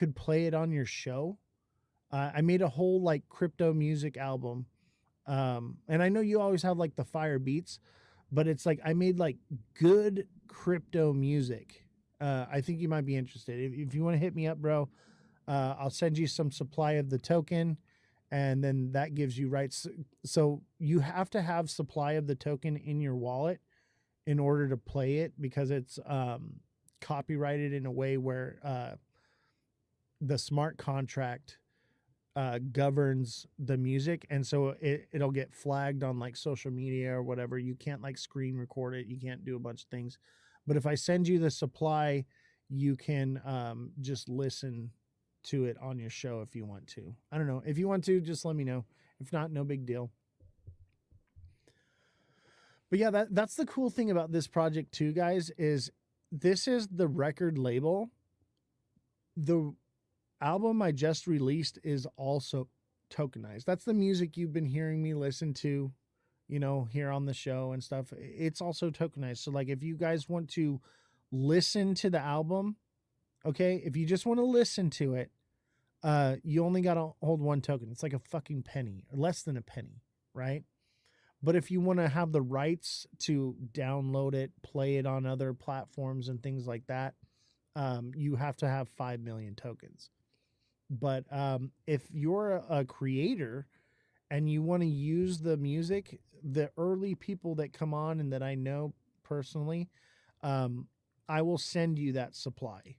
could play it on your show. I made a whole like crypto music album. And I know you always have like the fire beats, but it's like I made like good crypto music. I think you might be interested. If you want to hit me up, bro, I'll send you some supply of the token, and then that gives you rights. So you have to have supply of the token in your wallet in order to play it, because it's copyrighted in a way where the smart contract governs the music, and so it'll get flagged on like social media or whatever. You can't like screen record it, you can't do a bunch of things. But if I send you the supply, you can just listen to it on your show if you want to. I don't know, if you want to, just let me know. If not, no big deal. But yeah, that's the cool thing about this project too, guys, is this is the record label. The album I just released is also tokenized. That's the music you've been hearing me listen to, you know, here on the show and stuff. It's also tokenized. So like if you guys want to listen to the album, okay, if you just want to listen to it, you only got to hold one token. It's like a fucking penny or less than a penny, right? But if you want to have the rights to download it, play it on other platforms and things like that, you have to have 5 million tokens. But if you're a creator and you want to use the music, the early people that come on and that I know personally, I will send you that supply,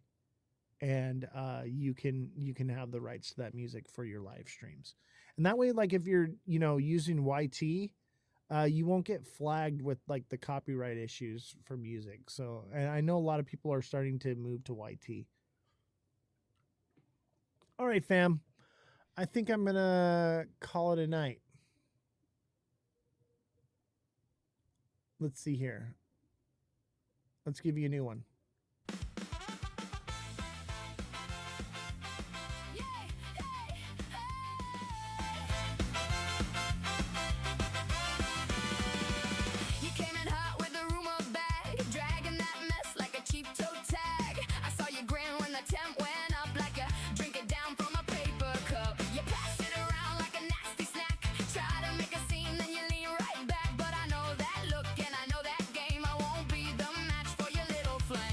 and you can have the rights to that music for your live streams. And that way, like if you're, you know, using YT, you won't get flagged with like the copyright issues for music. So, and I know a lot of people are starting to move to YT. All right, fam. I think I'm going to call it a night. Let's see here. Let's give you a new one. Flame.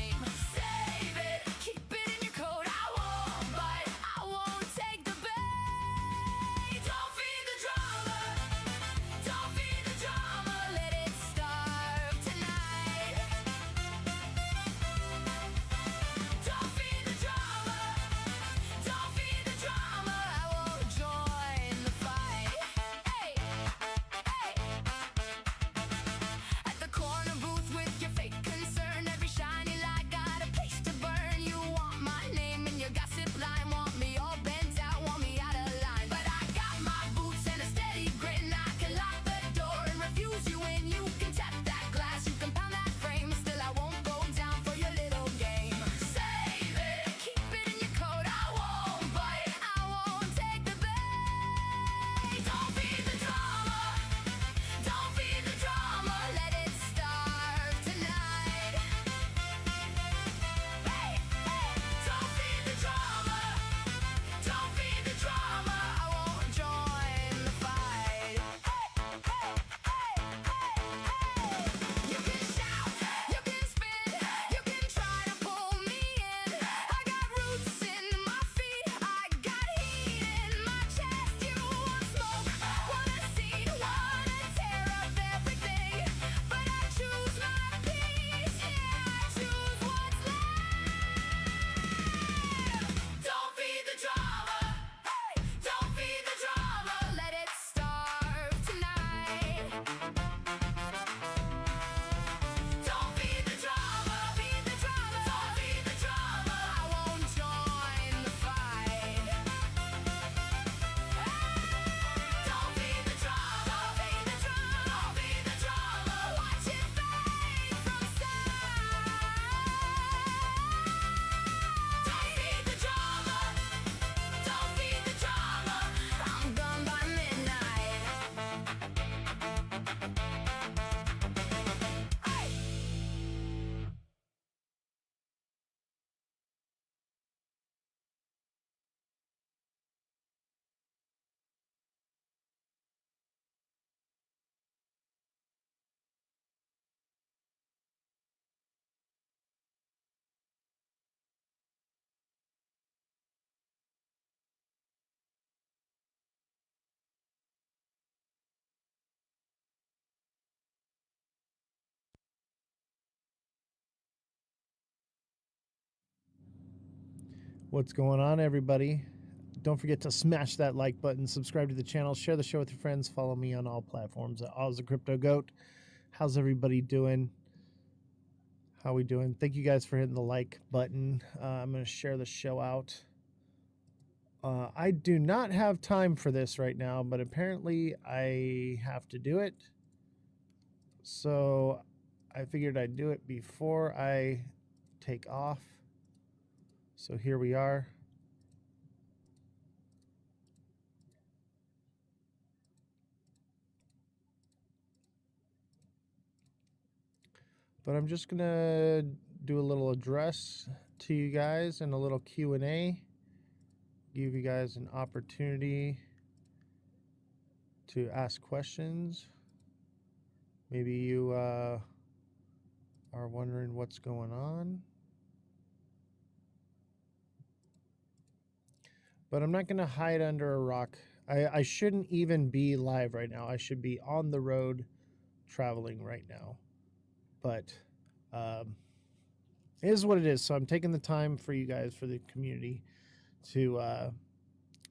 What's going on, everybody? Don't forget to smash that like button, subscribe to the channel, share the show with your friends, follow me on all platforms at Ozthecryptogoat. How's everybody doing? How we doing? Thank you guys for hitting the like button. I'm going to share the show out. I do not have time for this right now, but apparently I have to do it. So I figured I'd do it before I take off. So here we are. But I'm just going to do a little address to you guys and a little Q&A. Give you guys an opportunity to ask questions. Maybe you are wondering what's going on. But I'm not going to hide under a rock. I shouldn't even be live right now. I should be on the road traveling right now. But it is what it is. So I'm taking the time for you guys, for the community, to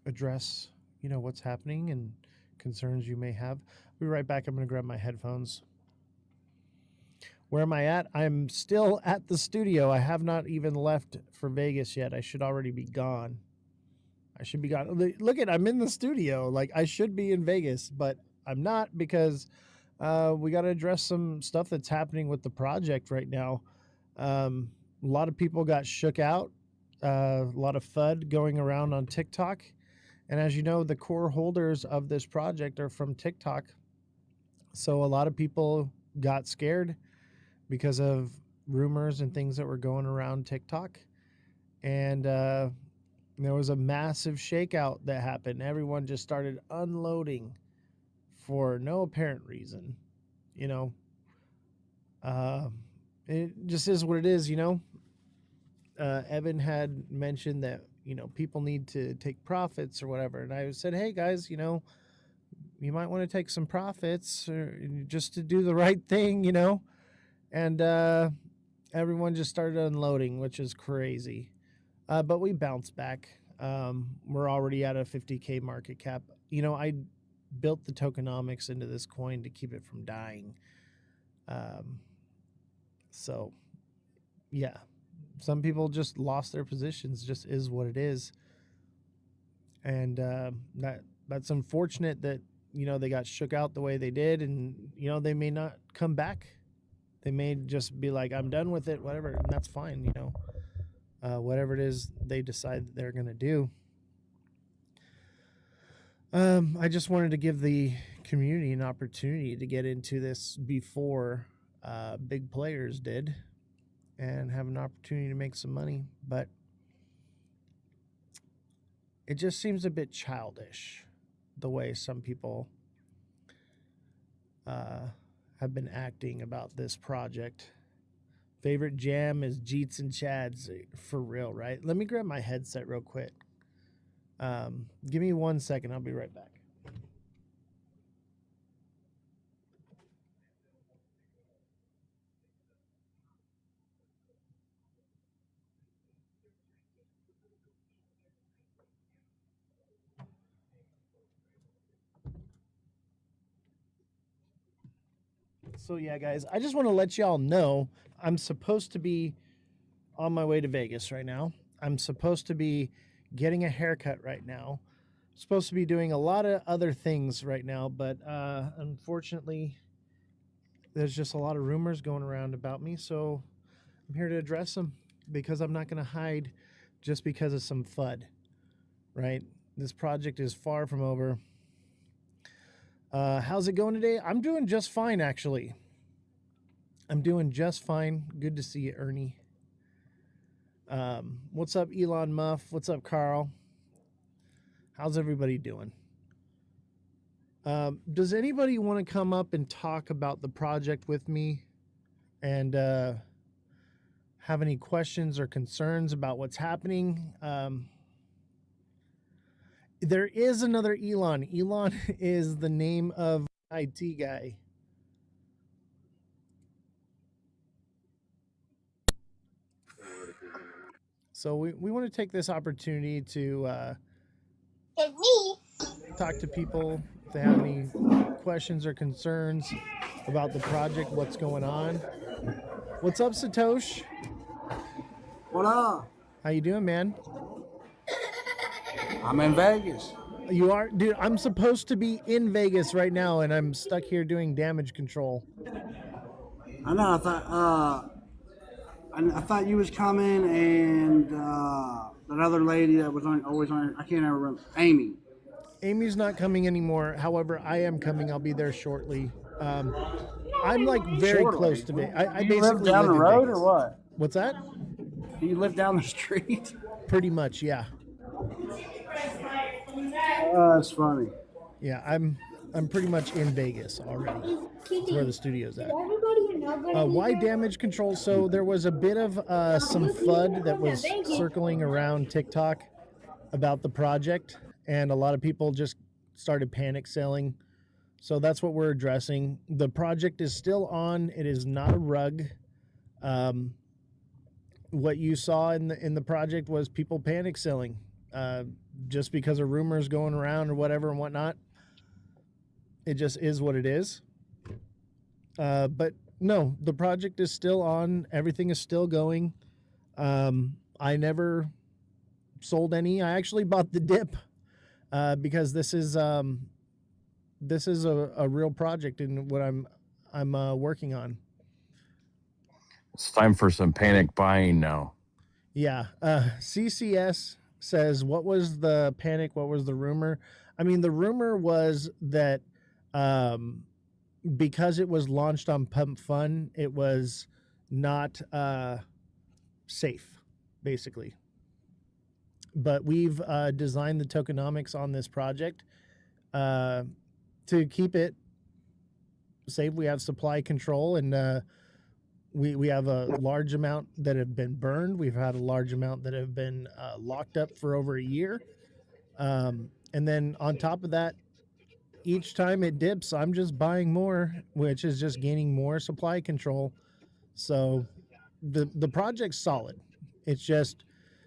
address, what's happening and concerns you may have. I'll be right back. I'm going to grab my headphones. Where am I at? I'm still at the studio. I have not even left for Vegas yet. I should already be gone. I should be gone. Look at, I'm in the studio. Like, I should be in Vegas, but I'm not, because we got to address some stuff that's happening with the project right now. A lot of people got shook out. A lot of FUD going around on TikTok. And as you know, the core holders of this project are from TikTok. So a lot of people got scared because of rumors and things that were going around TikTok. And there was a massive shakeout that happened. Everyone just started unloading for no apparent reason. It just is what it is, Evan had mentioned that, people need to take profits or whatever. And I said, hey, guys, you might want to take some profits, or just to do the right thing, And everyone just started unloading, which is crazy. But we bounced back. We're already at a 50K market cap. I built the tokenomics into this coin to keep it from dying. So, yeah. Some people just lost their positions. Just is what it is. And that's unfortunate that, they got shook out the way they did. And, they may not come back. They may just be like, I'm done with it, whatever. And that's fine, whatever it is they decide that they're going to do. I just wanted to give the community an opportunity to get into this before big players did, and have an opportunity to make some money. But it just seems a bit childish, the way some people have been acting about this project. Favorite jam is Jeets and Chads, for real, right? Let me grab my headset real quick. Give me 1 second. I'll be right back. So yeah, guys, I just want to let y'all know I'm supposed to be on my way to Vegas right now. I'm supposed to be getting a haircut right now. I'm supposed to be doing a lot of other things right now, but unfortunately, there's just a lot of rumors going around about me. So I'm here to address them, because I'm not going to hide just because of some FUD, right? This project is far from over. How's it going today? I'm doing just fine, actually. I'm doing just fine. Good to see you, Ernie. What's up, Elon Muff? What's up, Carl? How's everybody doing? Does anybody want to come up and talk about the project with me, and have any questions or concerns about what's happening? There is another Elon. Elon is the name of IT guy. So we want to take this opportunity to talk to people if they have any questions or concerns about the project, what's going on. What's up, Satosh? What up? How you doing, man? I'm in Vegas. You are, dude. I'm supposed to be in Vegas right now, and I'm stuck here doing damage control. I know. I thought you was coming, and that other lady that was always on. I can't ever remember. Amy. Amy's not coming anymore. However, I am coming. I'll be there shortly. I'm like very close to Vegas. I Do you live basically down live the in road Vegas. or what? What's that? Do you live down the street? Pretty much, yeah. That's funny. Yeah, I'm pretty much in Vegas already. It's where the studio's at. Why damage control? So there was a bit of some FUD that was circling around TikTok about the project, and a lot of people just started panic selling. So that's what we're addressing. The project is still on. It is not a rug. What you saw in the project was people panic selling, just because of rumors going around or whatever and whatnot. It just is what it is. But no, the project is still on. Everything is still going. I never sold any. I actually bought the dip because this is a real project and what I'm working on. It's time for some panic buying now. Yeah. CCS says, what was the panic? What was the rumor? I mean, the rumor was that because it was launched on Pump Fun, it was not safe, basically. But we've designed the tokenomics on this project to keep it safe. We have supply control, and we have a large amount that have been burned. We've had a large amount that have been locked up for over a year. And then on top of that, each time it dips, I'm just buying more, which is just gaining more supply control. So the project's solid. It's just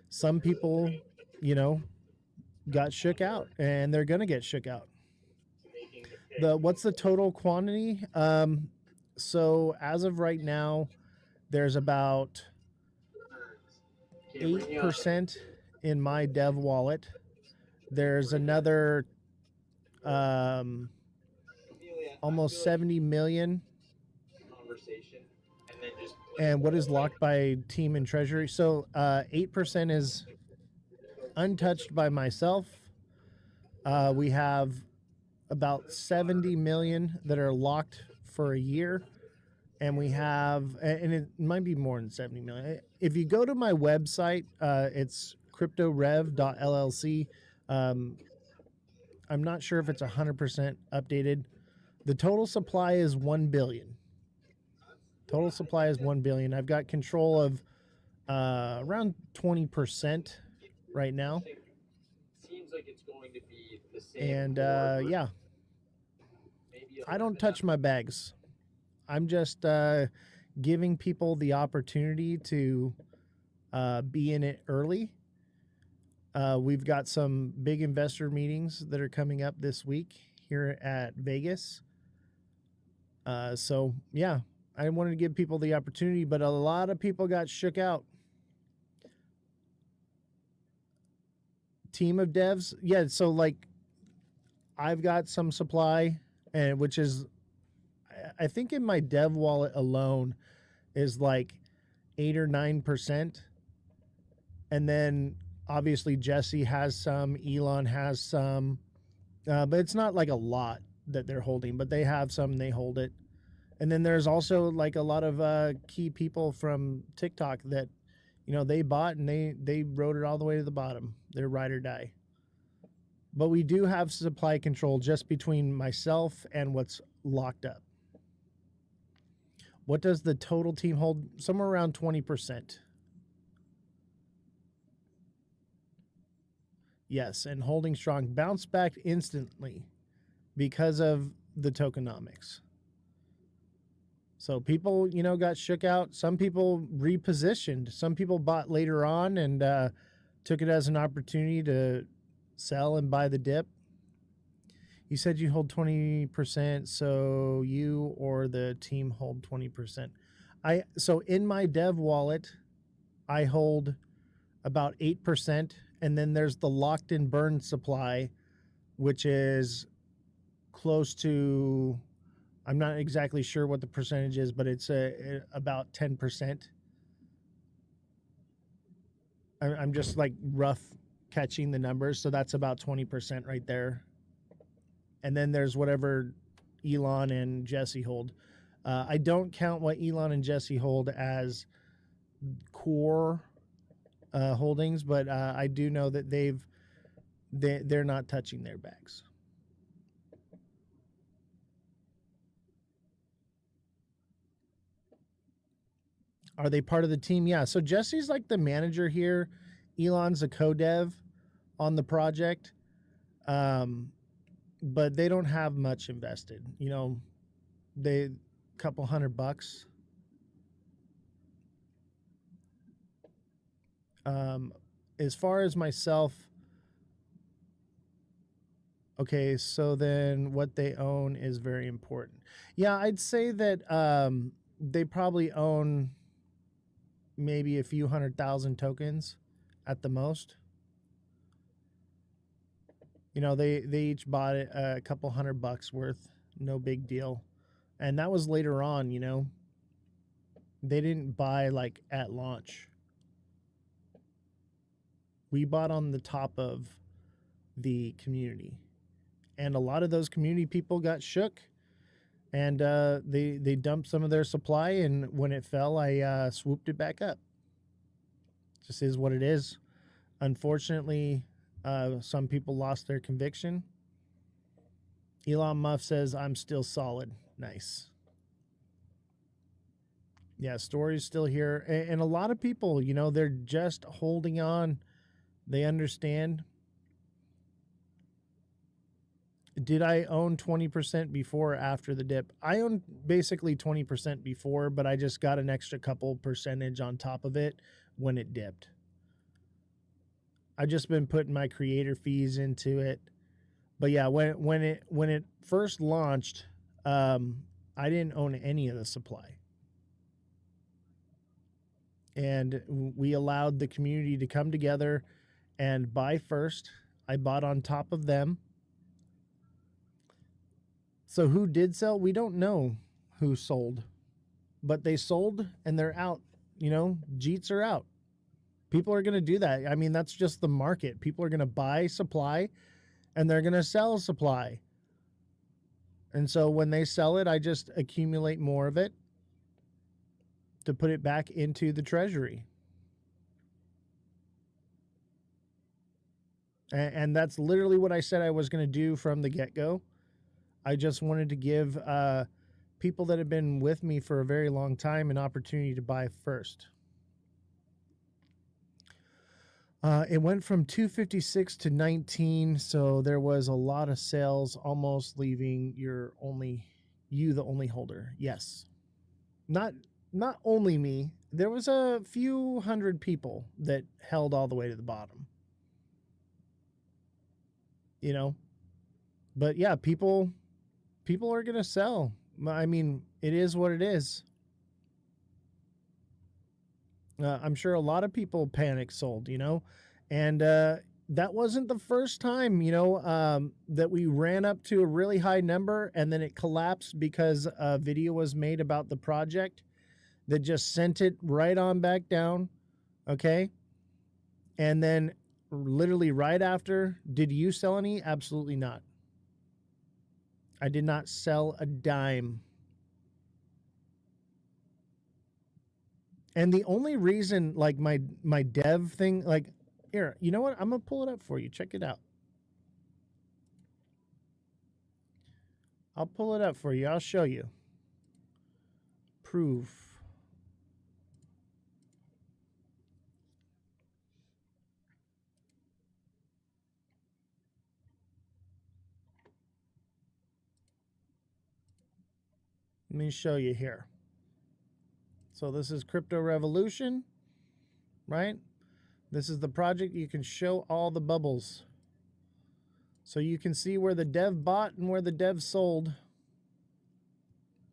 some people, got shook out, and they're gonna get shook out. What's the total quantity? So as of right now, there's about 8% in my dev wallet. There's another almost 70 million. And what is locked by team and treasury? So 8% is untouched by myself. We have about 70 million that are locked for a year. And we have, and it might be more than 70 million. If you go to my website, it's cryptorev.llc. I'm not sure if it's 100% updated. The total supply is 1 billion. Total supply is 1 billion. I've got control of around 20% right now. Seems like it's going to be the same. And yeah, I don't touch my bags. I'm just giving people the opportunity to be in it early. We've got some big investor meetings that are coming up this week here at Vegas. So yeah, I wanted to give people the opportunity, but a lot of people got shook out. Team of devs, yeah. So like, I've got some supply, and which is, I think in my dev wallet alone is like 8 or 9%, and then obviously Jesse has some, Elon has some, but it's not like a lot that they're holding, but they have some, they hold it. And then there's also like a lot of key people from TikTok that, they bought and they rode it all the way to the bottom. They're ride or die. But we do have supply control just between myself and what's locked up. What does the total team hold? Somewhere around 20%. Yes, and holding strong. Bounce back instantly because of the tokenomics. So people, you know, got shook out. Some people repositioned. Some people bought later on and took it as an opportunity to sell and buy the dip. You said you hold 20%, so you or the team hold 20%. So in my dev wallet, I hold about 8%, and then there's the locked in burn supply, which is close to, I'm not exactly sure what the percentage is, but it's about 10%. I'm just like rough catching the numbers, so that's about 20% right there. And then there's whatever Elon and Jesse hold. I don't count what Elon and Jesse hold as core holdings, but I do know that they're not touching their bags. Are they part of the team? Yeah. So Jesse's like the manager here. Elon's a co-dev on the project. But they don't have much invested. You know, they couple $100. As far as myself, okay, so then what they own is very important. Yeah, I'd say that they probably own maybe a few 100,000 tokens at the most. You know, they each bought it a couple $100 worth, no big deal. And that was later on, you know. They didn't buy like at launch. We bought on the top of the community. And a lot of those community people got shook, and they dumped some of their supply, and when it fell, I swooped it back up. Just is what it is. Unfortunately, some people lost their conviction. Elon Musk says, I'm still solid. Nice. Yeah, Story's still here. And a lot of people, you know, they're just holding on. They understand. Did I own 20% before or after the dip? I owned basically 20% before, but I just got an extra couple percentage on top of it when it dipped. I've just been putting my creator fees into it. But yeah, when it first launched, I didn't own any of the supply. And we allowed the community to come together and buy first. I bought on top of them. So who did sell? We don't know who sold, but they sold and they're out. You know, Jeets are out. People are going to do that. I mean, that's just the market. People are going to buy supply and they're going to sell supply. And so when they sell it, I just accumulate more of it to put it back into the treasury. And that's literally what I said I was going to do from the get-go. I just wanted to give people that have been with me for a very long time an opportunity to buy first. It went from 256 to 19, so there was a lot of sales, almost leaving you the only holder. Yes, not only me. There was a few hundred people that held all the way to the bottom. You know, but yeah, people are gonna sell. I mean, it is what it is. I'm sure a lot of people panic sold, you know, and that wasn't the first time, you know, that we ran up to a really high number and then it collapsed because a video was made about the project that just sent it right on back down. Okay. And then literally right after, did you sell any? Absolutely not. I did not sell a dime. And the only reason, like my dev thing, like, here, you know what? I'm gonna pull it up for you. Check it out. I'll pull it up for you. I'll show you. Proof. Let me show you here. So this is Crypto Revolution, right? This is the project. You can show all the bubbles. So you can see where the dev bought and where the dev sold.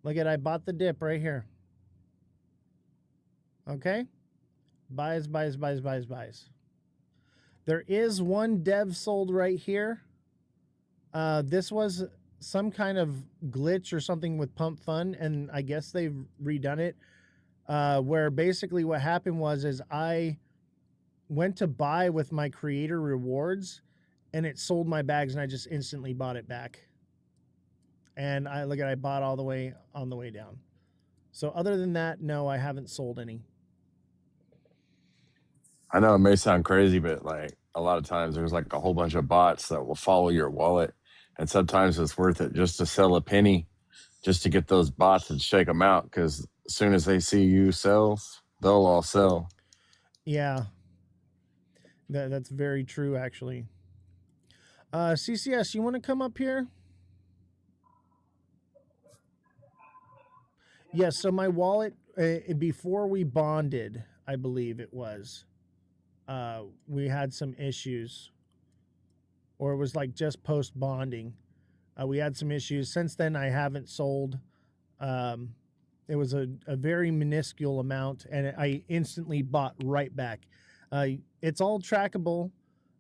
Look at, I bought the dip right here. Okay? Buys, buys, buys, buys, buys. There is one dev sold right here. This was some kind of glitch or something with Pump Fund, and I guess they've redone it. Where basically what happened was I went to buy with my creator rewards, and it sold my bags, and I just instantly bought it back. And I bought all the way on the way down. So other than that, no, I haven't sold any. I know it may sound crazy, but like a lot of times there's like a whole bunch of bots that will follow your wallet, and sometimes it's worth it just to sell a penny, just to get those bots and shake them out. Because as soon as they see you sell, they'll all sell. Yeah, that's very true, actually. CCS, you want to come up here? Yes. So my wallet, before we bonded, I believe it was, we had some issues, or it was like just post bonding. We had some issues. Since then, I haven't sold. It was a very minuscule amount, and I instantly bought right back. It's all trackable.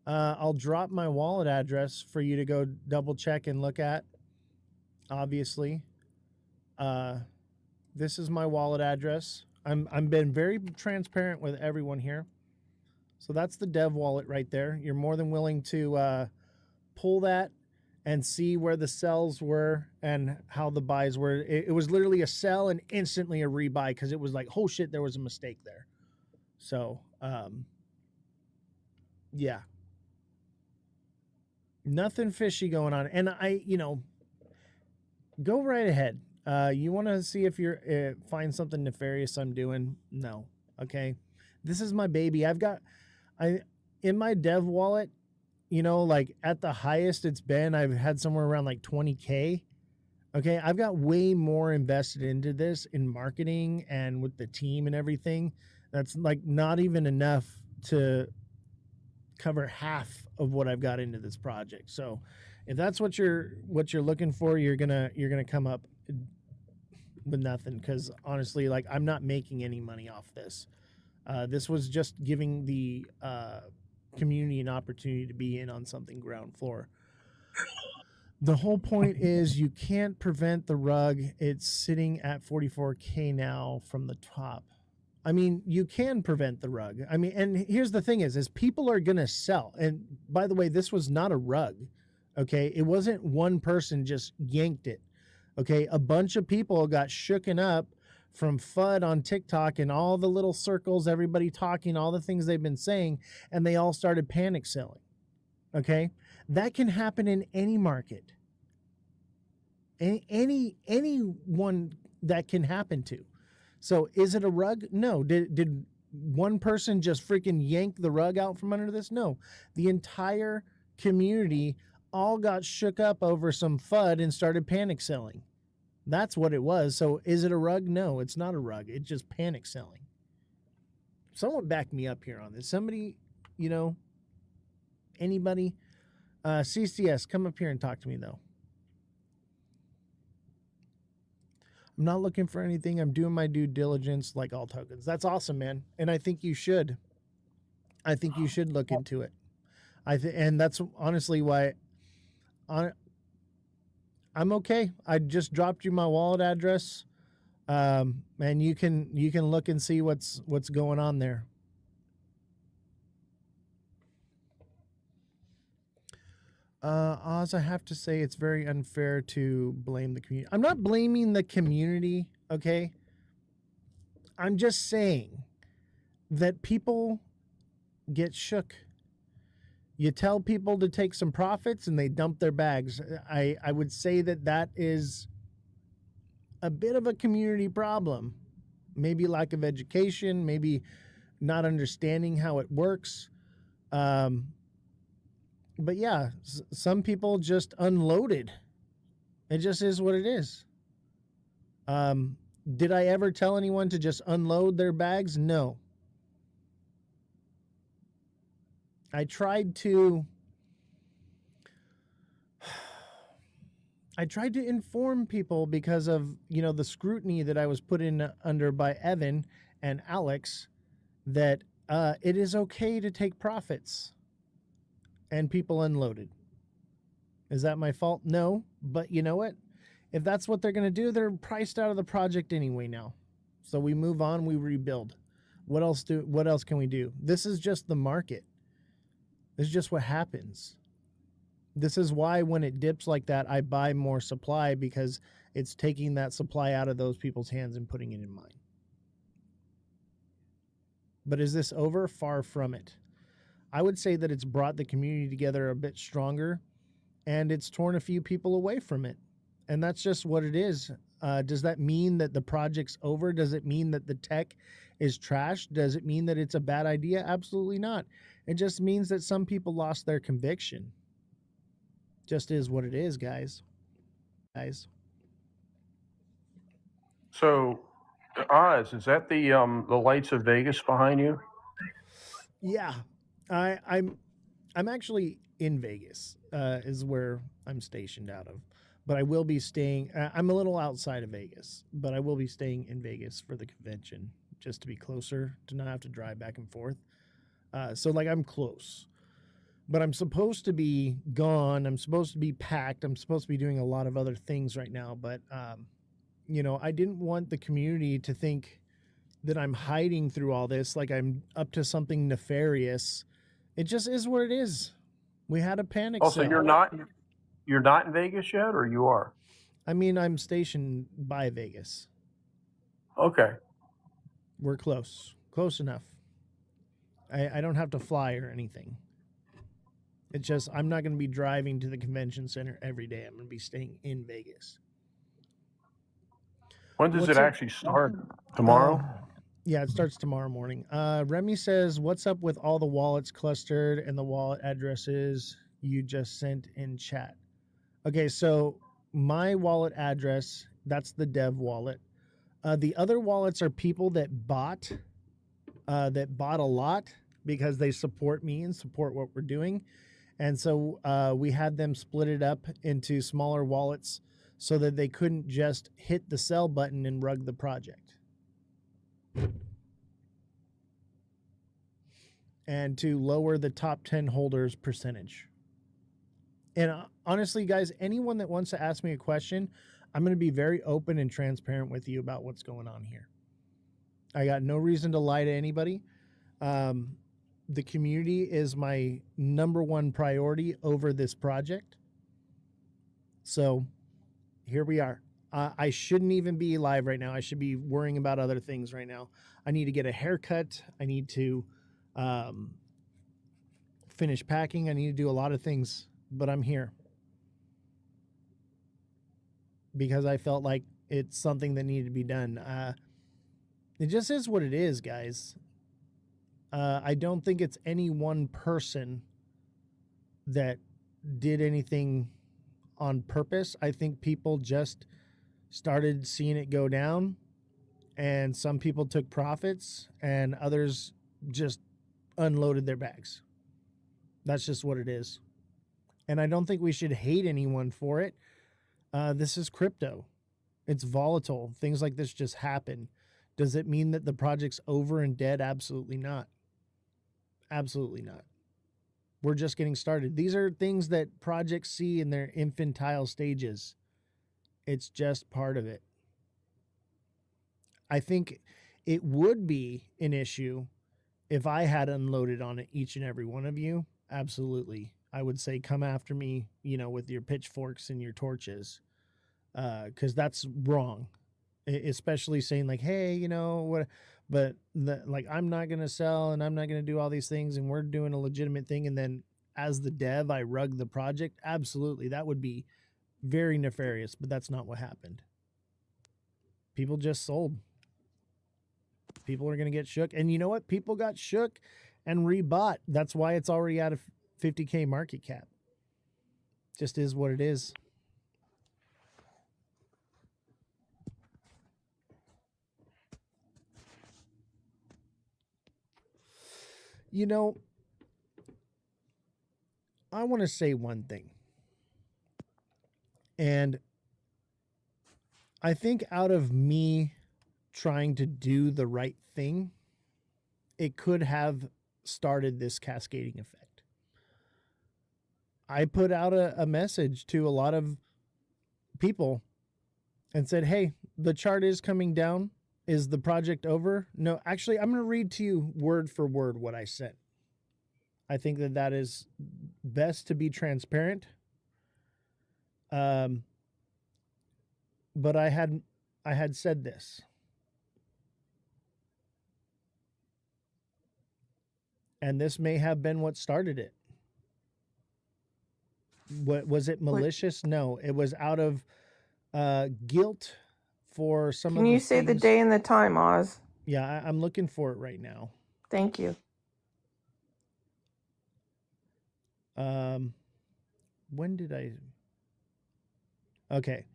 I'll drop my wallet address for you to go double check and look at. Obviously, this is my wallet address. I'm been very transparent with everyone here. So that's the dev wallet right there. You're more than willing to pull that and see where the sells were and how the buys were. It was literally a sell and instantly a rebuy, because it was like, oh shit, there was a mistake there. So, yeah. Nothing fishy going on. And go right ahead. You want to see if you're find something nefarious I'm doing? No. Okay. This is my baby. In my dev wallet, like at the highest it's been, I've had somewhere around like 20K. Okay. I've got way more invested into this in marketing and with the team and everything. That's like not even enough to cover half of what I've got into this project. So if that's what you're looking for, you're gonna come up with nothing, because honestly, like, I'm not making any money off this. This was just giving the community an opportunity to be in on something ground floor. The whole point is you can't prevent the rug. It's sitting at 44K now from the top. I mean, you can prevent the rug. I mean, and here's the thing is people are going to sell. And by the way, this was not a rug. Okay. It wasn't one person just yanked it. Okay. A bunch of people got shooken up from FUD on TikTok and all the little circles, everybody talking, all the things they've been saying, and they all started panic selling. Okay. That can happen in any market. Anyone that can happen to. So is it a rug? No. Did one person just freaking yank the rug out from under this? No. The entire community all got shook up over some FUD and started panic selling. That's what it was. So is it a rug? No, it's not a rug. It's just panic selling. Someone back me up here on this. Somebody, anybody? CCS, come up here and talk to me, though. I'm not looking for anything. I'm doing my due diligence like all tokens. That's awesome, man. And I think you should. I think you should look into it. And that's honestly why I'm okay. I just dropped you my wallet address. And you can look and see what's going on there. Oz, I have to say it's very unfair to blame the community. I'm not blaming the community, okay? I'm just saying that people get shook. You tell people to take some profits and they dump their bags. I would say that is a bit of a community problem. Maybe lack of education, maybe not understanding how it works. But yeah, some people just unloaded. It just is what it is. Did I ever tell anyone to just unload their bags? No. I tried to inform people because of, the scrutiny that I was put in under by Evan and Alex, that it is okay to take profits, and people unloaded. Is that my fault? No, but you know what? If that's what they're going to do, they're priced out of the project anyway now. So we move on, we rebuild. What else can we do? This is just the market. This is just what happens. This is why when it dips like that, I buy more supply, because it's taking that supply out of those people's hands and putting it in mine. But is this over? Far from it. I would say that it's brought the community together a bit stronger, and it's torn a few people away from it. And that's just what it is. Does that mean that the project's over? Does it mean that the tech is trash? Does it mean that it's a bad idea? Absolutely not. It just means that some people lost their conviction. Just is what it is, guys. So, Oz, is that the lights of Vegas behind you? Yeah, I'm actually in Vegas. Is where I'm stationed out of, but I will be staying. I'm a little outside of Vegas, but I will be staying in Vegas for the convention, just to be closer, to not have to drive back and forth. So like I'm close, but I'm supposed to be gone. I'm supposed to be packed. I'm supposed to be doing a lot of other things right now, but I didn't want the community to think that I'm hiding through all this, like I'm up to something nefarious. It just is what it is. We had a panic Also, sale. you're not in Vegas yet, or you are? I mean, I'm stationed by Vegas. Okay. We're close enough. I don't have to fly or anything. It's just I'm not going to be driving to the convention center every day. I'm going to be staying in Vegas. When does it actually start? Tomorrow? Yeah, it starts tomorrow morning. Remy says, what's up with all the wallets clustered and the wallet addresses you just sent in chat? Okay, so my wallet address, that's the dev wallet. The other wallets are people that bought a lot because they support me and support what we're doing. And so we had them split it up into smaller wallets so that they couldn't just hit the sell button and rug the project. And to lower the top 10 holders percentage. And honestly, guys, anyone that wants to ask me a question, I'm going to be very open and transparent with you about what's going on here. I got no reason to lie to anybody. The community is my number one priority over this project. So here we are. I shouldn't even be live right now. I should be worrying about other things right now. I need to get a haircut. I need to finish packing. I need to do a lot of things, but I'm here because I felt like it's something that needed to be done. It just is what it is, guys. I don't think it's any one person that did anything on purpose. I think people just started seeing it go down, and some people took profits and others just unloaded their bags. That's just what it is. And I don't think we should hate anyone for it. This is crypto. It's volatile. Things like this just happen. Does it mean that the project's over and dead? Absolutely not. Absolutely not. We're just getting started. These are things that projects see in their infantile stages. It's just part of it. I think it would be an issue if I had unloaded on it, each and every one of you. Absolutely. I would say come after me, with your pitchforks and your torches, because that's wrong. Especially saying like, hey, what, but I'm not going to sell and I'm not going to do all these things and we're doing a legitimate thing. And then as the dev, I rug the project. Absolutely. That would be very nefarious, but that's not what happened. People just sold. People are going to get shook. And you know what? People got shook and rebought. That's why it's already out of 50K market cap. Just is what it is. You know, I want to say one thing. And I think out of me trying to do the right thing, it could have started this cascading effect. I put out a message to a lot of people and said, hey, the chart is coming down. Is the project over? No, actually, I'm going to read to you word for word what I said. I think that is best to be transparent. But I had said this. And this may have been what started it. What was it malicious? No, it was out of guilt for some of the Can you say the things. day and the time, Oz? Yeah, I'm looking for it right now. Thank you. When did I? Okay,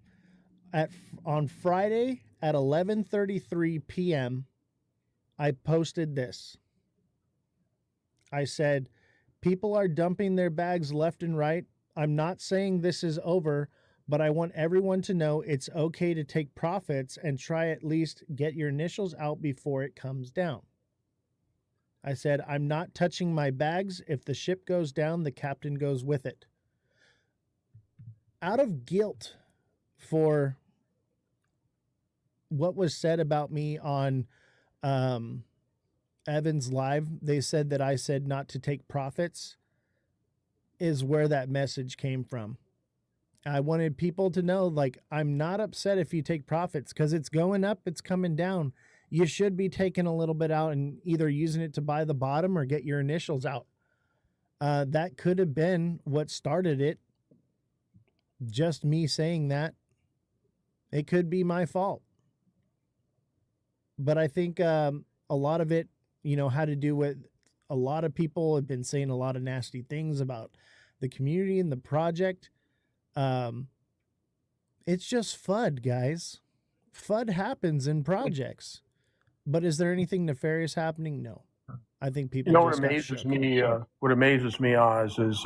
on Friday at 11:33 p.m., I posted this. I said, people are dumping their bags left and right. I'm not saying this is over, but I want everyone to know it's okay to take profits and try at least get your initials out before it comes down. I said, I'm not touching my bags. If the ship goes down, the captain goes with it. Out of guilt for what was said about me on Evan's Live, they said that I said not to take profits, is where that message came from. I wanted people to know, like, I'm not upset if you take profits because it's going up, it's coming down. You should be taking a little bit out and either using it to buy the bottom or get your initials out. That could have been what started it. Just me saying that. It could be my fault. But I think a lot of it, had to do with a lot of people have been saying a lot of nasty things about the community and the project. It's just FUD, guys. FUD happens in projects. But is there anything nefarious happening? No. I think people What just got amazes shook. me, Oz, is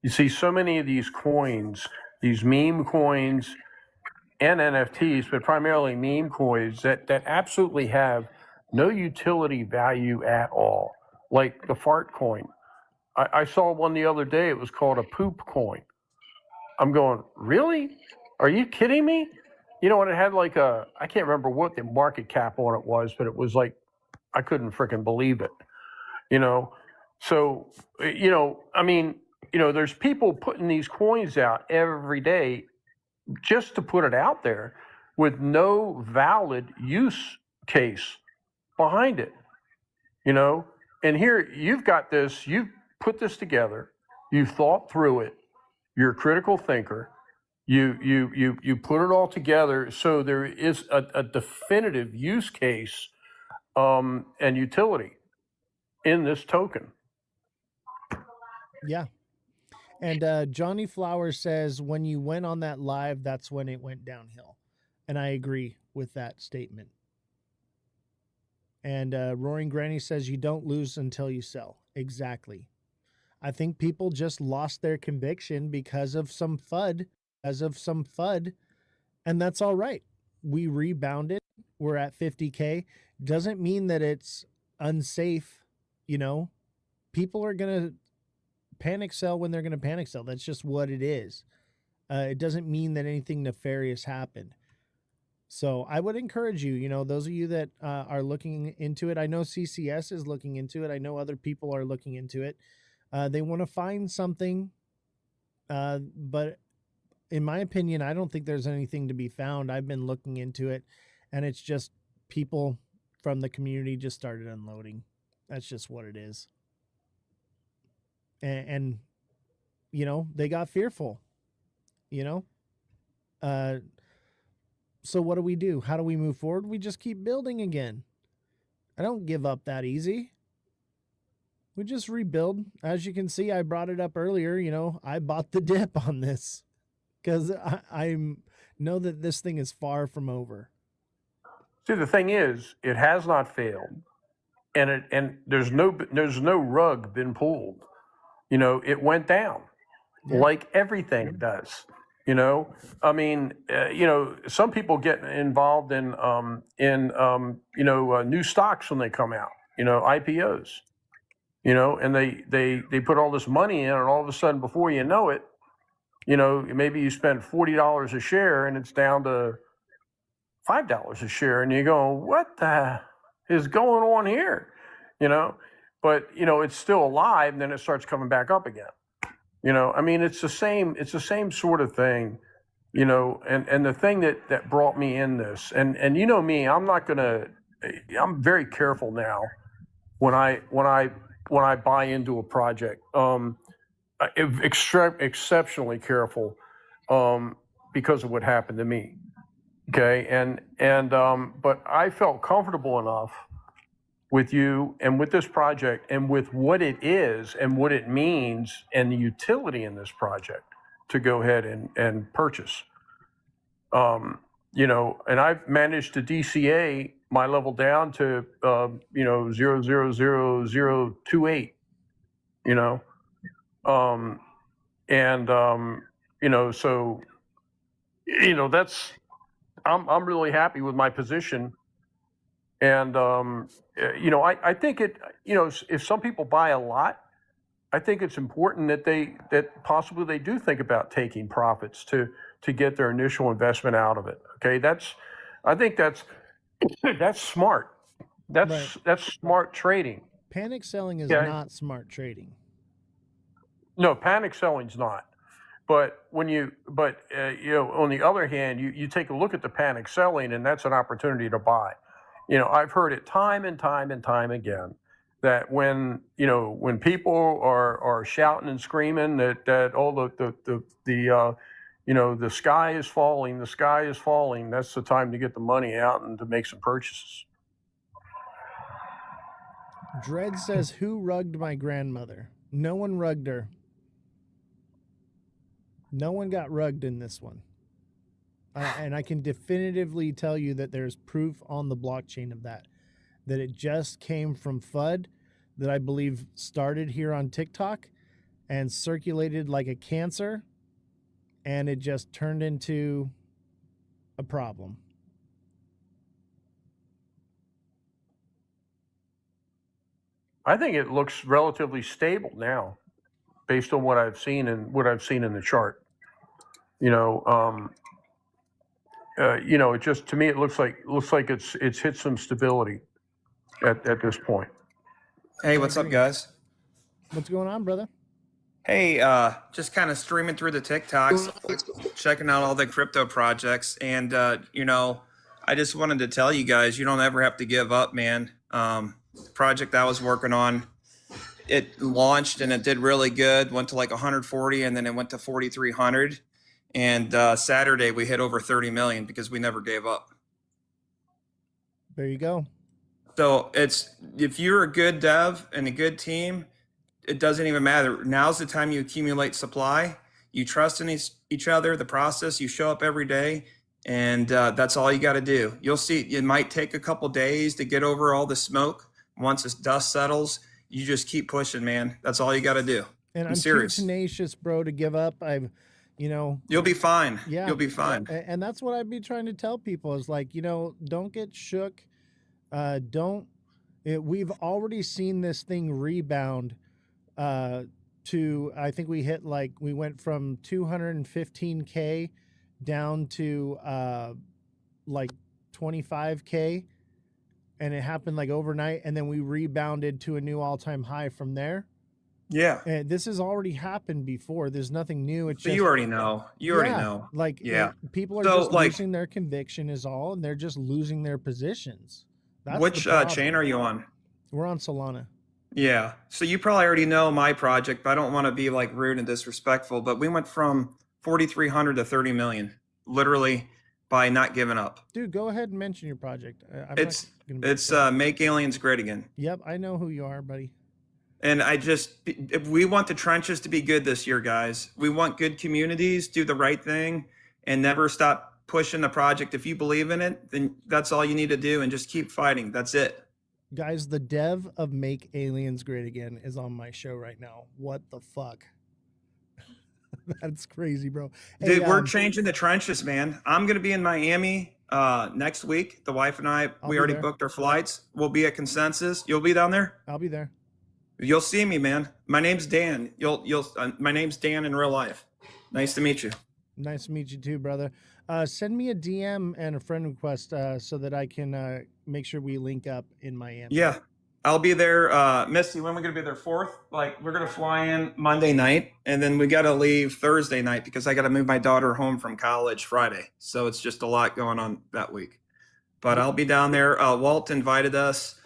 you see so many of these coins, these meme coins and NFTs, but primarily meme coins that absolutely have no utility value at all, like the fart coin. I saw one the other day. It was called a poop coin. I'm going, really? Are you kidding me? And it had like I can't remember what the market cap on it was, but it was like, I couldn't freaking believe it. So, there's people putting these coins out every day just to put it out there with no valid use case behind it, and here you've got this, you've put this together, you've thought through it, you're a critical thinker, you put it all together so there is a definitive use case and utility in this token. Yeah. And Johnny Flowers says, when you went on that live, that's when it went downhill. And I agree with that statement. And Roaring Granny says, you don't lose until you sell. Exactly. I think people just lost their conviction because of some FUD, and that's all right. We rebounded. We're at 50K. Doesn't mean that it's unsafe. People are going to panic sell when they're going to panic sell. That's just what it is. It doesn't mean that anything nefarious happened. So I would encourage you, those of you that are looking into it. I know CCS is looking into it. I know other people are looking into it. They want to find something. But in my opinion, I don't think there's anything to be found. I've been looking into it, and it's just people from the community just started unloading. That's just what it is. And they got fearful, so what do? How do we move forward? We just keep building again. I don't give up that easy. We just rebuild. As you can see, I brought it up earlier. I bought the dip on this because I know that this thing is far from over. See, the thing is, it has not failed. and there's no rug been pulled. You know, it went down like everything does. You know, I mean, you know, some people get involved in new stocks when they come out. You know, IPOs. You know, and they put all this money in, and all of a sudden, before you know it, you know, maybe you spend $40 a share, and it's down to $5 a share, and you go, what the is going on here? You know, but you know, it's still alive, and then it starts coming back up again. You know, I mean, it's the same sort of thing. You know, and the thing that brought me in this, and you know me, I'm very careful now when I buy into a project. Exceptionally careful because of what happened to me. Okay, but I felt comfortable enough with you and with this project and with what it is and what it means and the utility in this project to go ahead and purchase. You know, and I've managed to DCA my level down to 0.00028. You know, you know, so you know that's I'm really happy with my position. And, you know, I think you know, if some people buy a lot, I think it's important that possibly they do think about taking profits to get their initial investment out of it. Okay. I think that's smart. That's smart trading. Panic selling is not smart trading. No, panic selling's not. But you know, on the other hand, you take a look at the panic selling, and that's an opportunity to buy. You know, I've heard it time and time and time again that when people are shouting and screaming that the sky is falling, that's the time to get the money out and to make some purchases. Dredd says, who rugged my grandmother? No one rugged her. No one got rugged in this one. And I can definitively tell you that there's proof on the blockchain of that it just came from FUD that I believe started here on TikTok and circulated like a cancer, and it just turned into a problem. I think it looks relatively stable now, based on what I've seen in the chart. You know, it just, to me, it looks like it's hit some stability at this point. Hey, what's up, guys? What's going on, brother? Hey, just kind of streaming through the TikToks, checking out all the crypto projects, and you know, I just wanted to tell you guys, you don't ever have to give up, man. The project I was working on, it launched and it did really good, went to like 140, and then it went to 4,300. And Saturday we hit over 30 million because we never gave up. There you go. So if you're a good dev and a good team, it doesn't even matter. Now's the time you accumulate supply. You trust in each other, the process. You show up every day, and that's all you got to do. You'll see. It might take a couple days to get over all the smoke. Once the dust settles, you just keep pushing, man. That's all you got to do. And I'm serious. Too tenacious, bro, to give up. You'll be fine. Yeah, you'll be fine. And that's what I'd be trying to tell people is like, don't get shook. We've already seen this thing rebound to, I think we went from 215K down to like 25K, and it happened like overnight, and then we rebounded to a new all-time high from there. Yeah. And this has already happened before. There's nothing new. It's but just, you already know. Already know. Like, yeah. People are just losing their conviction is all, and they're just losing their positions. That's which chain are you on? We're on Solana. Yeah. So you probably already know my project, but I don't want to be like rude and disrespectful, but we went from 4,300 to 30 million, literally by not giving up. Dude, go ahead and mention your project. It's Make Aliens Great Again. Yep. I know who you are, buddy. And we want the trenches to be good this year, guys. We want good communities, do the right thing, and never stop pushing the project. If you believe in it, then that's all you need to do, and just keep fighting. That's it. Guys, the dev of Make Aliens Great Again is on my show right now. What the fuck? That's crazy, bro. Hey, Dude, we're changing the trenches, man. I'm going to be in Miami next week. The wife and I, I'll we be already there. booked our flights. We'll be at Consensus. You'll be down there? I'll be there. You'll see me, man. My name's Dan. My name's Dan in real life. Nice to meet you. Nice to meet you too, brother. Send me a DM and a friend request so that I can make sure we link up in Miami. Yeah. I'll be there. Misty, when are we going to be there? 4th? Like, we're going to fly in Monday night, and then we got to leave Thursday night because I got to move my daughter home from college Friday. So it's just a lot going on that week. But I'll be down there. Walt invited us.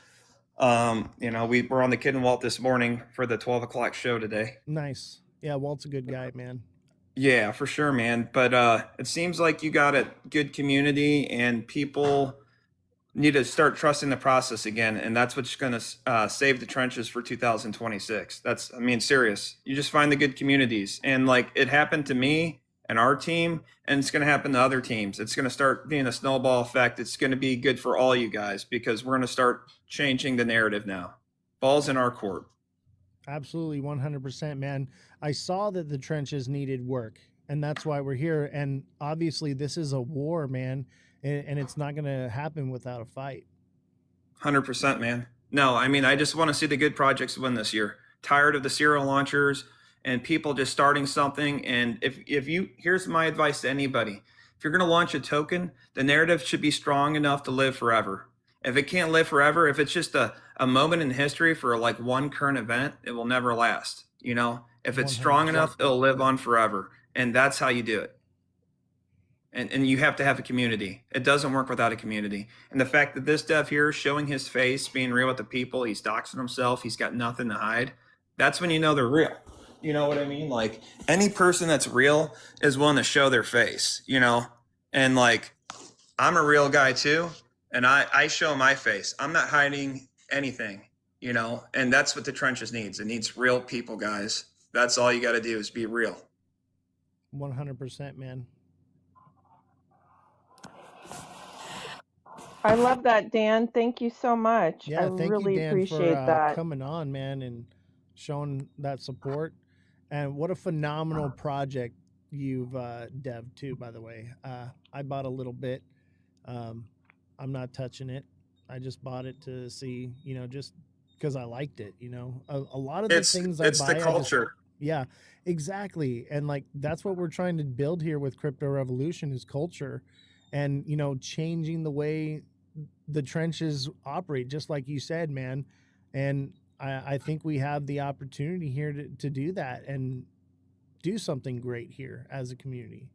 You know, we were on the Kid and Walt this morning for the 12 o'clock show today. Nice. Yeah, Walt's a good guy, man. Yeah, for sure, man. But it seems like you got a good community, and people need to start trusting the process again, and that's what's going to save the trenches for 2026. I mean, serious. You just find the good communities, and like it happened to me and our team, and it's going to happen to other teams. It's going to start being a snowball effect. It's going to be good for all you guys because we're going to start changing the narrative now. Ball's in our court. Absolutely, 100%, man. I saw that the trenches needed work, and that's why we're here. And obviously, this is a war, man, and it's not going to happen without a fight. 100%, man. No, I mean, I just want to see the good projects win this year. Tired of the serial launchers and people just starting something. And if you, here's my advice to anybody. If you're going to launch a token, the narrative should be strong enough to live forever. If it can't live forever, if it's just a moment in history for like one current event, it will never last. You know, if it's strong 100%. enough, it'll live on forever. And that's how you do it. And you have to have a community. It doesn't work without a community. And the fact that this dev here is showing his face, being real with the people, he's doxing himself, he's got nothing to hide. That's when you know they're real. You know what I mean? Like any person that's real is willing to show their face, you know? And like, I'm a real guy too. And I show my face. I'm not hiding anything, you know? And that's what the trenches needs. It needs real people, guys. That's all you got to do is be real. 100%, man. I love that, Dan. Thank you so much. Yeah, I thank really you, Dan, appreciate for that. coming on, man, and showing that support. And what a phenomenal project you've devved too, by the way. I bought a little bit. I'm not touching it. I just bought it to see, you know, just because I liked it. You know, a lot of the things I buy, it's the culture. yeah, exactly. And like that's what we're trying to build here with Crypto Revolution is culture, and you know, changing the way the trenches operate, just like you said, man. And I think we have the opportunity here to do that and do something great here as a community.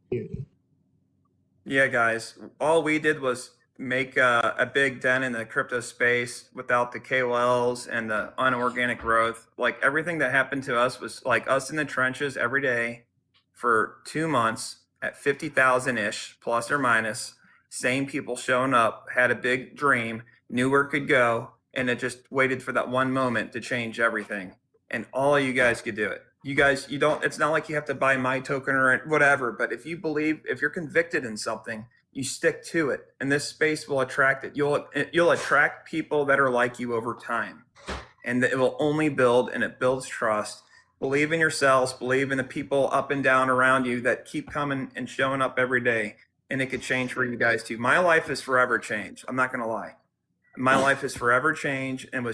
Yeah, guys. All we did was make a big dent in the crypto space without the KOLs and the unorganic growth. Like everything that happened to us was like us in the trenches every day for 2 months at 50,000 ish, plus or minus. Same people showing up, had a big dream, knew where it could go, and it just waited for that one moment to change everything. And all of you guys could do it. You guys, you don't, it's not like you have to buy my token or whatever, but if you believe, if you're convicted in something, you stick to it, and this space will attract it. You'll attract people that are like you over time, and it will only build, and it builds trust. Believe in yourselves, believe in the people up and down around you that keep coming and showing up every day, and it could change for you guys too. My life is forever changed. I'm not going to lie. My life is forever changed, and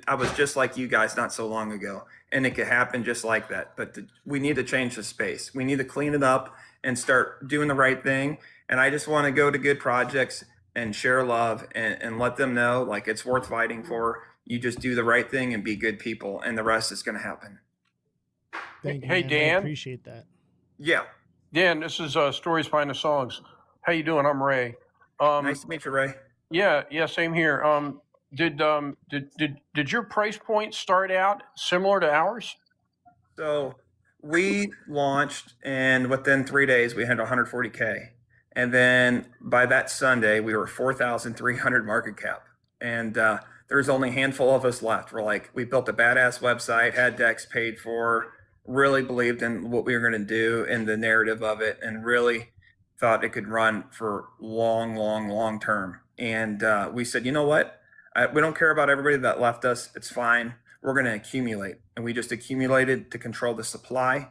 I was just like you guys not so long ago, and it could happen just like that. But we need to change the space. We need to clean it up and start doing the right thing. And I just want to go to good projects and share love and let them know like it's worth fighting for. You just do the right thing and be good people, and the rest is going to happen. Thank you, Hey, man. Dan. I appreciate that. Yeah. Dan, this is Stories Behind the Songs. How you doing? I'm Ray. Nice to meet you, Ray. Yeah, same here. Did your price point start out similar to ours? So we launched, and within 3 days, we had 140K. And then by that Sunday, we were 4,300 market cap. And there's only a handful of us left. We built a badass website, had decks paid for, really believed in what we were going to do and the narrative of it, and really thought it could run for long term. And we said, you know what? We don't care about everybody that left us. It's fine. We're going to accumulate. And we just accumulated to control the supply.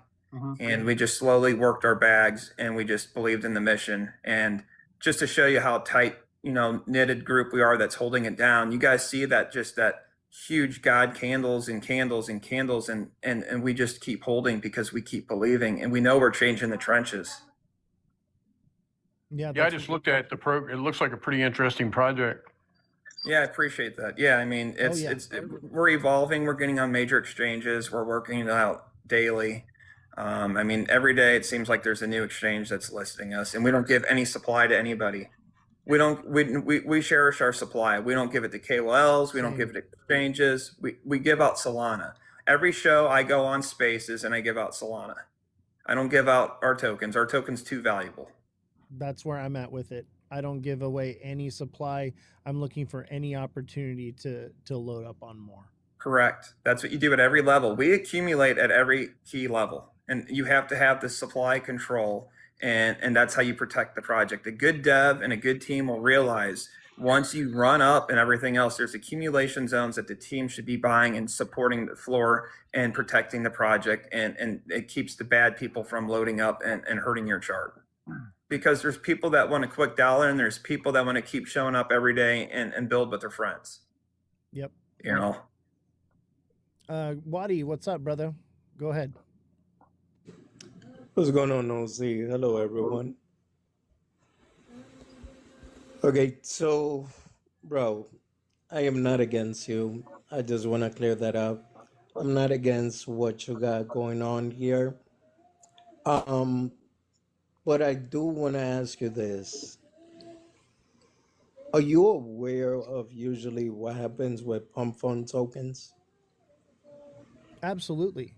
And we just slowly worked our bags, and we just believed in the mission. And just to show you how tight, knitted group we are that's holding it down, you guys see that, just that huge God candles and candles and candles. And we just keep holding because we keep believing, and we know we're changing the trenches. Yeah, I just looked at the program. It looks like a pretty interesting project. Yeah, I appreciate that. Yeah, I mean, we're evolving. We're getting on major exchanges. We're working it out daily. I mean, every day it seems like there's a new exchange that's listing us, and we don't give any supply to anybody. We cherish our supply. We don't give it to KOLs. We don't give it to exchanges. We give out Solana. Every show I go on Spaces and I give out Solana. I don't give out our tokens. Our token's too valuable. That's where I'm at with it. I don't give away any supply. I'm looking for any opportunity to load up on more. Correct. That's what you do at every level. We accumulate at every key level, and you have to have the supply control, and that's how you protect the project. A good dev and a good team will realize once you run up and everything else, there's accumulation zones that the team should be buying and supporting the floor and protecting the project, and it keeps the bad people from loading up and hurting your chart. Because there's people that want a quick dollar, and there's people that want to keep showing up every day and build with their friends. Yep. Waddy, what's up, brother? Go ahead. What's going on, OZ? Hello, everyone. Okay, so, bro, I am not against you. I just want to clear that up. I'm not against what you got going on here. But I do want to ask you this. Are you aware of usually what happens with pump fund tokens? Absolutely.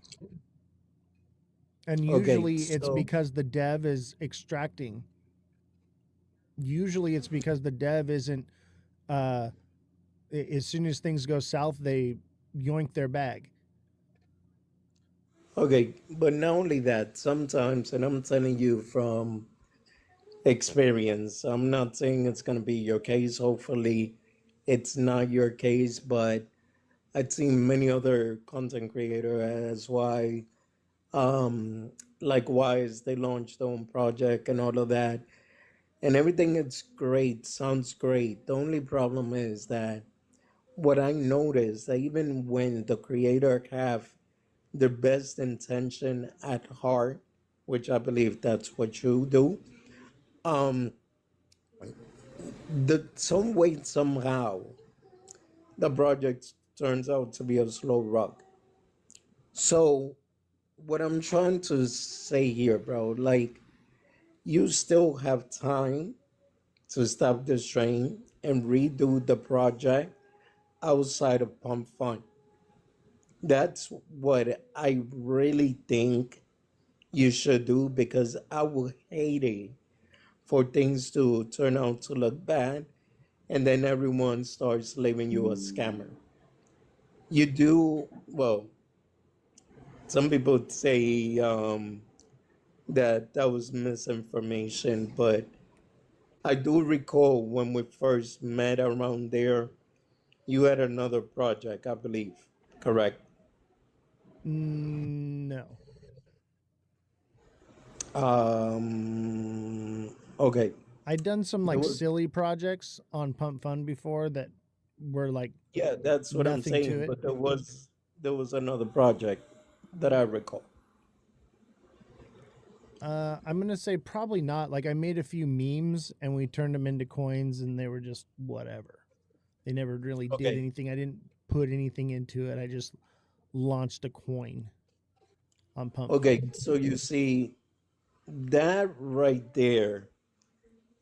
And usually it's because the dev is extracting. Usually it's because the dev isn't, as soon as things go south, they yoink their bag. Okay, but not only that, sometimes, and I'm telling you from experience, I'm not saying it's going to be your case. Hopefully it's not your case, but I've seen many other content creators as why, likewise, they launched their own project and all of that. And everything is great, sounds great. The only problem is that what I noticed, that even when the creator have their best intention at heart, which I believe that's what you do, some way, somehow, the project turns out to be a slow rock. So what I'm trying to say here, bro, like, you still have time to stop this train and redo the project outside of Pump Fund. That's what I really think you should do, because I would hate it for things to turn out to look bad and then everyone starts labelling you a scammer. You do, well, some people say that was misinformation, but I do recall when we first met around there, you had another project, I believe, correct? No. Okay. I'd done some silly projects on Pump Fund before that were like, yeah, that's what I'm saying. But there was another project that I recall. I'm gonna say probably not. Like, I made a few memes and we turned them into coins, and they were just whatever. They never really did anything. I didn't put anything into it. I just launched a coin on Pump. Okay, so you see that right there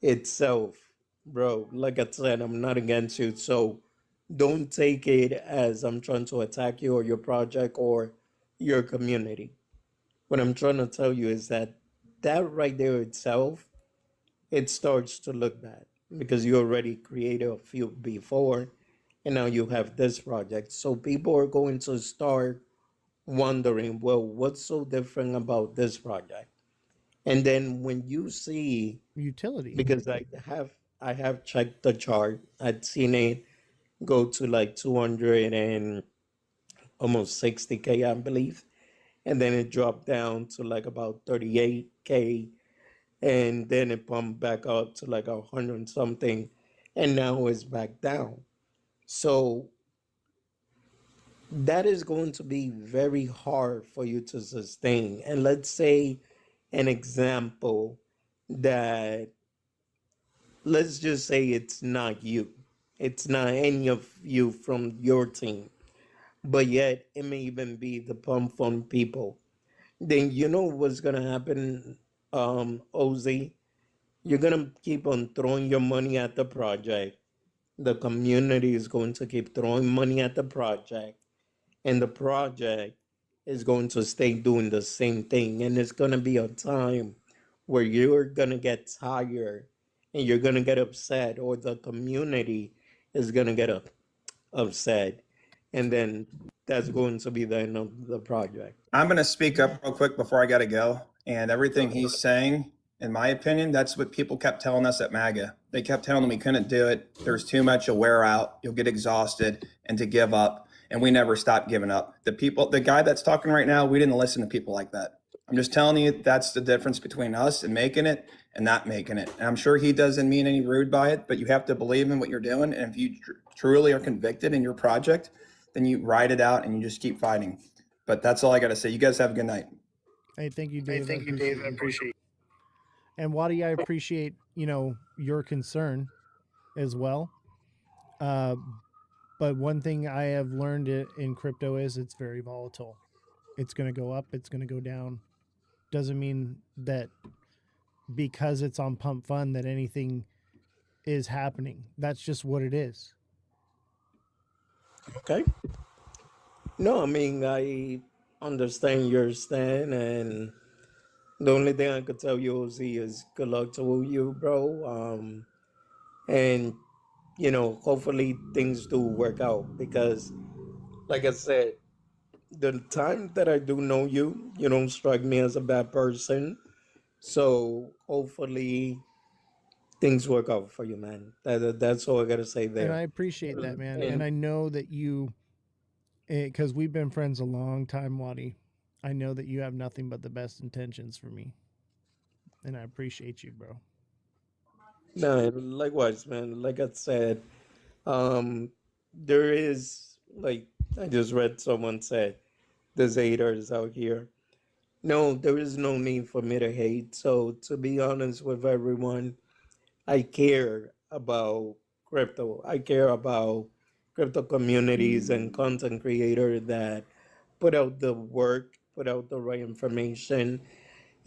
itself, bro. Like I said, I'm not against you, so don't take it as I'm trying to attack you or your project or your community. What I'm trying to tell you is that right there itself, it starts to look bad because you already created a few before and now you have this project. So people are going to start wondering, well, what's so different about this project? And then when you see utility, because I have checked the chart, I'd seen it go to like 200 and almost 60K, I believe. And then it dropped down to like about 38K. And then it pumped back up to like 100 something. And now it's back down. So that is going to be very hard for you to sustain. And let's say an example that, let's just say it's not you, it's not any of you from your team, but yet it may even be the pump fund people. Then you know what's gonna happen, Oz? You're gonna keep on throwing your money at the project. The community is going to keep throwing money at the project, and the project is going to stay doing the same thing. And it's going to be a time where you're going to get tired and you're going to get upset, or the community is going to get upset. And then that's going to be the end of the project. I'm going to speak up real quick before I got to go. And everything he's saying, in my opinion, that's what people kept telling us at MAGA. They kept telling them we couldn't do it. There's too much, you'll wear out, you'll get exhausted, and to give up. And we never stopped giving up. The guy that's talking right now, we didn't listen to people like that. I'm just telling you, that's the difference between us and making it and not making it. And I'm sure he doesn't mean any rude by it, but you have to believe in what you're doing. And if you truly are convicted in your project, then you ride it out and you just keep fighting. But that's all I got to say. You guys have a good night. Hey, thank you, Dave. Thank you, Dave. I appreciate it. And Waddy, I appreciate, your concern as well. But one thing I have learned in crypto is it's very volatile. It's going to go up, it's going to go down. Doesn't mean that because it's on Pump Fund that anything is happening. That's just what it is. Okay. No, I mean, I understand your stand, and the only thing I could tell you, Oz, is good luck to you, bro. And hopefully things do work out, because, like I said, the time that I do know you, you don't strike me as a bad person. So hopefully things work out for you, man. That's all I gotta say there. And I appreciate that, man. And I know that you, because we've been friends a long time, Waddy. I know that you have nothing but the best intentions for me. And I appreciate you, bro. No, likewise, man. Like I said, there is, like, I just read someone said, there's haters out here. No, there is no need for me to hate. So to be honest with everyone, I care about crypto. I care about crypto communities and content creators that put out the work, put out the right information,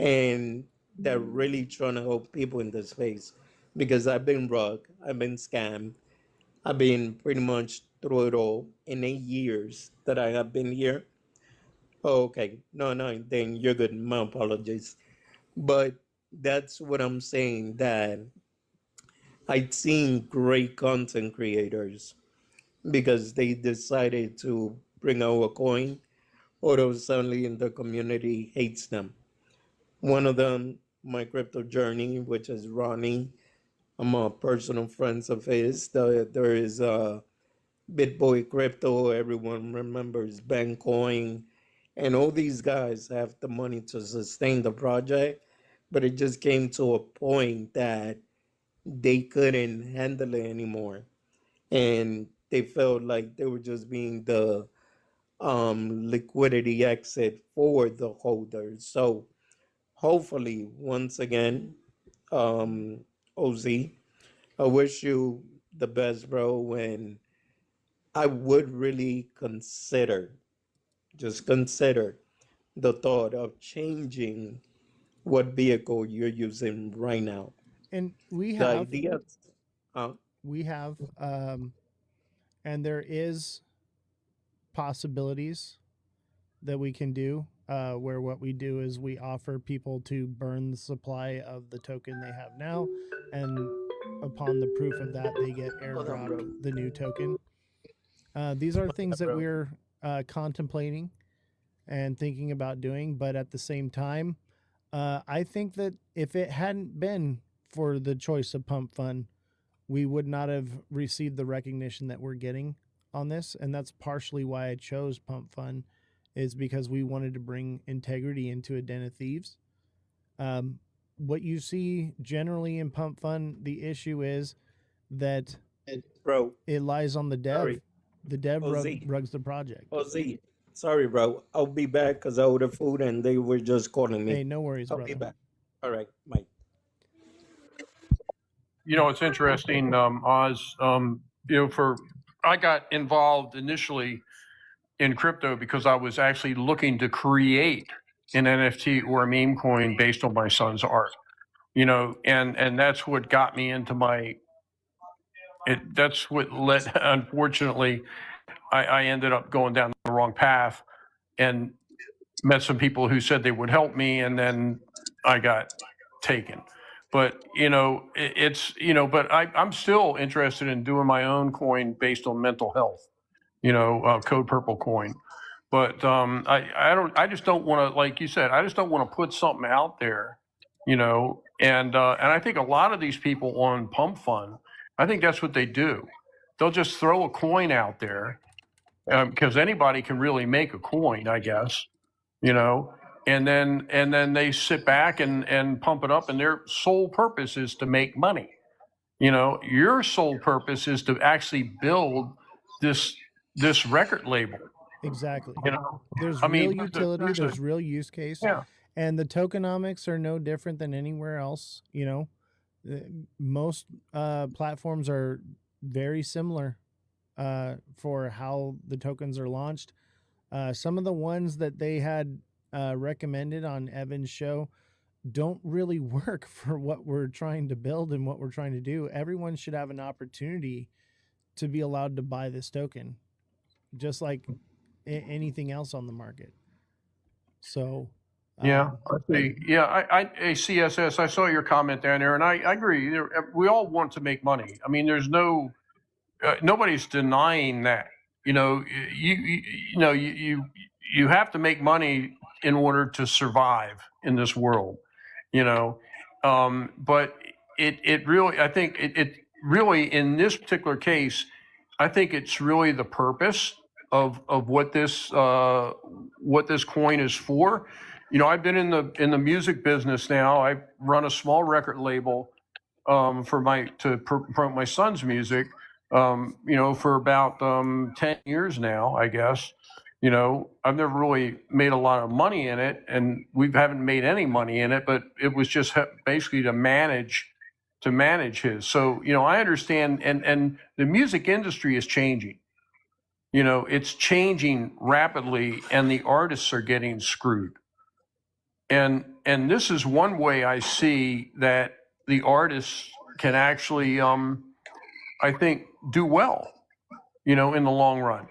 and that really trying to help people in this space. Because I've been robbed, I've been scammed, I've been pretty much through it all in 8 years that I have been here. Oh, okay, no, then you're good. My apologies. But that's what I'm saying, that I've seen great content creators because they decided to bring out a coin, or suddenly in the community hates them. One of them, my crypto journey, which is Ronnie. I'm a personal friend of his. There is BitBoy Crypto. Everyone remembers Bancoin, and all these guys have the money to sustain the project, but it just came to a point that they couldn't handle it anymore, and they felt like they were just being the liquidity exit for the holders. So hopefully, once again, Oz, I wish you the best, bro, and I would really just consider the thought of changing what vehicle you're using right now. And we The have, idea, uh, we have, and there is possibilities that we can do where what we do is we offer people to burn the supply of the token they have now, and upon the proof of that they get airdropped the new token. These are things that we're contemplating and thinking about doing, but at the same time, I think that if it hadn't been for the choice of Pump Fund, we would not have received the recognition that we're getting on this. And that's partially why I chose Pump Fun, is because we wanted to bring integrity into a den of thieves. What you see generally in Pump Fun, the issue is that Bro, it lies on the dev. sorry. The dev Ozzy. rugs the project. Ozzy, sorry, bro. I'll be back because I ordered food and they were just calling me. Hey, no worries, I'll brother. be back. All right, Mike. You know, it's interesting, Oz. I got involved initially in crypto because I was actually looking to create an NFT or a meme coin based on my son's art. You know, and that's what got me into that's what led, unfortunately, I ended up going down the wrong path and met some people who said they would help me, and then I got taken. But but I'm still interested in doing my own coin based on mental health. Code Purple coin. But I just don't want to, like you said, I just don't want to put something out there, and I think a lot of these people on Pump Fun, I think that's what they do. They'll just throw a coin out there because anybody can really make a coin, I guess, and then they sit back and pump it up, and their sole purpose is to make money. Your sole purpose is to actually build this record label. Exactly. There's I real mean, utility, there's real use case. Yeah. And the tokenomics are no different than anywhere else. Most platforms are very similar for how the tokens are launched. Some of the ones that they had recommended on Evan's show don't really work for what we're trying to build and what we're trying to do. Everyone should have an opportunity to be allowed to buy this token, just like anything else on the market. So yeah, I see. Yeah, I CSS, I saw your comment down there, and I agree. We all want to make money. I mean, there's nobody's denying that. You have to make money in order to survive in this world. But it really, I think it really, in this particular case, I think it's really the purpose of what this coin is for. I've been in the music business now. I run a small record label to promote my son's music. For about 10 years now, I guess. I've never really made a lot of money in it, and we haven't made any money in it, but it was just basically to manage his. So, I understand, and the music industry is changing. It's changing rapidly, and the artists are getting screwed. And this is one way I see that the artists can actually, I think, do well, in the long run.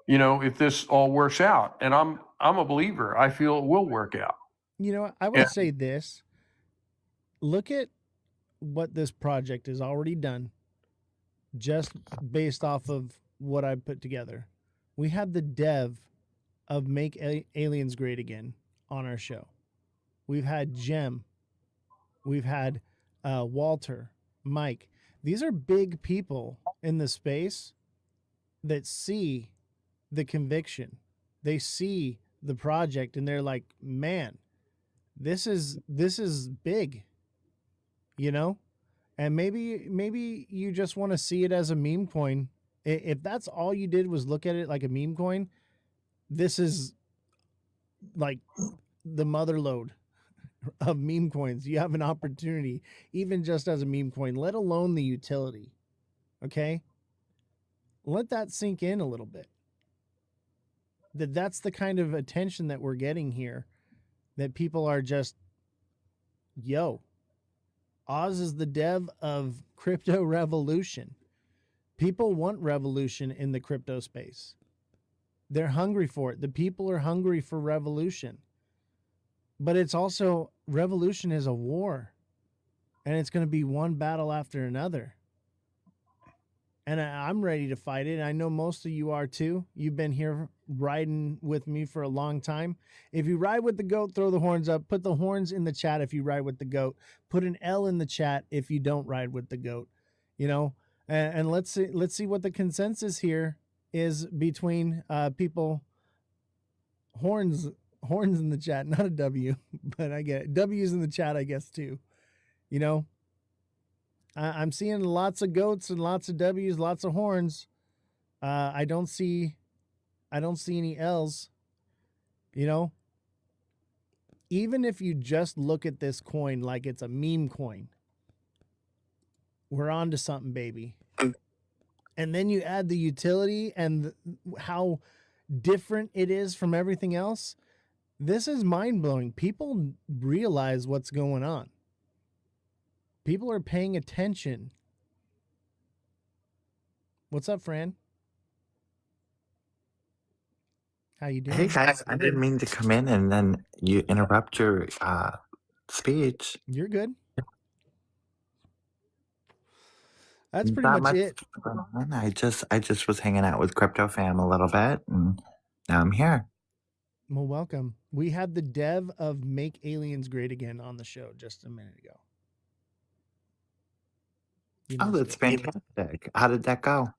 If this all works out, and I'm a believer, I feel it will work out. I would say this. Look at what this project has already done, just based off of what I put together. We had the dev of Make Aliens Great Again on our show. We've had Jem. We've had Walter, Mike. These are big people in the space that see the conviction. They see the project and they're like, man, this is big, and maybe you just want to see it as a meme coin. If that's all you did was look at it like a meme coin, this is like the mother lode of meme coins. You have an opportunity, even just as a meme coin, let alone the utility. Okay. Let that sink in a little bit. That's the kind of attention that we're getting here, that people are just, Oz is the dev of crypto revolution. People want revolution in the crypto space. They're hungry for it. The people are hungry for revolution. But it's also, revolution is a war, and it's going to be one battle after another. And I'm ready to fight it. I know most of you are too. You've been here riding with me for a long time. If you ride with the goat, throw the horns up. Put the horns in the chat if you ride with the goat. Put an L in the chat if you don't ride with the goat. you know, and let's see what the consensus here is between people. Horns in the chat, not a W, but I get it. W's in the chat, I guess too. You know, I'm seeing lots of goats and lots of W's, lots of horns. I don't see any L's. You know, even if you just look at this coin like it's a meme coin, we're on to something, baby. And then you add the utility and how different it is from everything else. This is mind blowing. People realize what's going on. People are paying attention. What's up, Fran? How you doing? Hey guys, I didn't mean to come in and then you interrupt your speech. You're good. That's pretty Not much much it. going on. I just was hanging out with Crypto Fam a little bit, and now I'm here. Well, welcome. We had the dev of Make Aliens Great Again on the show just a minute ago. You Oh, missed that's it. fantastic. How did that go?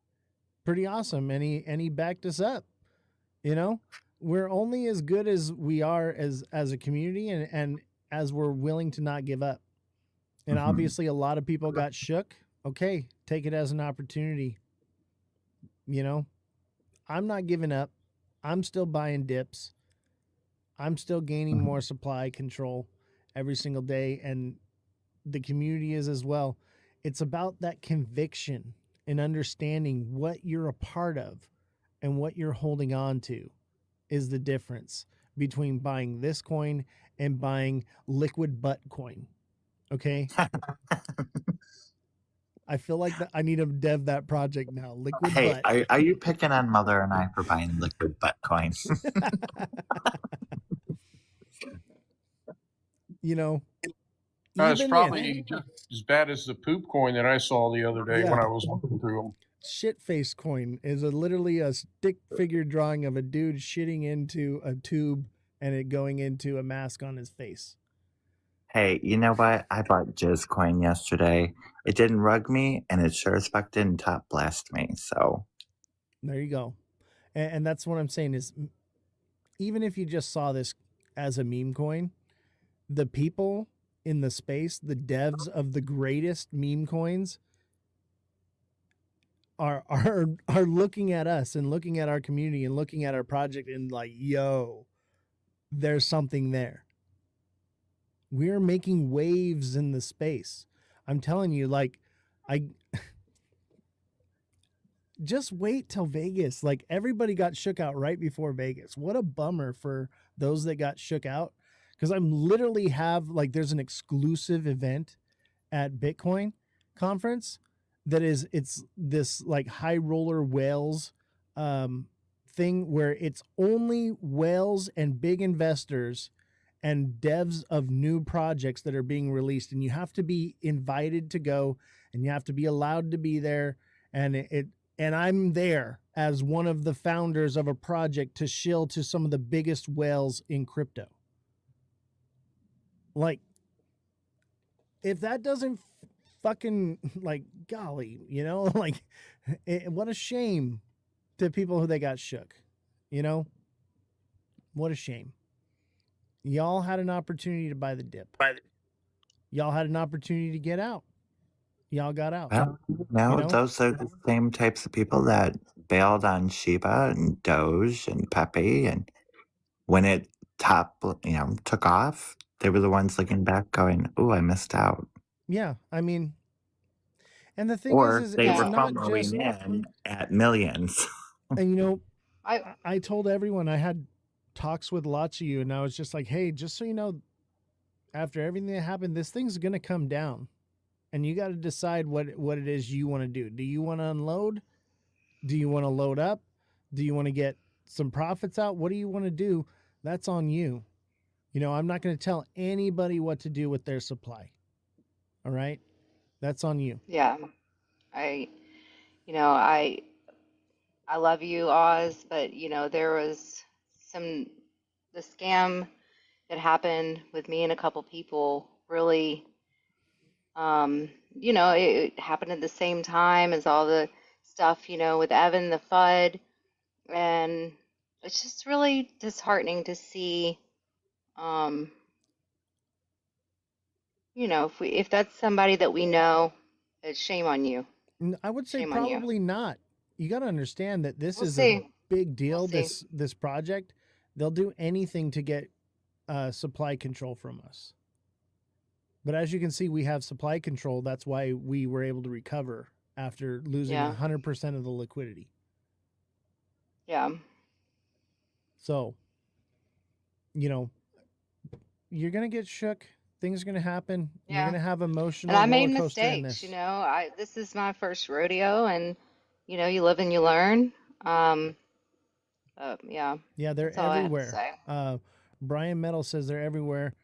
Pretty awesome. And he backed us up. You know, we're only as good as we are as a community and as we're willing to not give up. And obviously a lot of people got shook. Okay, take it as an opportunity. You know, I'm not giving up. I'm still buying dips. I'm still gaining more supply control every single day, and the community is as well. It's about that conviction and understanding what you're a part of and what you're holding on to is the difference between buying this coin and buying liquid butt coin. Okay? I feel like that I need to dev that project now. Liquid Hey, butt. are you picking on Mother and I for buying liquid butt coins? You know, It's even probably just as bad as the poop coin that I saw the other day when I was looking through them. Shit face coin is literally a stick figure drawing of a dude shitting into a tube and it going into a mask on his face. Hey, you know what? I bought Jizz coin yesterday. It didn't rug me, and it sure as fuck didn't top blast me. So there you go. And that's what I'm saying is, even if you just saw this as a meme coin, the people in the space, the devs of the greatest meme coins, are looking at us and looking at our community and looking at our project and like, yo, there's something there. We're making waves in the space. I'm telling you, like, I just wait till Vegas. Like, everybody got shook out right before Vegas. What a bummer for those that got shook out. Because I'm literally there's an exclusive event at Bitcoin conference that it's this like high roller whales thing where it's only whales and big investors and devs of new projects that are being released, and you have to be invited to go and you have to be allowed to be there, and I'm there as one of the founders of a project to shill to some of the biggest whales in crypto. Like, if that doesn't fucking, like, golly, you know, like, what a shame to people who they got shook, you know? What a shame. Y'all had an opportunity to buy the dip. Y'all had an opportunity to get out. Y'all got out. well, no, You know? those are the same types of people that bailed on Shiba and Doge and Pepe, and when it took off, they were the ones looking back going, "Oh, I missed out." Yeah. I mean, and the thing Or is they it's were not FOMOing just, in at millions. and you know, I I told everyone, I had talks with lots of you, and I was just like, hey, just so you know, after everything that happened, this thing's going to come down. And you got to decide what it is you want to do. Do you want to unload? Do you want to load up? Do you want to get some profits out? What do you want to do? That's on you. You know, I'm not going to tell anybody what to do with their supply. All right? That's on you. yeah, I you know, I love you, Oz, but there was some the scam that happened with me and a couple people really You know, it happened at the same time as all the stuff, you know, with Evan the FUD, and it's just really disheartening to see, um, you know, if that's somebody that we know, it's shame on you. I would say Shame on you. probably not. You got to understand that this We'll is a see. big We'll deal. see. This project, they'll do anything to get supply control from us. But as you can see, we have supply control. That's why we were able to recover after losing Yeah. 100% of the liquidity. Yeah. So, you know, you're going to get shook. Things are going to happen. You're Yeah. going to have And emotional I made roller coaster in mistakes, you this. know. This is my first rodeo, and you know, you live and you learn. Yeah, Yeah, they're that's all I have to everywhere. say. Brian Metal says they're everywhere.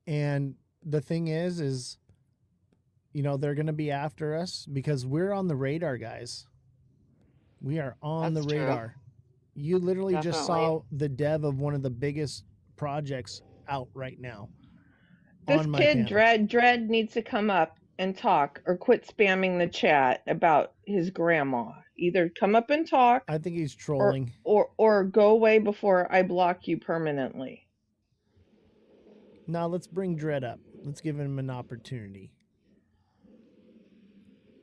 And the thing is, you know, they're going to be after us because we're on the radar, guys. We are on the That's true. radar. You literally just Definitely. saw the dev of one of the biggest projects out right now This on my kid panel. Dread needs to come up and talk or quit spamming the chat about his grandma. Either come up and talk I think he's trolling. or go away before I block you permanently. Now let's bring Dread up. Let's give him an opportunity.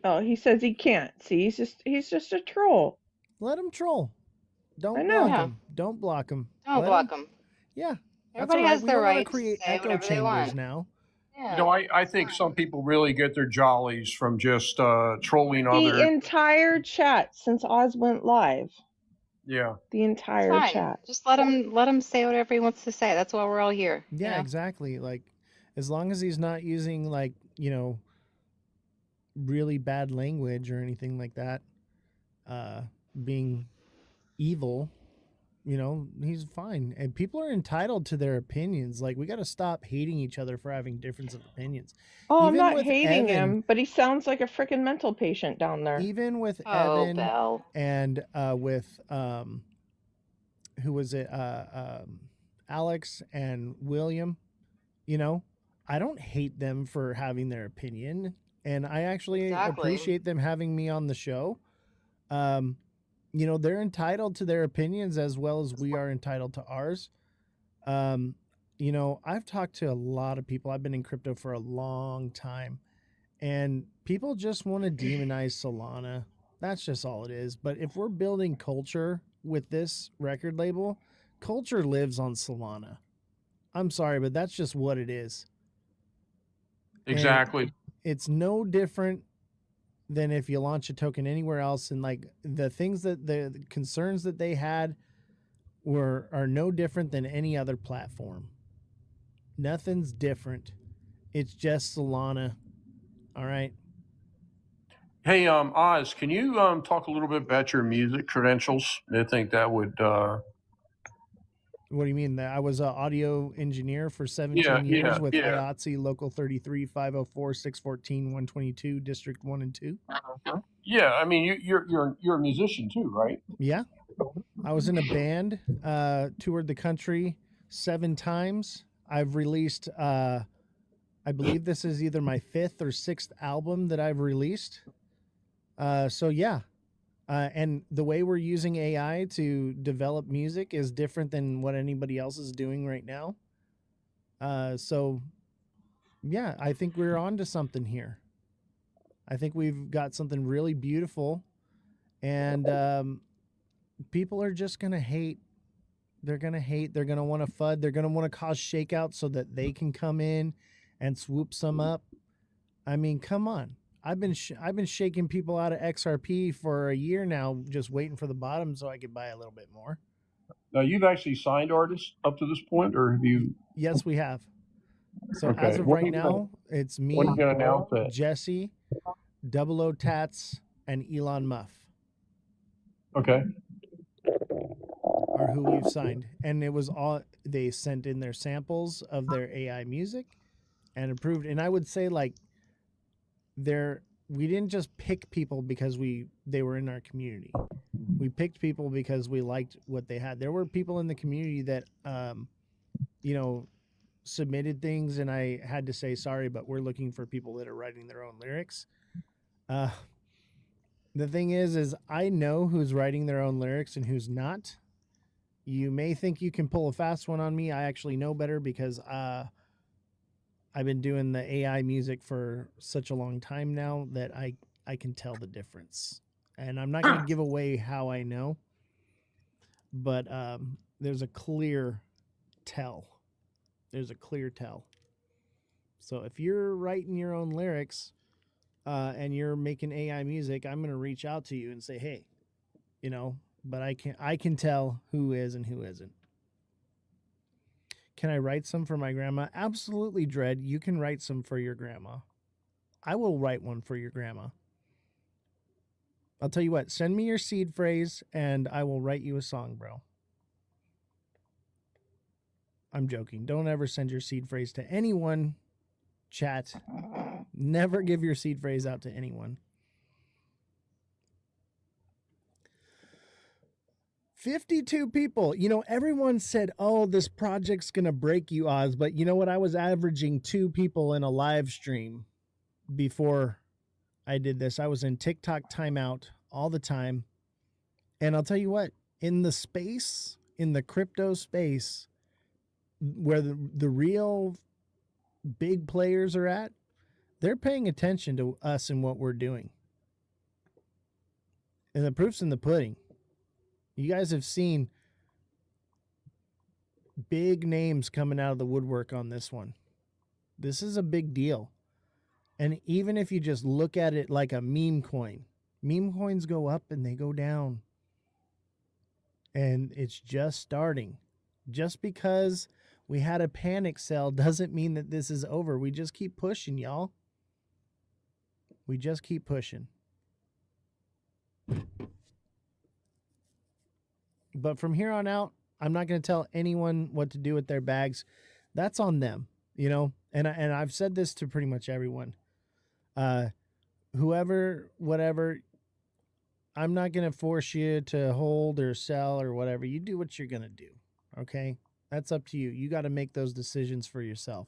Oh, he says he can't. See, he's just a troll. Let him troll. I Don't know. block Yeah. him. Don't block him. Don't Let block him. them. Yeah, that's all Everybody right. has We their don't want to right to create say echo whatever they chambers want. now. You Yeah. know, I think some people really get their jollies from just trolling The other. entire chat since Oz went live. Yeah. The It's entire fine. chat. Just let him say whatever he wants to say. That's why we're all here. Yeah, You know? exactly. Like, as long as he's not using, like, you know, really bad language or anything like that, being evil, you know, he's fine. And people are entitled to their opinions. Like, we got to stop hating each other for having difference of opinions. Oh, I'm Even not with hating Evan, him, but he sounds like a freaking mental patient down there. even with Oh, Evan Belle. and with who was it? Alex and William, you know, I don't hate them for having their opinion, and I actually Exactly. appreciate them having me on the show. You know, they're entitled to their opinions as well as we are entitled to ours. You know, I've talked to a lot of people. I've been in crypto for a long time, and people just want to demonize Solana. That's just all it is. But if we're building culture with this record label, culture lives on Solana. I'm sorry, but that's just what it is. Exactly. And it's no different than if you launch a token anywhere else. And like the things that the concerns that they had are no different than any other platform. Nothing's different. It's just Solana. All right. Hey, Oz, can you talk a little bit about your music credentials? I think that would. What do you mean? That I was an audio engineer for 17 years with IATSE Local 33, 504, 614, 122, District 1 and 2. Yeah, I mean, you're a musician too, right? Yeah. I was in a band, toured the country 7 times. I've released, I believe this is either my 5th or 6th album that I've released. So yeah. And the way we're using AI to develop music is different than what anybody else is doing right now. So yeah, I think we're on to something here. I think we've got something really beautiful, and people are just going to hate. They're going to hate. They're going to want to FUD. They're going to want to cause shakeout so that they can come in and swoop some up. I mean, come on. I've been shaking people out of XRP for a year now, just waiting for the bottom so I could buy a little bit more. Now, you've actually signed artists up to this point, or have you? Yes, we have. So Okay. as of When are right you gonna- now, it's me, When are you going to announce it? Jesse, Double O Tats, and Elon Muff Okay. are who we've signed. And it was all, they sent in their samples of their AI music and approved. And I would say, like, we didn't just pick people because they were in our community. We picked people because we liked what they had. There were people in the community that you know, submitted things and I had to say sorry, but we're looking for people that are writing their own lyrics. The thing is I know who's writing their own lyrics and who's not. You may think you can pull a fast one on me. I actually know better because I've been doing the AI music for such a long time now that I can tell the difference. And I'm not going to give away how I know, but there's a clear tell. There's a clear tell. So if you're writing your own lyrics and you're making AI music, I'm going to reach out to you and say, hey, you know, but I can tell who is and who isn't. Can I write some for my grandma? Absolutely, Dread. You can write some for your grandma. I will write one for your grandma. I'll tell you what, send me your seed phrase and I will write you a song, bro. I'm joking. Don't ever send your seed phrase to anyone, chat. Never give your seed phrase out to anyone. 52 people. You know, everyone said, oh, this project's going to break you, Oz. But you know what? I was averaging 2 people in a live stream before I did this. I was in TikTok timeout all the time. And I'll tell you what, in the space, in the crypto space, where the real big players are at, they're paying attention to us and what we're doing. And the proof's in the pudding. You guys have seen big names coming out of the woodwork on this one. This is a big deal. And even if you just look at it like a meme coins go up and they go down. And it's just starting. Just because we had a panic sell doesn't mean that this is over. We just keep pushing, y'all. We just keep pushing. But from here on out, I'm not going to tell anyone what to do with their bags. That's on them, you know? And I've said this to pretty much everyone. Whoever, whatever, I'm not going to force you to hold or sell or whatever. You do what you're going to do, okay? That's up to you. You got to make those decisions for yourself.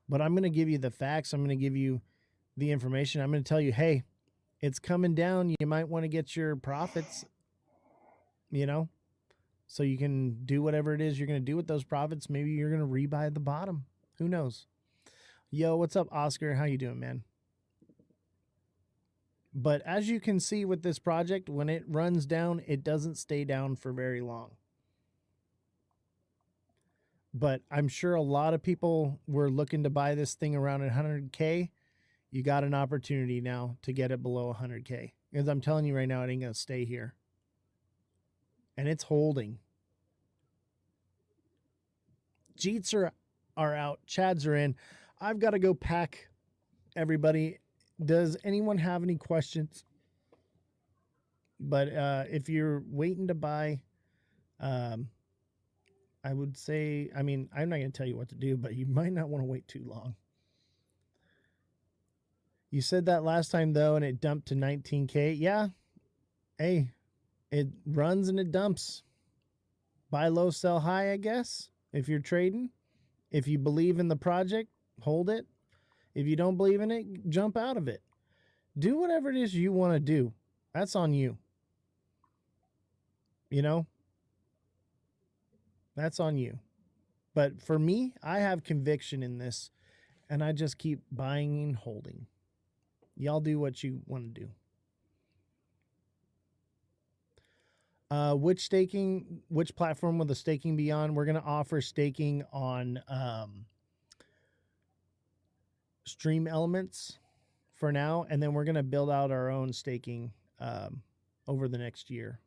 But I'm going to give you the facts. I'm going to give you the information. I'm going to tell you, hey, it's coming down. You might want to get your profits, you know, so you can do whatever it is you're going to do with those profits. Maybe you're going to rebuy at the bottom. Who knows? Yo, what's up, Oscar? How you doing, man? But as you can see with this project, when it runs down, it doesn't stay down for very long. But I'm sure a lot of people were looking to buy this thing around 100K. You got an opportunity now to get it below 100K. Because I'm telling you right now, it ain't going to stay here. And it's holding. Jeets are out. Chads are in. I've got to go pack everybody. Does anyone have any questions? But if you're waiting to buy, I would say, I mean, I'm not going to tell you what to do, but you might not want to wait too long. You said that last time, though, and it dumped to 19K. Yeah. Hey, it runs and it dumps. Buy low, sell high, I guess, if you're trading. If you believe in the project, hold it. If you don't believe in it, jump out of it. Do whatever it is you want to do. That's on you. You know? That's on you. But for me, I have conviction in this, and I just keep buying and holding. Y'all do what you want to do. Which platform will the staking be on? We're going to offer staking on Stream Elements for now, and then we're going to build out our own staking over the next year.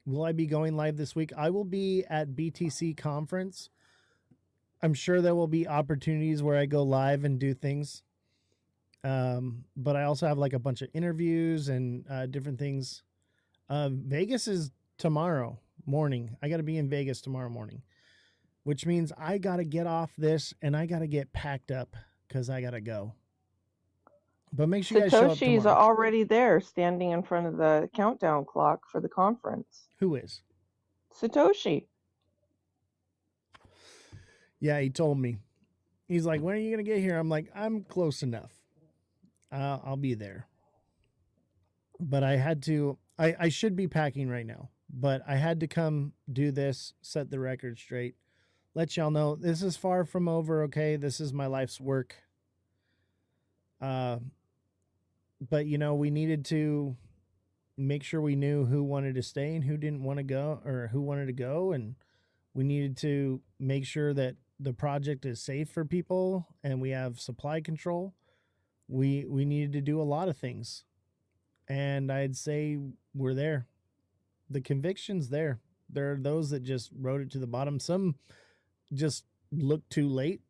Will I be going live this week? I will be at BTC conference. I'm sure there will be opportunities where I go live and do things. But I also have like a bunch of interviews and different things. Vegas is tomorrow morning. I got to be in Vegas tomorrow morning, which means I got to get off this and I got to get packed up because I got to go. But make sure you guys show up Satoshi's tomorrow. already there standing in front of the countdown clock for the conference. Who is? Satoshi. Yeah, he told me. He's like, when are you going to get here? I'm like, I'm close enough. I'll be there. But I had to, I should be packing right now, but I had to come do this, set the record straight, let y'all know this is far from over, okay? This is my life's work. But, you know, we needed to make sure we knew who wanted to stay and who didn't want to go, or who wanted to go. And we needed to make sure that the project is safe for people and we have supply control. We needed to do a lot of things. And I'd say we're there. The conviction's there. There are those that just wrote it to the bottom. Some just looked too late.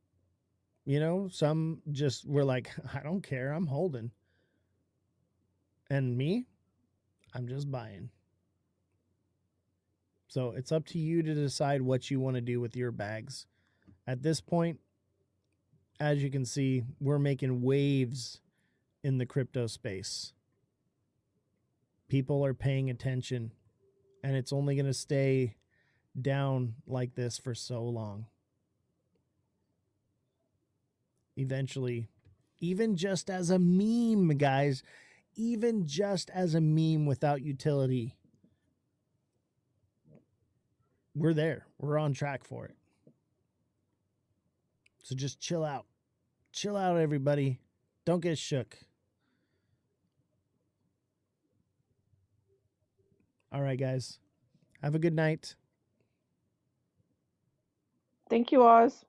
You know, some just were like, I don't care, I'm holding. And me, I'm just buying. So it's up to you to decide what you want to do with your bags. At this point, as you can see, we're making waves in the crypto space. People are paying attention, and it's only going to stay down like this for so long. Eventually, even just as a meme, guys, even just as a meme without utility, we're there. We're on track for it. So just chill out. Chill out, everybody. Don't get shook. All right, guys. Have a good night. Thank you, Oz.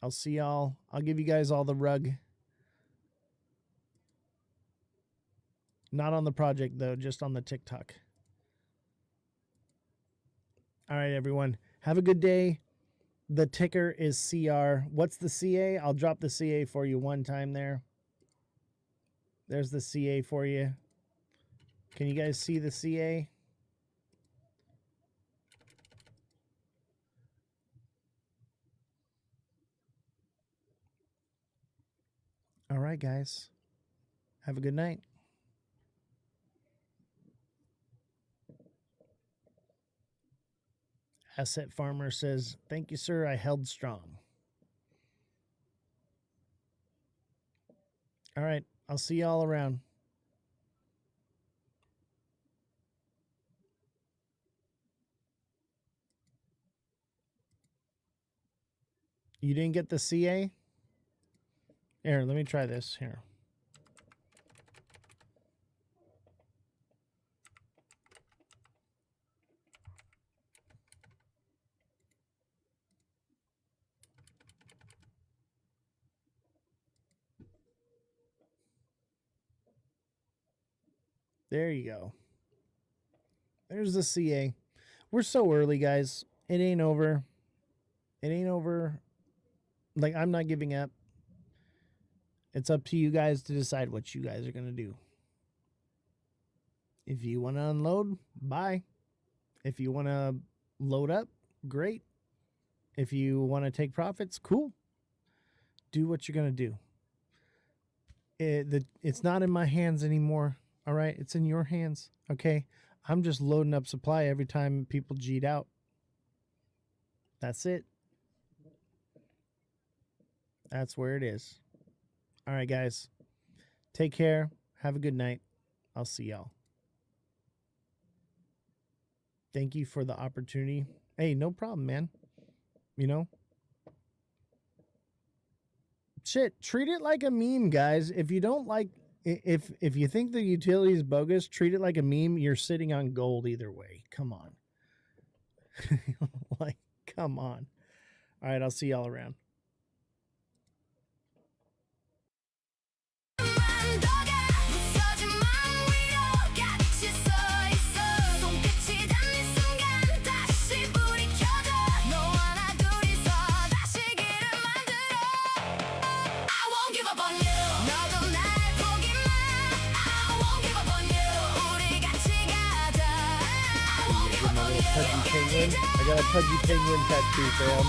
I'll see y'all. I'll give you guys all the rug. Not on the project, though, just on the TikTok. All right, everyone. Have a good day. The ticker is CR. What's the CA? I'll drop the CA for you one time there. There's the CA for you. Can you guys see the CA? All right, guys. Have a good night. Asset Farmer says, thank you, sir. I held strong. All right. I'll see y'all around. You didn't get the CA? Here, let me try this here. There you go. There's the CA. We're so early, guys. It ain't over. It ain't over. Like, I'm not giving up. It's up to you guys to decide what you guys are going to do. If you want to unload, bye. If you want to load up, great. If you want to take profits, cool. Do what you're going to do. It's not in my hands anymore. All right. It's in your hands. Okay. I'm just loading up supply every time people G'd out. That's it. That's where it is. All right, guys. Take care. Have a good night. I'll see y'all. Thank you for the opportunity. Hey, no problem, man. You know? Shit, treat it like a meme, guys. If you don't like, if you think the utility is bogus, treat it like a meme. You're sitting on gold either way. Come on. Like, come on. All right, I'll see y'all around. Pudgy penguin. I got a pudgy penguin tattoo, fam.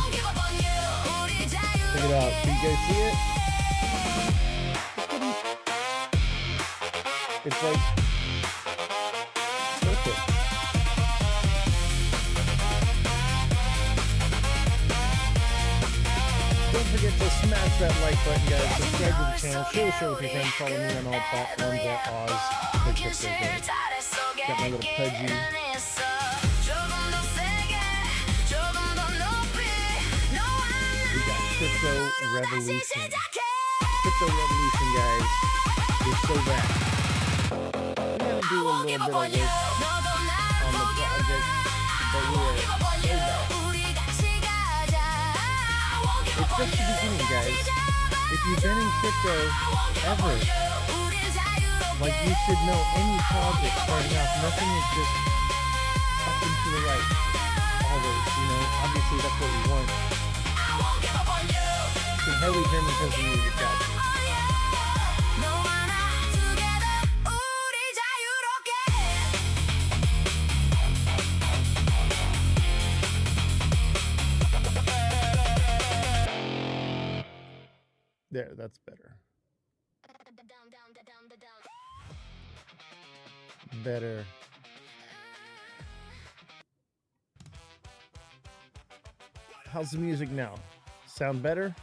Check it out. Can you guys see it? It's like perfect. Don't forget to smash that like button, guys. Subscribe to the channel. Share the show with your friends. Follow me on all platforms at Ozthecryptogoat. Got my little pudgy. We got Crypto Revolution. Crypto Revolution, guys. We're so back. We gotta do a little bit of work on the project, but we are so back. It's just the beginning, guys. If you've been in crypto ever, like, you should know any project starting off, nothing is just up and to the right. Always, obviously that's what we want. You can hardly hear me because the music got you. There, that's better. Better. How's the music now? Sound better?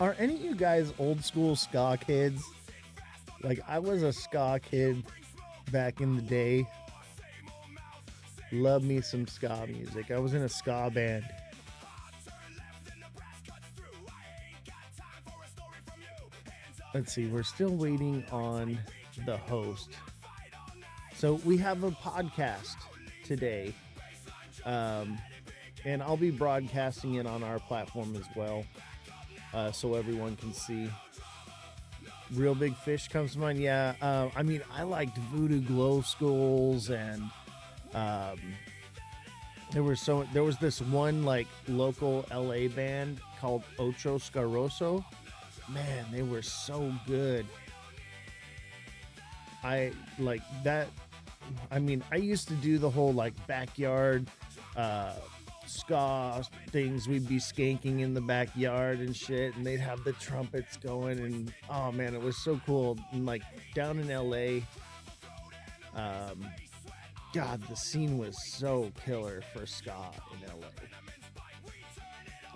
Are any of you guys old school ska kids? Like, I was a ska kid back in the day. Love me some ska music. I was in a ska band. Let's see, we're still waiting on the host. So we have a podcast today. And I'll be broadcasting it on our platform as well. So everyone can see. Real Big Fish comes to mind. Yeah, I mean, I liked Voodoo Glow Skulls, and there was this one like local LA band called Ocho Scaroso. Man, they were so good. I like that. I mean, I used to do the whole like backyard ska things. We'd be skanking in the backyard and shit, and they'd have the trumpets going, and oh man, it was so cool. And like down in LA, God, the scene was so killer for ska in LA.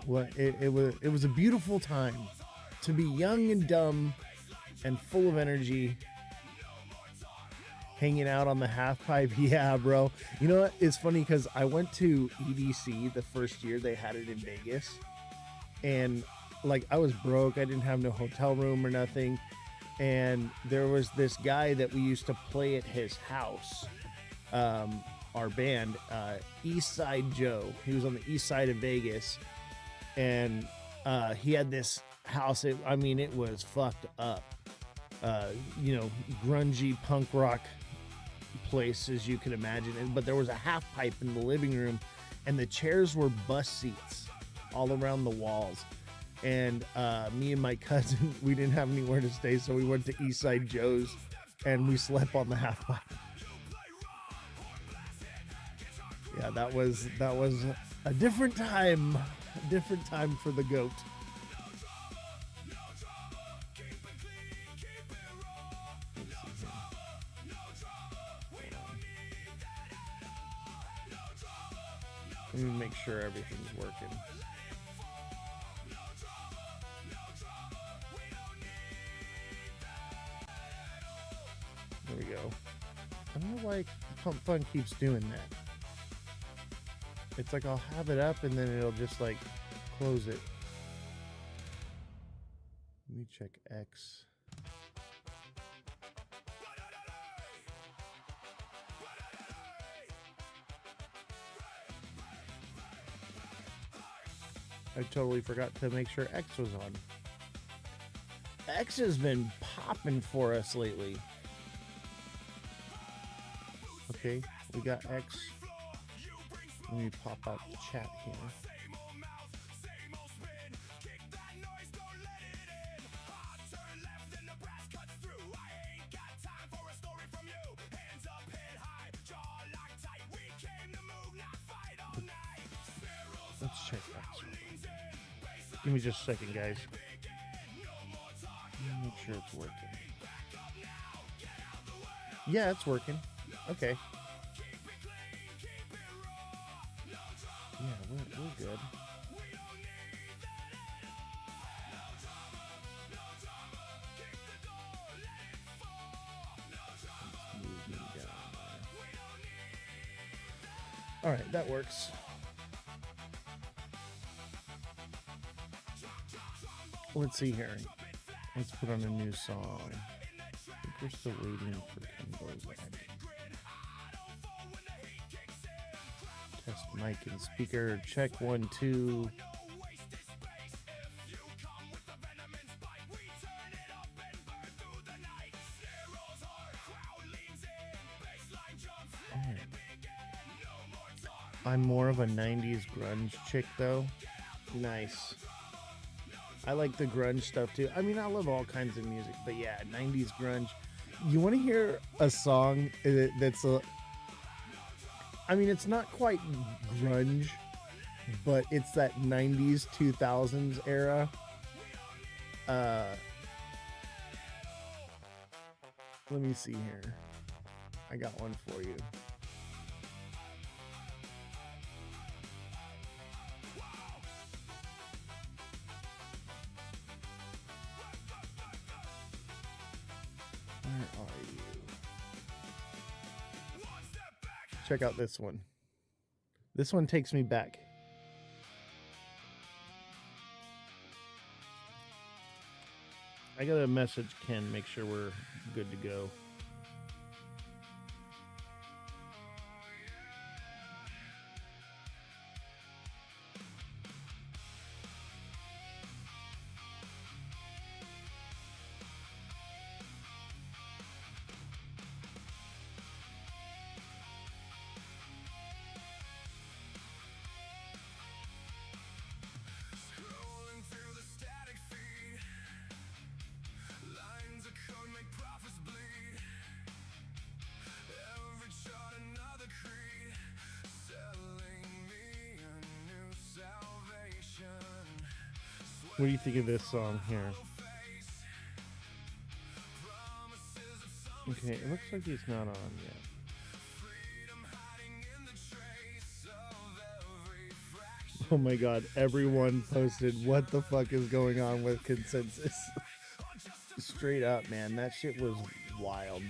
Well, it was a beautiful time to be young and dumb and full of energy, hanging out on the half pipe. Yeah, bro. You know what? It's funny because I went to EDC the first year they had it in Vegas, and like I was broke. I didn't have no hotel room or nothing, and there was this guy that we used to play at his house. Our band, East Side Joe. He was on the east side of Vegas, and he had this house. It was fucked up. Grungy punk rock place, as you can imagine. But there was a half pipe in the living room, and the chairs were bus seats all around the walls. And me and my cousin, we didn't have anywhere to stay, so we went to Eastside Joe's, and we slept on the half pipe. Yeah, that was a different time for the goat. Let me make sure everything's working. There we go. I don't know why Pump Fun keeps doing that. It's like I'll have it up and then it'll just like close it. Let me check X. I totally forgot to make sure X was on. X has been popping for us lately. Okay, we got X. Let me pop out the chat here. Let's check X. Give me just a second, guys. Make sure it's working. Yeah, it's working. Okay. Yeah, we're good. All right, that works. Let's see here. Let's put on a new song. I think we're still waiting for Kimbo back. Test mic and speaker. Check 1, 2. I'm more of a 90s grunge chick though. Nice. I like the grunge stuff too. I mean, I love all kinds of music, but yeah, 90s grunge. You want to hear a song that's a... I mean, it's not quite grunge, but it's that 90s, 2000s era. Let me see here. I got one for you. Where are you? Check out this one. This one takes me back. I gotta message Ken, make sure we're good to go. What do you think of this song here? Okay, it looks like he's not on yet. Oh my god, everyone posted what the fuck is going on with Consensus. Straight up, man, that shit was wild.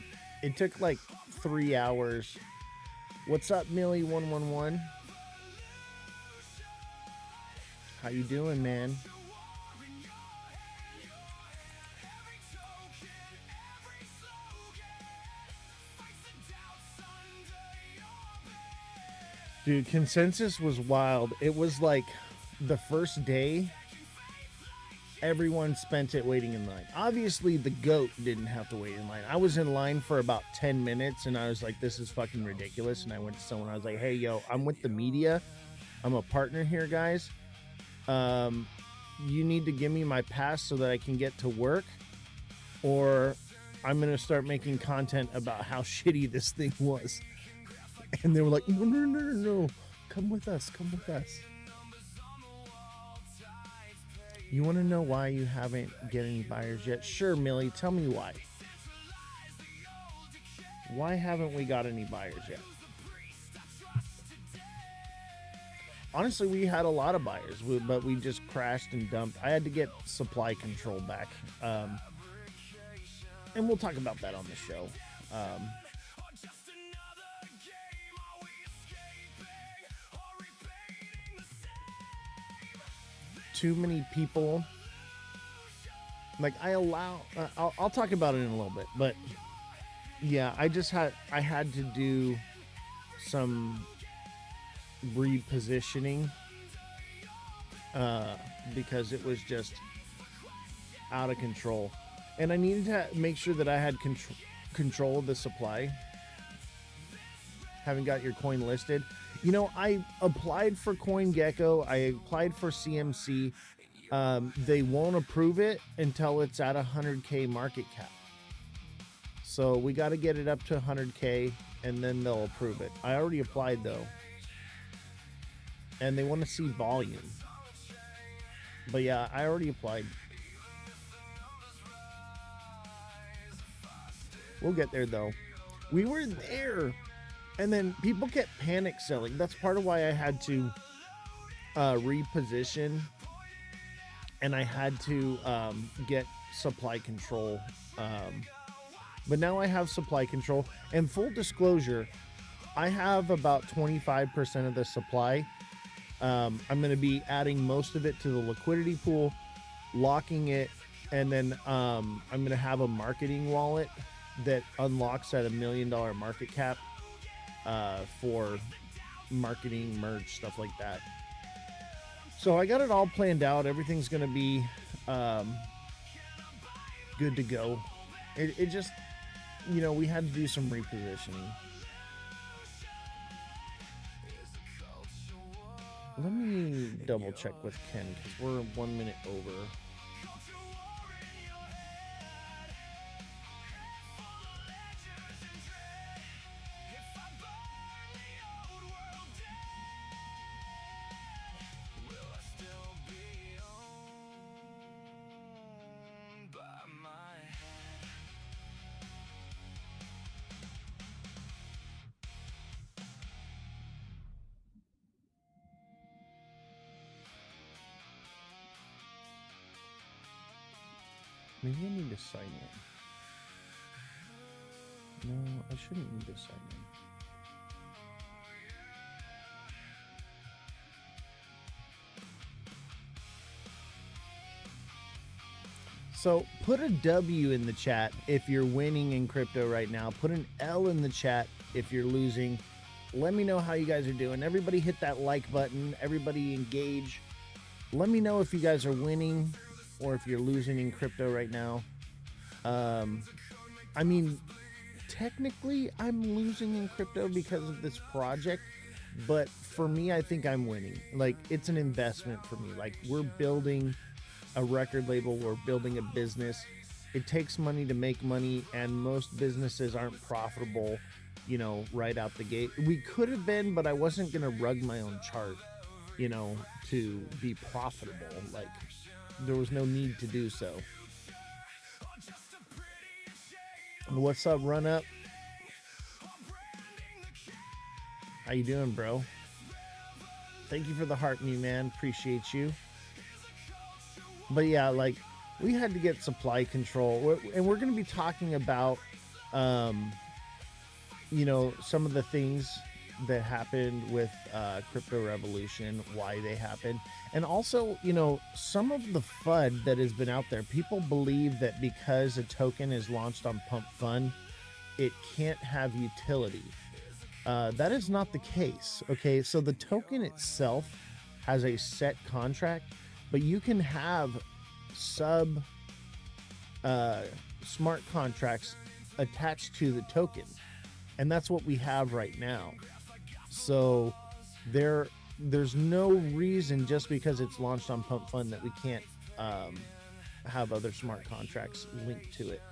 It took like 3 hours. What's up, Millie111? How you doing, man? Dude, Consensus was wild. It was like the first day, everyone spent it waiting in line. Obviously, the GOAT didn't have to wait in line. I was in line for about 10 minutes, and I was like, this is fucking ridiculous. And I went to someone, I was like, hey, yo, I'm with the media. I'm a partner here, guys. You need to give me my pass so that I can get to work, or I'm going to start making content about how shitty this thing was. And they were like, no, come with us, come with us. You want to know why you haven't get any buyers yet? Sure, Millie, tell me why. Why haven't we got any buyers yet? Honestly, we had a lot of buyers, but we just crashed and dumped. I had to get supply control back. And we'll talk about that on the show. Too many people. Like, I'll talk about it in a little bit, but yeah, I had to do some repositioning because it was just out of control, and I needed to make sure that I had control of the supply. Haven't got your coin listed. You know, I applied for CoinGecko. I applied for CMC. They won't approve it until it's at 100K market cap. So we got to get it up to 100K, and then they'll approve it. I already applied, though. And they want to see volume. But yeah, I already applied. We'll get there though. We were there, and then people kept panic selling. That's part of why I had to reposition, and I had to get supply control. But now I have supply control, and full disclosure, I have about 25% of the supply. I'm going to be adding most of it to the liquidity pool, locking it, and then I'm going to have a marketing wallet that unlocks at $1 million market cap for marketing, merch, stuff like that. So I got it all planned out. Everything's going to be good to go. It just, you know, we had to do some repositioning. Let me double check with Ken because we're 1 minute over. Maybe I need to sign in. No, I shouldn't need to sign in. So put a W in the chat if you're winning in crypto right now. Put an L in the chat if you're losing. Let me know how you guys are doing. Everybody hit that like button. Everybody engage. Let me know if you guys are winning or if you're losing in crypto right now. I mean, technically I'm losing in crypto because of this project, but for me, I think I'm winning. Like, it's an investment for me. Like, we're building a record label, we're building a business. It takes money to make money, and most businesses aren't profitable, you know, right out the gate. We could have been, but I wasn't gonna rug my own chart, you know, to be profitable. Like, there was no need to do so. What's up, Run Up? How you doing, bro? Thank you for the heart, me man. Appreciate you. But yeah, like, we had to get supply control, and we're going to be talking about, you know, some of the things that happened with Crypto Revolution, why they happened, and also, you know, some of the FUD that has been out there. People believe that because a token is launched on Pump Fund, it can't have utility. That is not the case. Okay, so the token itself has a set contract, but you can have smart contracts attached to the token, and that's what we have right now. So there's no reason, just because it's launched on Pump Fund, that we can't have other smart contracts linked to it.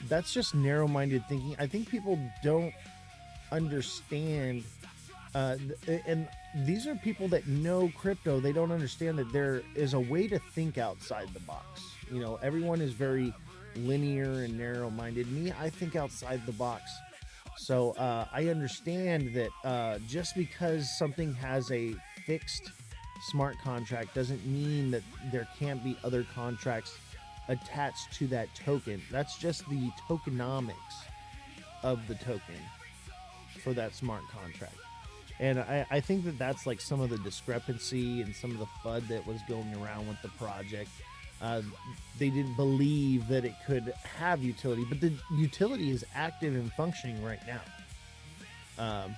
That's just narrow-minded thinking. I think people don't understand, and these are people that know crypto. They don't understand that there is a way to think outside the box. You know, everyone is very linear and narrow-minded. Me, I think outside the box. So I understand that just because something has a fixed smart contract doesn't mean that there can't be other contracts attached to that token. That's just the tokenomics of the token for that smart contract. And I think that that's like some of the discrepancy and some of the FUD that was going around with the project. They didn't believe that it could have utility, but the utility is active and functioning right now.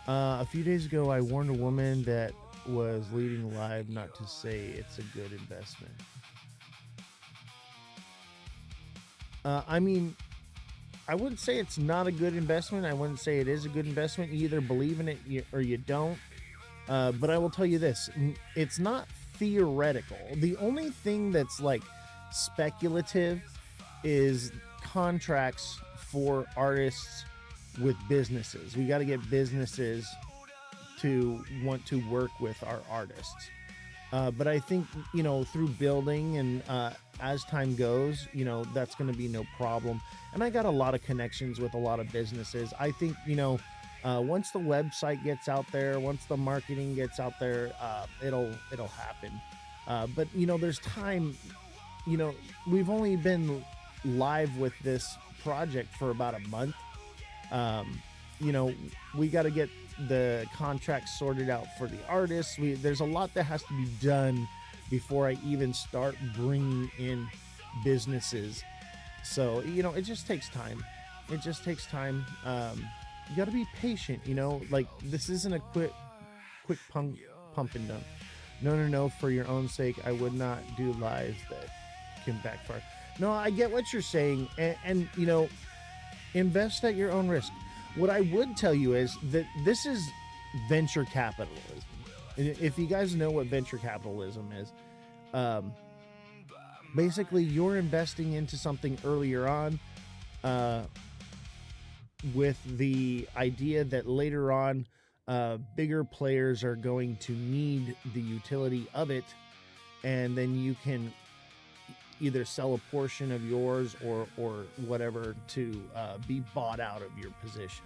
A few days ago, I warned a woman that was leading live not to say it's a good investment. I mean, I wouldn't say it's not a good investment. I wouldn't say it is a good investment. You either believe in it or you don't. But I will tell you this, it's not theoretical. The only thing that's like speculative is contracts for artists with businesses. We got to get businesses to want to work with our artists. But I think, you know, through building and as time goes, you know, that's going to be no problem. And I got a lot of connections with a lot of businesses. I think, you know, once the website gets out there, once the marketing gets out there, it'll happen. But you know, there's time. You know, we've only been live with this project for about a month. You know, we got to get the contracts sorted out for the artists. There's a lot that has to be done before I even start bringing in businesses. So, you know, it just takes time. It just takes time. You got to be patient, you know, like this isn't a quick pump and dump. No, for your own sake, I would not do lives that can backfire. No, I get what you're saying. And you know, invest at your own risk. What I would tell you is that this is venture capitalism. If you guys know what venture capitalism is, basically you're investing into something earlier on, with the idea that later on, bigger players are going to need the utility of it, and then you can either sell a portion of yours or whatever to be bought out of your position.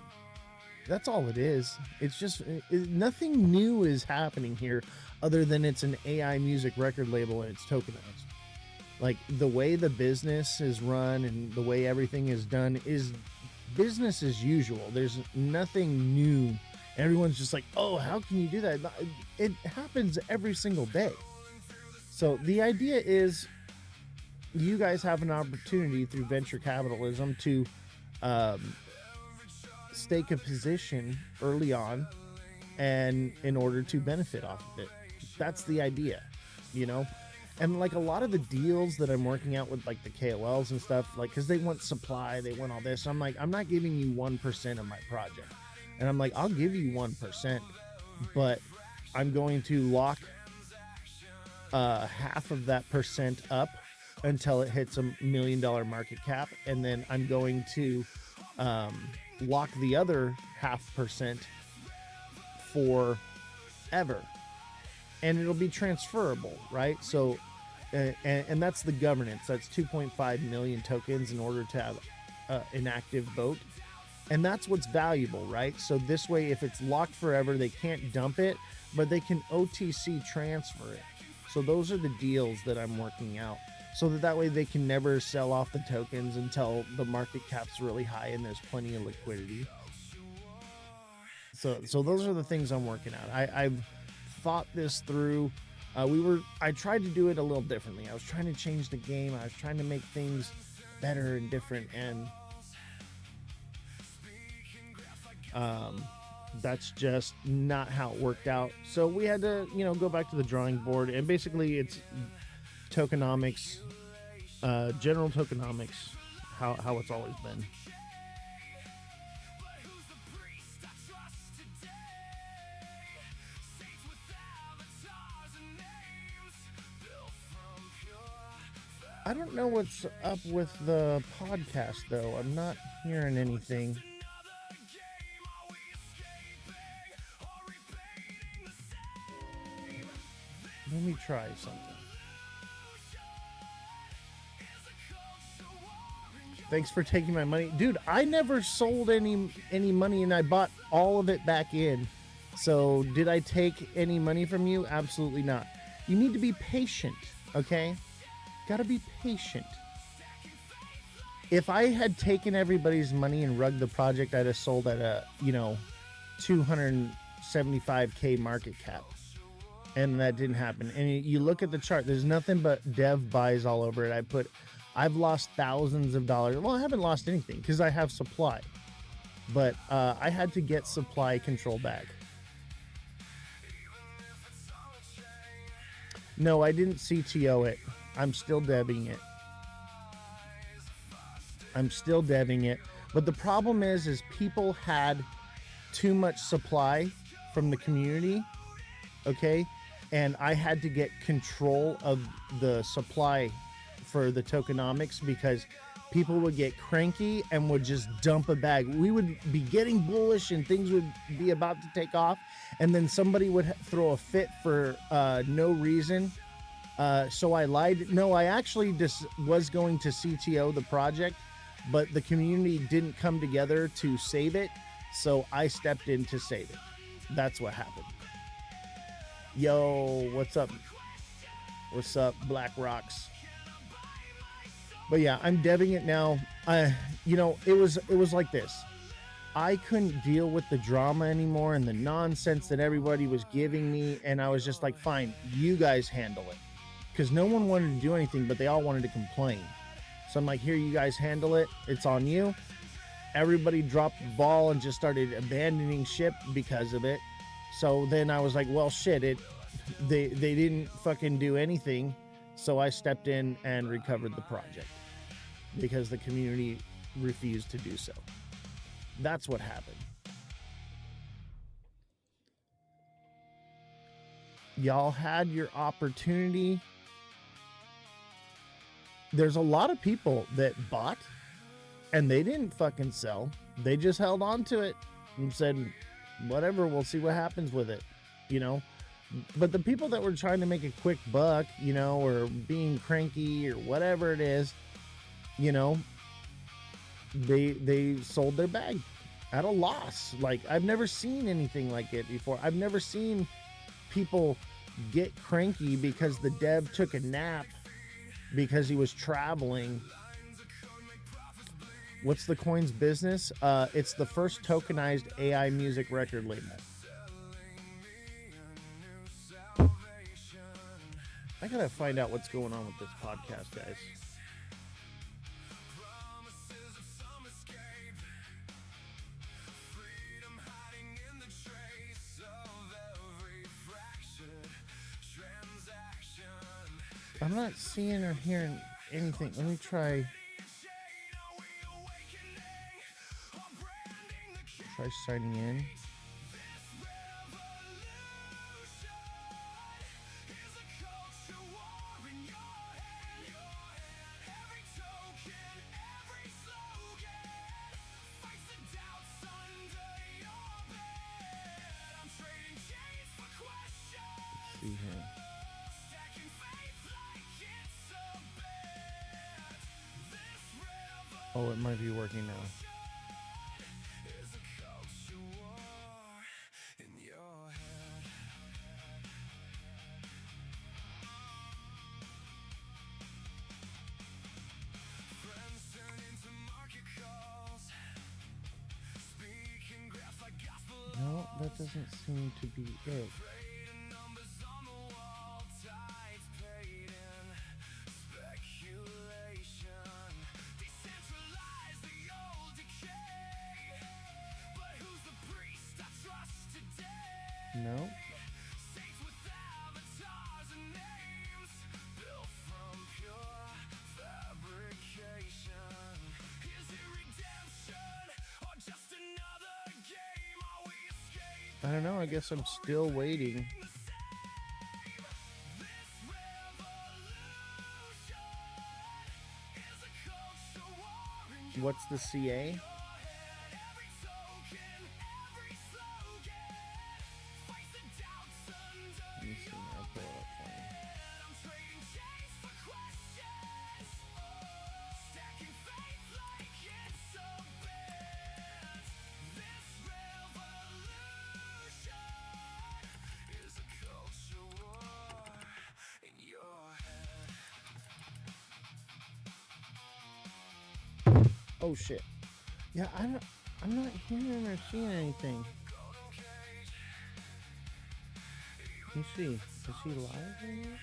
That's all it is. It's just nothing new is happening here other than it's an AI music record label and it's tokenized. Like the way the business is run and the way everything is done is business as usual. There's nothing new. Everyone's just like, oh, how can you do that? It happens every single day. So the idea is you guys have an opportunity through venture capitalism to stake a position early on, and in order to benefit off of it. That's the idea, you know? And like a lot of the deals that I'm working out with like the KOLs and stuff, like, cause they want supply, they want all this. I'm like, I'm not giving you 1% of my project. And I'm like, I'll give you 1%, but I'm going to lock half of that percent up until it hits $1 million market cap. And then I'm going to lock the other 0.5% forever. And it'll be transferable, right? So, and that's the governance. That's 2.5 million tokens in order to have an active vote. And that's what's valuable, right? So this way, if it's locked forever, they can't dump it, but they can OTC transfer it. So those are the deals that I'm working out. So that way they can never sell off the tokens until the market cap's really high and there's plenty of liquidity. So those are the things I'm working out. I've thought this through. I tried to do it a little differently. I was trying to change the game. I was trying to make things better and different, and that's just not how it worked out. So we had to, you know, go back to the drawing board, and basically it's tokenomics, general tokenomics, how it's always been. I don't know what's up with the podcast though. I'm not hearing anything. Let me try something. Thanks for taking my money. Dude, I never sold any money and I bought all of it back in. So did I take any money from you? Absolutely not. You need to be patient, okay? Gotta be patient. If I had taken everybody's money and rugged the project, I'd have sold at a, you know, 275K market cap. And that didn't happen. And you look at the chart, there's nothing but dev buys all over it. I've lost thousands of dollars. Well, I haven't lost anything because I have supply. But I had to get supply control back. No, I didn't CTO it. I'm still debbing it. But the problem is people had too much supply from the community, okay? And I had to get control of the supply for the tokenomics because people would get cranky and would just dump a bag. We would be getting bullish and things would be about to take off, and then somebody would throw a fit for no reason, So I lied. No, I actually just was going to CTO the project, but the community didn't come together to save it. So I stepped in to save it. That's what happened. Yo, what's up? What's up, Black Rocks? But yeah, I'm debbing it now. You know, it was like this. I couldn't deal with the drama anymore and the nonsense that everybody was giving me, and I was just like, fine, you guys handle it. Because no one wanted to do anything, but they all wanted to complain. So I'm like, here, you guys handle it. It's on you. Everybody dropped the ball and just started abandoning ship because of it. So then I was like, well, shit, they didn't fucking do anything. So I stepped in and recovered the project because the community refused to do so. That's what happened. Y'all had your opportunity. There's a lot of people that bought and they didn't fucking sell. They just held on to it and said, whatever, we'll see what happens with it, you know? But the people that were trying to make a quick buck, you know, or being cranky or whatever it is, you know, they sold their bag at a loss. Like, I've never seen anything like it before. I've never seen people get cranky because the dev took a nap because he was traveling. What's the coin's business? It's the first tokenized AI music record label. I gotta find out what's going on with this podcast, guys. I'm not seeing or hearing anything. Let me try signing in. Let's see here. Oh, it might be working now. No, that doesn't seem to be it. No. I don't know. I guess I'm still waiting. What's the CA? Let me see. I'll pull it up for you. Oh shit. Yeah, I'm not hearing or seeing anything. Let me see. Is he live right now?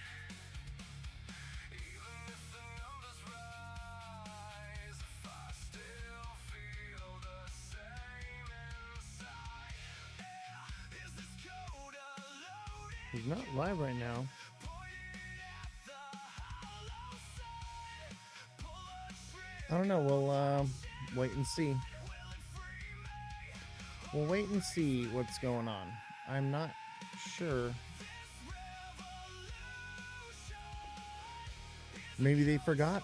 He's not live right now. I don't know. We'll wait and see. We'll wait and see what's going on. I'm not sure. Maybe they forgot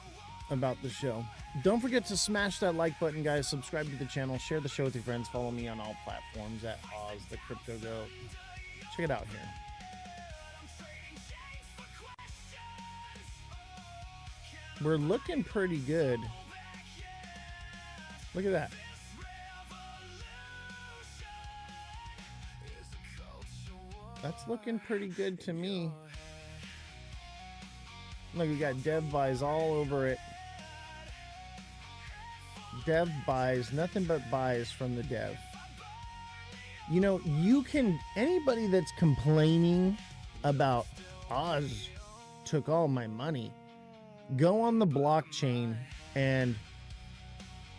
about the show. Don't forget to smash that like button, guys. Subscribe to the channel. Share the show with your friends. Follow me on all platforms at Ozthecryptogoat. Check it out here. we're looking pretty good. Look at that. That's looking pretty good to me. Look, we got dev buys all over it. Dev buys, nothing but buys from the dev. You know, you can, anybody that's complaining about Oz took all my money, go on the blockchain and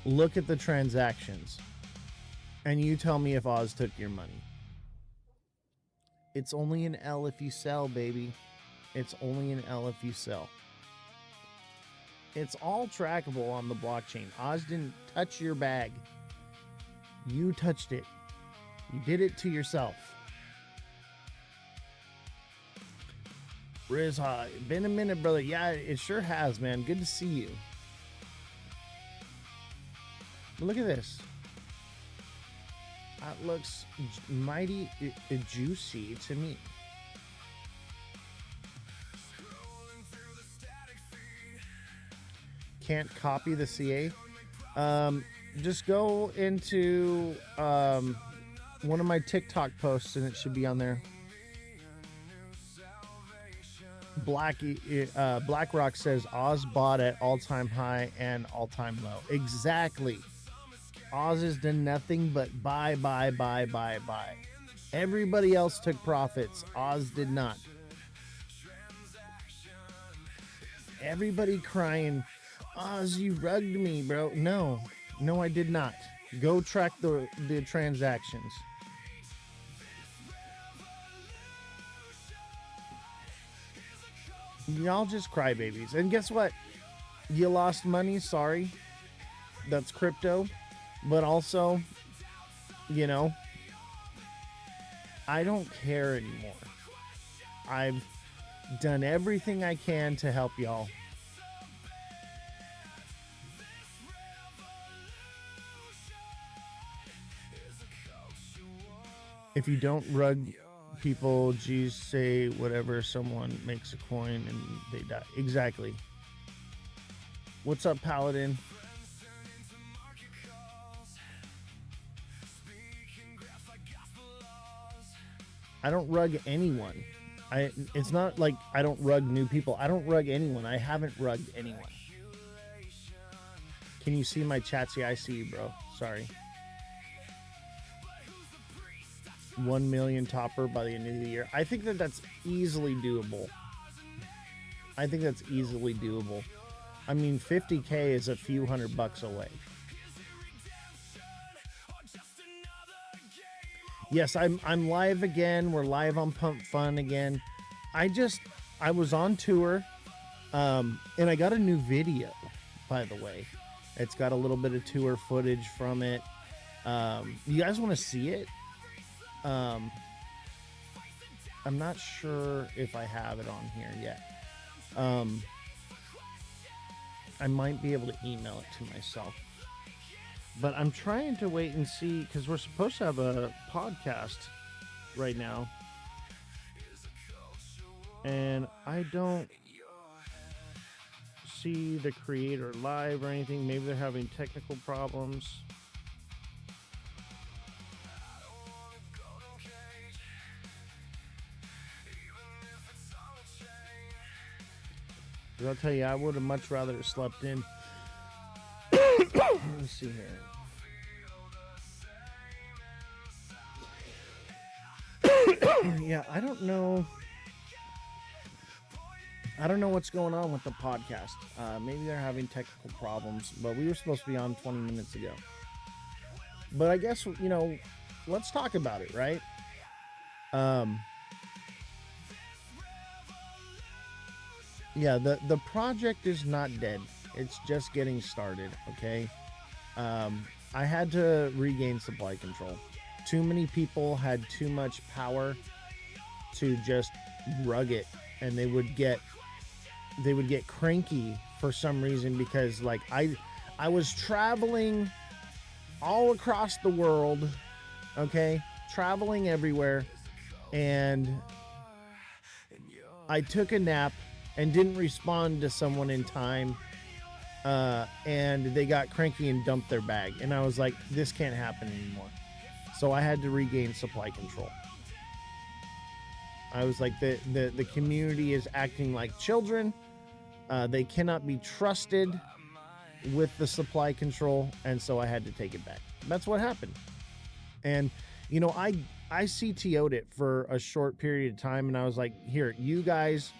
look at the transactions, and you tell me if Oz took your money. It's only an L if you sell, baby. It's only an L if you sell. It's all trackable on the blockchain. Oz didn't touch your bag. You touched it. You did it to yourself. Riz, been a minute, brother. Yeah, it sure has, man. Good to see you. Look at this. That looks mighty juicy to me. Can't copy the CA. Just go into one of my TikTok posts and it should be on there. BlackRock says Oz bought at all-time high and all-time low. Exactly. Oz has done nothing but buy. Everybody else took profits. Oz did not. Everybody crying, Oz, you rugged me, bro. No, I did not. Go track the transactions. Y'all just crybabies. And guess what? You lost money. Sorry. That's crypto. But also, you know, I don't care anymore. I've done everything I can to help y'all. If you don't rug people, G's say whatever, someone makes a coin and they die. Exactly. What's up, Paladin? I don't rug anyone. It's not like I don't rug new people. I don't rug anyone. I haven't rugged anyone. Can you see my chats? Yeah, I see you, bro. Sorry. 1 million topper by the end of the year. I think that's easily doable. I think that's easily doable. I mean, 50K is a few $100 away. Yes, I'm live again. We're live on Pump Fun again. I was on tour, and I got a new video, by the way. It's got a little bit of tour footage from it. You guys want to see it? I'm not sure if I have it on here yet. I might be able to email it to myself. But I'm trying to wait and see, because we're supposed to have a podcast right now. And I don't see the creator live or anything. Maybe they're having technical problems. I'll tell you, I would have much rather slept in. Let's see here. Yeah, I don't know what's going on with the podcast. Maybe they're having technical problems, but we were supposed to be on 20 minutes ago. But I guess, you know, let's talk about it, right? Yeah, the project is not dead. It's just getting started, okay? I had to regain supply control. Too many people had too much power to just rug it, and they would get cranky for some reason, because like I was traveling all across the world, okay? Traveling everywhere, and I took a nap and didn't respond to someone in time, and they got cranky and dumped their bag. And I was like, this can't happen anymore. So I had to regain supply control. I was like, the community is acting like children. They cannot be trusted with the supply control, and so I had to take it back. That's what happened. And you know, I CTO'd it for a short period of time, and I was like, here, you guys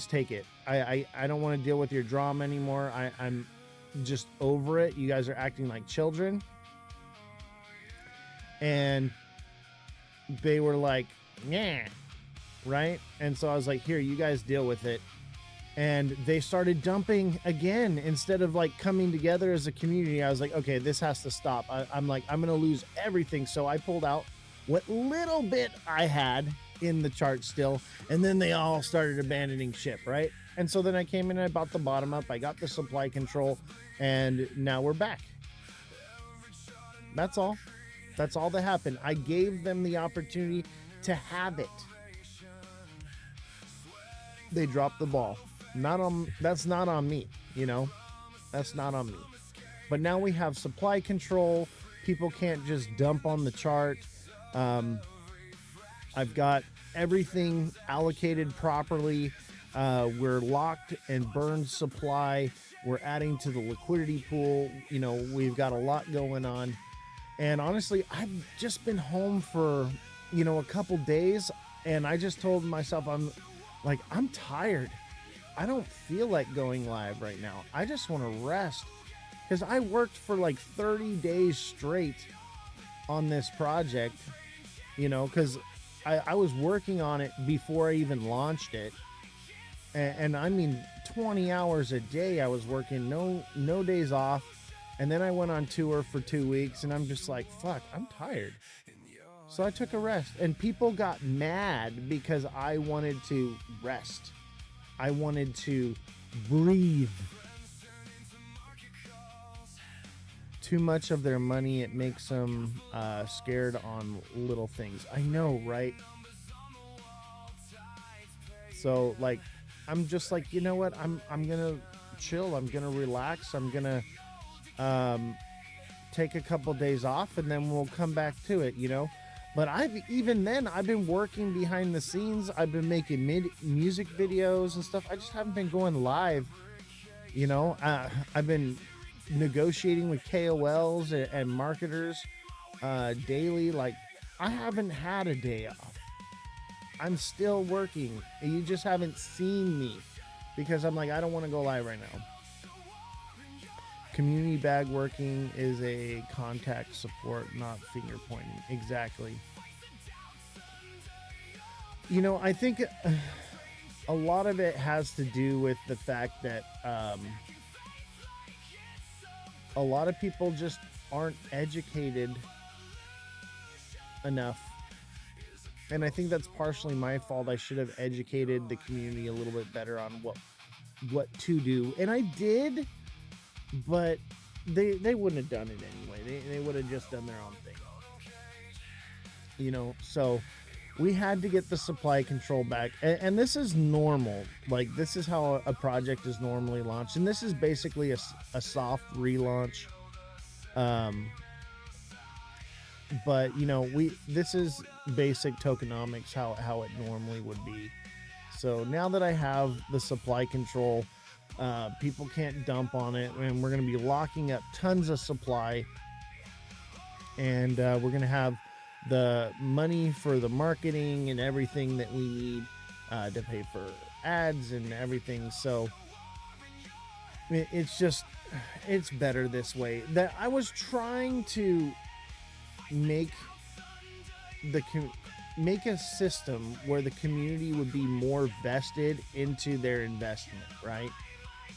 take it. I don't want to deal with your drama anymore. I'm just over it. You guys are acting like children. And they were like, yeah, right? And so I was like, here, you guys deal with it. And they started dumping again instead of like coming together as a community. I was like, okay, this has to stop. I'm like, I'm going to lose everything. So I pulled out what little bit I had in the chart still. And then they all started abandoning ship, right? And so then I came in and I bought the bottom up. I got the supply control, and now we're back. That's all. That's all that happened. I gave them the opportunity to have it. They dropped the ball. That's not on me, you know. That's not on me. But now we have supply control. People can't just dump on the chart. I've got everything allocated properly. We're locked and burned supply. We're adding to the liquidity pool. You know, we've got a lot going on. And honestly, I've just been home for, you know, a couple days, and I just told myself, I'm tired. I don't feel like going live right now. I just want to rest, because I worked for like 30 days straight on this project, you know, because I was working on it before I even launched it. And I mean, 20 hours a day I was working, no days off. And then I went on tour for 2 weeks, and I'm just like, fuck, I'm tired. So I took a rest, and people got mad because I wanted to rest. I wanted to breathe. Too much of their money, it makes them scared on little things. I know, right? So like, I'm just like, you know what? I'm gonna chill. I'm gonna relax. I'm gonna take a couple days off, and then we'll come back to it, you know. But I've been working behind the scenes. I've been making music videos and stuff. I just haven't been going live, you know. I've been negotiating with KOLs and marketers daily. Like, I haven't had a day off. I'm still working. You just haven't seen me because I'm like, I don't want to go live right now. Community bag working is a contact support, not finger pointing. Exactly. You know, I think a lot of it has to do with the fact that a lot of people just aren't educated enough. And I think that's partially my fault. I should have educated the community a little bit better on what to do. And I did. But they wouldn't have done it anyway. They would have just done their own thing. You know, so we had to get the supply control back. And this is normal. Like, this is how a project is normally launched. And this is basically a soft relaunch. But, you know, this is basic tokenomics, how it normally would be. So now that I have the supply control, people can't dump on it, and we're going to be locking up tons of supply, and we're going to have the money for the marketing and everything that we need to pay for ads and everything. So it's better this way. That I was trying to make a system where the community would be more vested into their investment, right?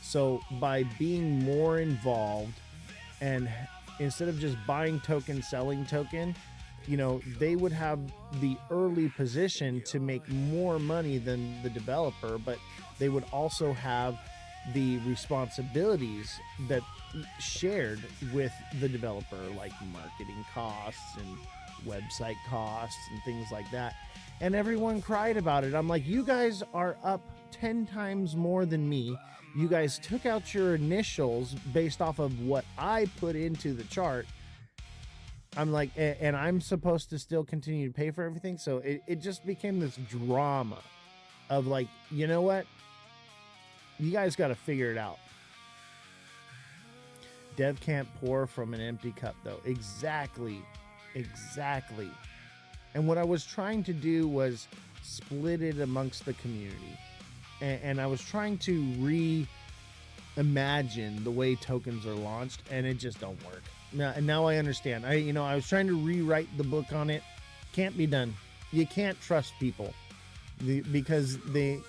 So by being more involved, and instead of just buying token, selling token, you know, they would have the early position to make more money than the developer, but they would also have the responsibilities that shared with the developer, like marketing costs and website costs and things like that. And everyone cried about it. I'm like, you guys are up 10 times more than me. You guys took out your initials based off of what I put into the chart. I'm like, and I'm supposed to still continue to pay for everything. So it just became this drama of like, you know what? You guys got to figure it out. Dev can't pour from an empty cup, though. Exactly. And what I was trying to do was split it amongst the community. And I was trying to reimagine the way tokens are launched, and it just don't work. Now I understand. I was trying to rewrite the book on it. Can't be done. You can't trust people because they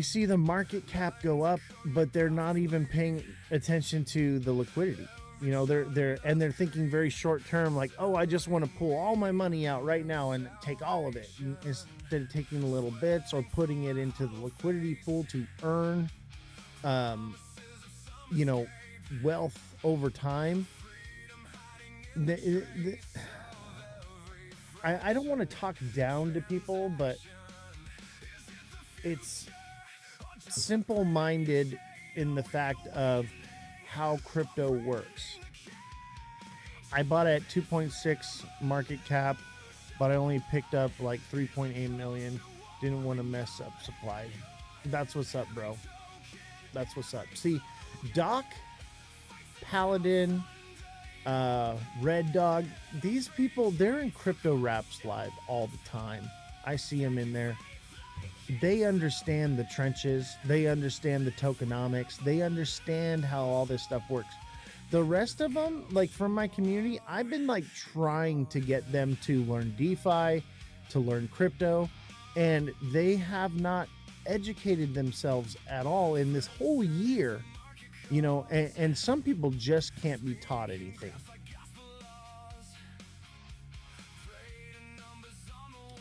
see the market cap go up, but they're not even paying attention to the liquidity. They're thinking very short term, like, oh, I just want to pull all my money out right now and take all of it, instead of taking the little bits or putting it into the liquidity pool to earn, wealth over time. I don't want to talk down to people, but it's simple-minded in the fact of how crypto works. I bought at 2.6 market cap, but I only picked up like 3.8 million. Didn't want to mess up supply. That's what's up, bro. That's what's up. See, Doc, Paladin, Red Dog, these people, they're in Crypto Raps Live all the time. I see them in there. They understand the trenches. They understand the tokenomics. They understand how all this stuff works. The rest of them, like from my community, I've been like trying to get them to learn DeFi, to learn crypto, and they have not educated themselves at all in this whole year, and some people just can't be taught anything.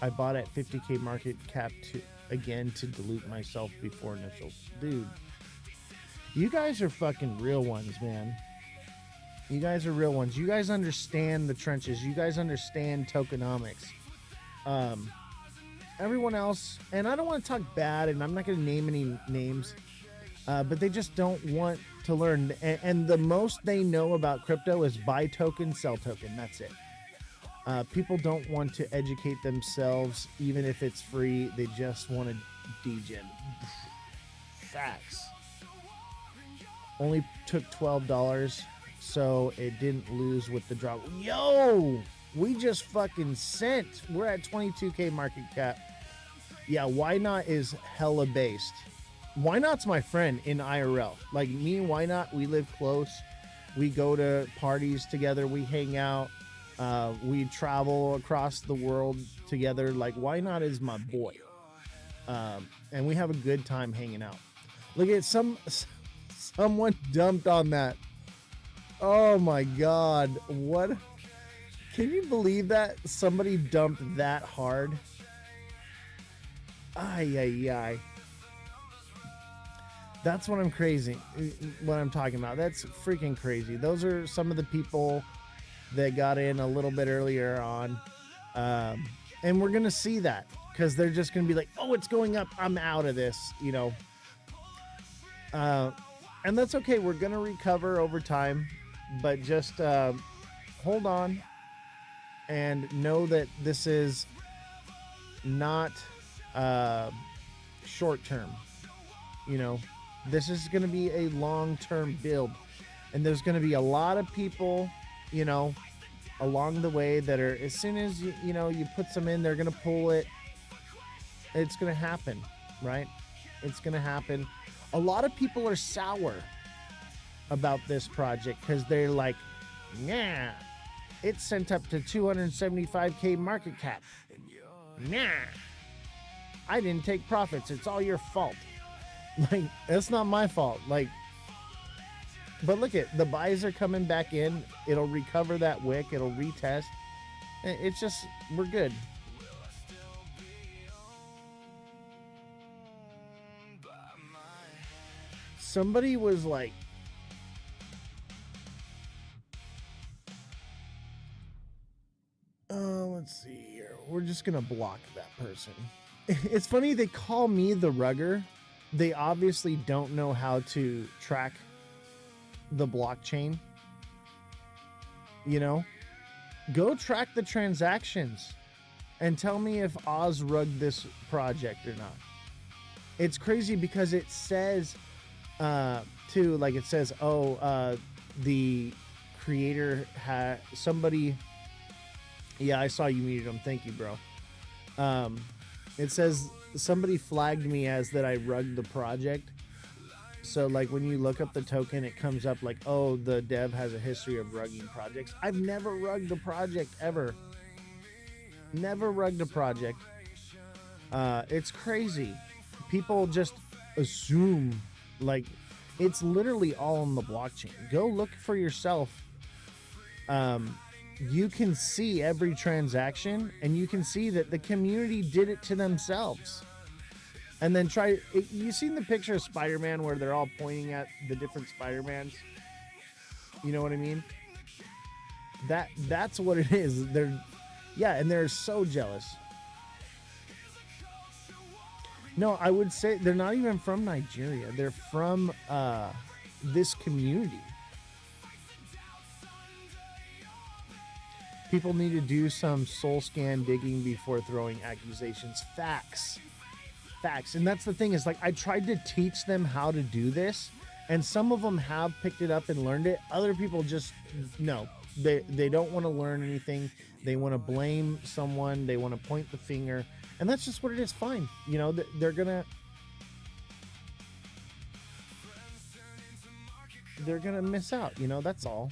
I bought at 50K market cap to dilute myself before initials. Dude, you guys are fucking real ones, man. You guys are real ones. You guys understand the trenches. You guys understand tokenomics. Everyone else, and I don't want to talk bad, and I'm not going to name any names, but they just don't want to learn. And the most they know about crypto is buy token, sell token. That's it. People don't want to educate themselves, even if it's free. They just want to degen. Facts. Only took $12, so it didn't lose with the drop. Yo, we just fucking sent. We're at 22K market cap. Yeah, Why Not is hella based. Why Not's my friend in IRL. Like me and Why Not, we live close. We go to parties together. We hang out. We travel across the world together. Like Why Not is my boy. And we have a good time hanging out. Look at someone dumped on that. Oh my God. What? Can you believe that somebody dumped that hard? Ay. That's what I'm talking about. That's freaking crazy. Those are some of the people that got in a little bit earlier on. And we're going to see that because they're just going to be like, oh, it's going up. I'm out of this, and that's okay. We're going to recover over time, but just hold on and know that this is not short term. This is going to be a long-term build, and there's going to be a lot of people, along the way that are, as soon as you put some in, they're going to pull it. It's going to happen, right? It's going to happen. A lot of people are sour about this project because they're like, nah, it's sent up to 275K market cap. Nah, I didn't take profits. It's all your fault. Like, that's not my fault. Like, but look at the buys are coming back in. It'll recover that wick. It'll retest. It's just, we're good. Somebody was like, let's see here. We're just going to block that person. It's funny they call me the rugger. They obviously don't know how to track the blockchain. You know, go track the transactions and tell me if Oz rugged this project or not. It's crazy because it says too, like it says, the creator had somebody. Yeah, I saw you muted him. Thank you, bro. It says somebody flagged me as that I rugged the project. So like when you look up the token, it comes up like, oh, the dev has a history of rugging projects. I've never rugged a project ever. Never rugged a project. It's crazy. People just assume like it's literally all on the blockchain. Go look for yourself. You can see every transaction and you can see that the community did it to themselves. And then you seen the picture of Spider-Man where they're all pointing at the different Spider-Mans? You know what I mean? That's what it is. And they're so jealous. No, I would say they're not even from Nigeria. They're from this community. People need to do some soul scan digging before throwing accusations. Facts. And that's the thing is like I tried to teach them how to do this, and some of them have picked it up and learned it. Other people just no. They don't want to learn anything. They want to blame someone. They want to point the finger, and that's just what it is. Fine, you know they're gonna miss out. You know, that's all.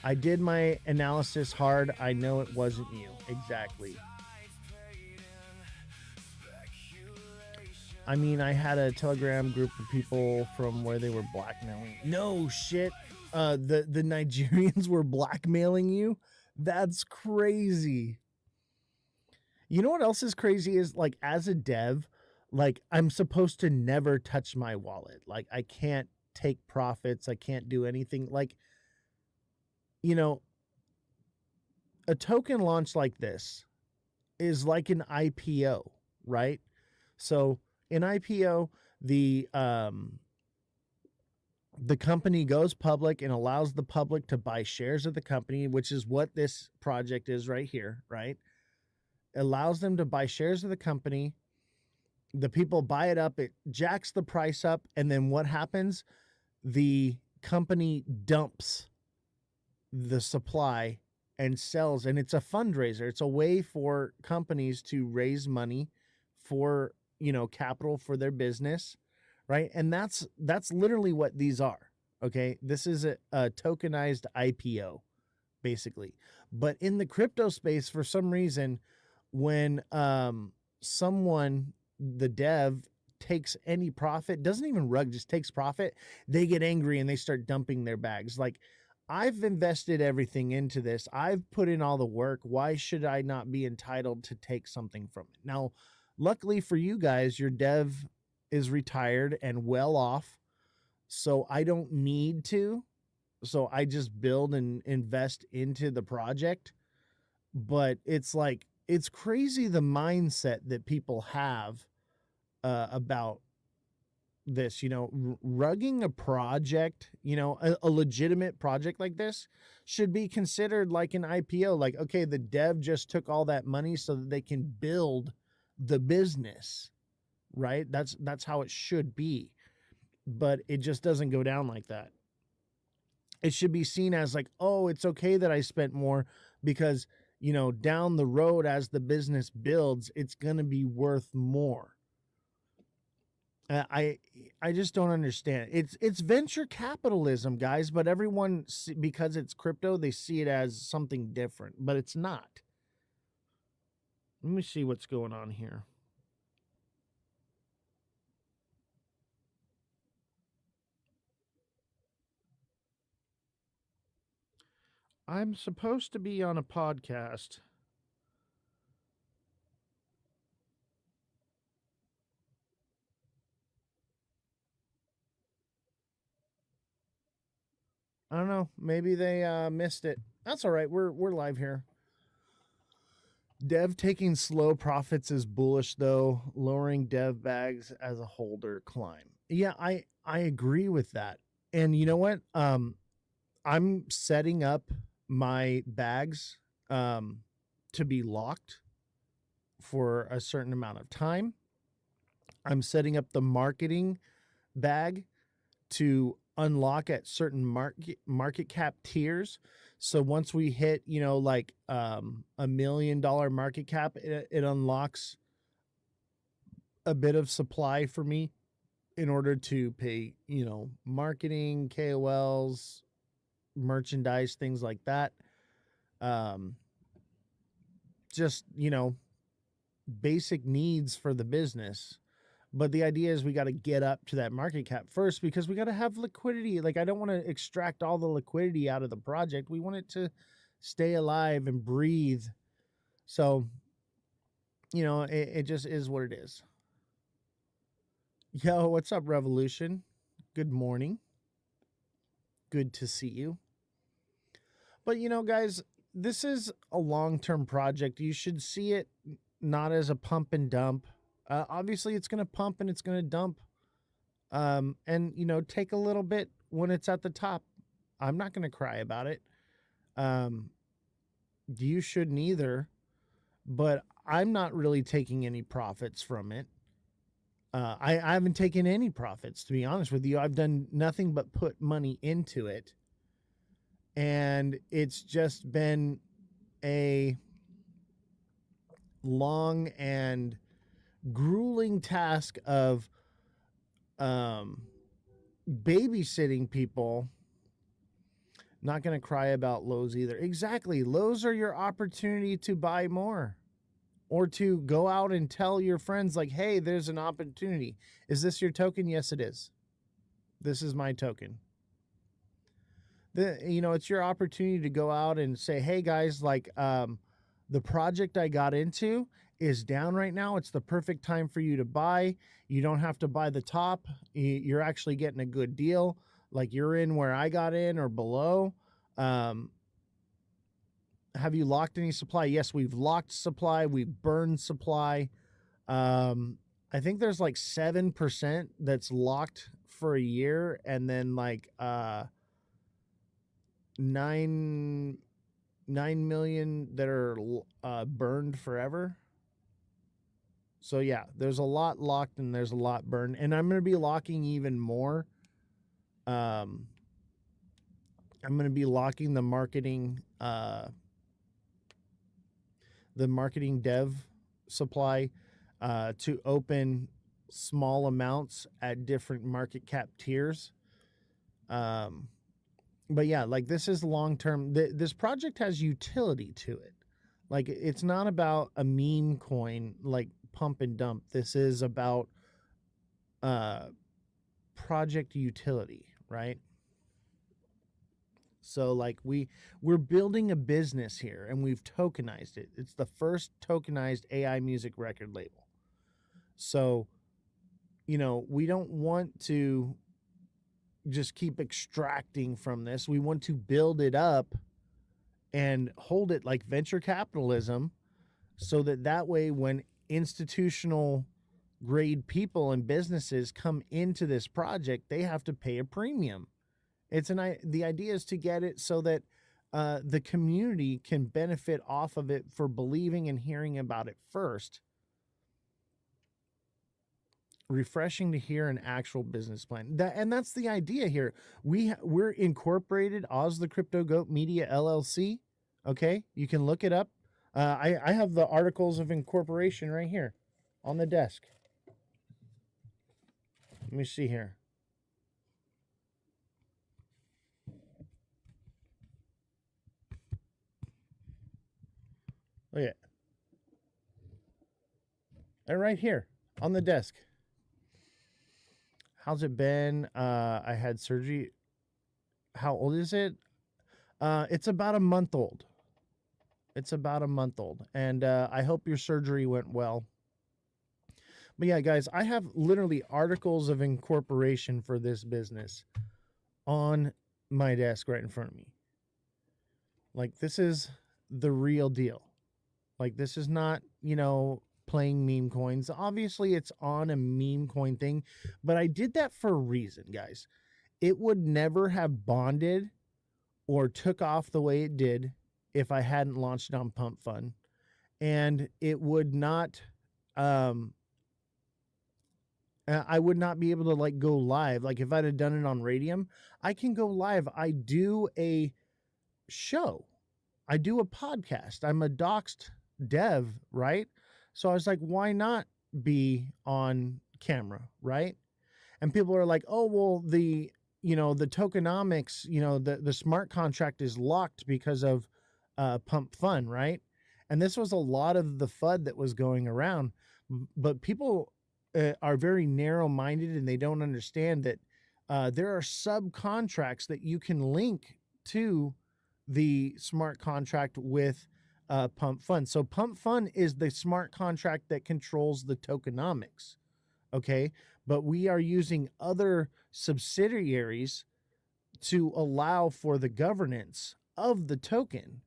I did my analysis hard. I know it wasn't you. Exactly. I mean, I had a Telegram group of people from where they were blackmailing. No shit. The Nigerians were blackmailing you? That's crazy. You know what else is crazy is like as a dev, like I'm supposed to never touch my wallet. Like I can't take profits. I can't do anything. Like, you know, a token launch like this is like an IPO, right? So in IPO, the company goes public and allows the public to buy shares of the company, which is what this project is right here, right? Allows them to buy shares of the company. The people buy it up, it jacks the price up, and then what happens? The company dumps the supply and sells, and it's a fundraiser. It's a way for companies to raise money for, capital for their business, right? And that's literally what these are. Okay, this is a tokenized IPO, basically. But in the crypto space, for some reason, when someone, the dev, takes any profit, doesn't even rug, just takes profit, they get angry and they start dumping their bags. Like, I've invested everything into this. I've put in all the work. Why should I not be entitled to take something from it? Now, luckily for you guys, your dev is retired and well off, so I don't need to. So I just build and invest into the project. But it's like, it's crazy the mindset that people have about this, rugging a project, a legitimate project like this should be considered like an IPO. Like, okay, the dev just took all that money so that they can build the business, right? That's how it should be. But it just doesn't go down like that. It should be seen as like, oh, it's okay that I spent more because, down the road as the business builds, it's going to be worth more. I just don't understand. It's venture capitalism, guys, but everyone, because it's crypto, they see it as something different, but it's not. Let me see what's going on here. I'm supposed to be on a podcast. I don't know. Maybe they missed it. That's all right. We're live here. Dev taking slow profits is bullish though. Lowering dev bags as a holder climb. Yeah, I agree with that. And you know what? I'm setting up my bags to be locked for a certain amount of time. I'm setting up the marketing bag to unlock at certain market cap tiers. So once we hit, you know, like $1 million market cap, it unlocks a bit of supply for me in order to pay, you know, marketing, KOLs, merchandise, things like that. Just, you know, basic needs for the business. But the idea is we got to get up to that market cap first because we got to have liquidity. Like, I don't want to extract all the liquidity out of the project. We want it to stay alive and breathe. So, you know, it just is what it is. Yo, what's up, Revolution? Good morning. Good to see you. But, you know, guys, this is a long-term project. You should see it not as a pump and dump. Obviously, it's going to pump and it's going to dump. And, you know, take a little bit when it's at the top. I'm not going to cry about it. You shouldn't either. But I'm not really taking any profits from it. I haven't taken any profits, to be honest with you. I've done nothing but put money into it. And it's just been a long and grueling task of babysitting people. Not going to cry about lows either. Exactly. Lows are your opportunity to buy more or to go out and tell your friends like, hey, there's an opportunity. Is this your token? Yes, it is. This is my token. You know, it's your opportunity to go out and say, hey guys, like, the project I got into is down right now. It's the perfect time for you to buy. You don't have to buy the top. You're actually getting a good deal. Like, you're in where I got in or below. Have you locked any supply? Yes, we've locked supply. We've burned supply. I think there's like 7% that's locked for a year, and then like 9 million that are burned forever. So yeah, there's a lot locked and there's a lot burned, and I'm going to be locking even more. I'm going to be locking the marketing dev supply to open small amounts at different market cap tiers. But yeah, like, this is long term. This project has utility to it. Like, it's not about a meme coin like pump and dump. This is about project utility, right? So like, we're building a business here and we've tokenized it. It's the first tokenized AI music record label. So, you know, we don't want to just keep extracting from this. We want to build it up and hold it like venture capitalism, so that way when institutional grade people and businesses come into this project, they have to pay a premium. The idea is to get it so that the community can benefit off of it for believing and hearing about it first. Refreshing to hear an actual business plan. That's the idea here. We're incorporated, Ozthecryptogoat Media LLC. Okay, you can look it up. I have the articles of incorporation right here on the desk. Let me see here. Look at it right here on the desk. How's it been? I had surgery. How old is it? It's about a month old. And I hope your surgery went well. But yeah, guys, I have literally articles of incorporation for this business on my desk right in front of me. Like, this is the real deal. Like, this is not, playing meme coins. Obviously, it's on a meme coin thing, but I did that for a reason, guys. It would never have bonded or took off the way it did if I hadn't launched it on Pump Fun. And it would not, I would not be able to like go live. Like, if I'd have done it on Radium, I can go live. I do a show, I do a podcast. I'm a doxed dev, right? So I was like, why not be on camera, right? And people are like, oh, well, the tokenomics, the smart contract is locked because of Pump Fun, right? And this was a lot of the FUD that was going around. But people are very narrow minded, and they don't understand that there are subcontracts that you can link to the smart contract with Pump Fun. So Pump Fun is the smart contract that controls the tokenomics. Okay. But we are using other subsidiaries to allow for the governance of the token.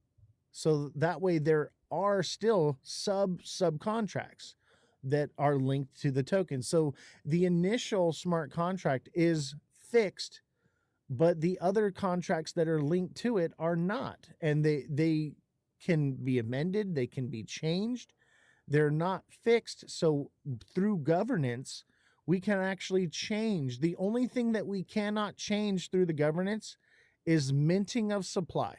So that way there are still subcontracts that are linked to the token. So the initial smart contract is fixed, but the other contracts that are linked to it are not. And they can be amended, they can be changed. They're not fixed. So through governance, we can actually change. The only thing that we cannot change through the governance is minting of supply.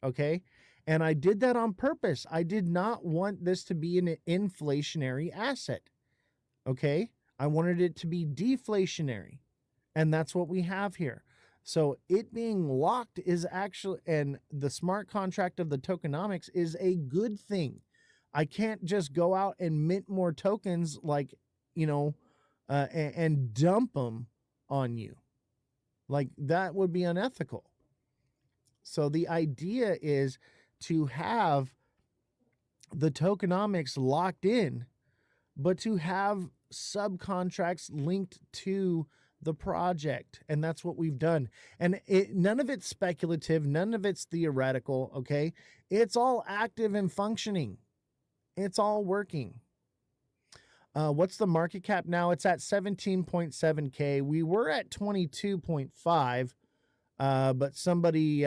Okay. And I did that on purpose. I did not want this to be an inflationary asset. Okay. I wanted it to be deflationary. And that's what we have here. So it being locked is actually, and the smart contract of the tokenomics is a good thing. I can't just go out and mint more tokens like, and dump them on you. Like, that would be unethical. So the idea is to have the tokenomics locked in, but to have subcontracts linked to the project. And that's what we've done. And none of it's speculative. None of it's theoretical. Okay. It's all active and functioning. It's all working. What's the market cap now? It's at 17.7K. We were at 22.5, but somebody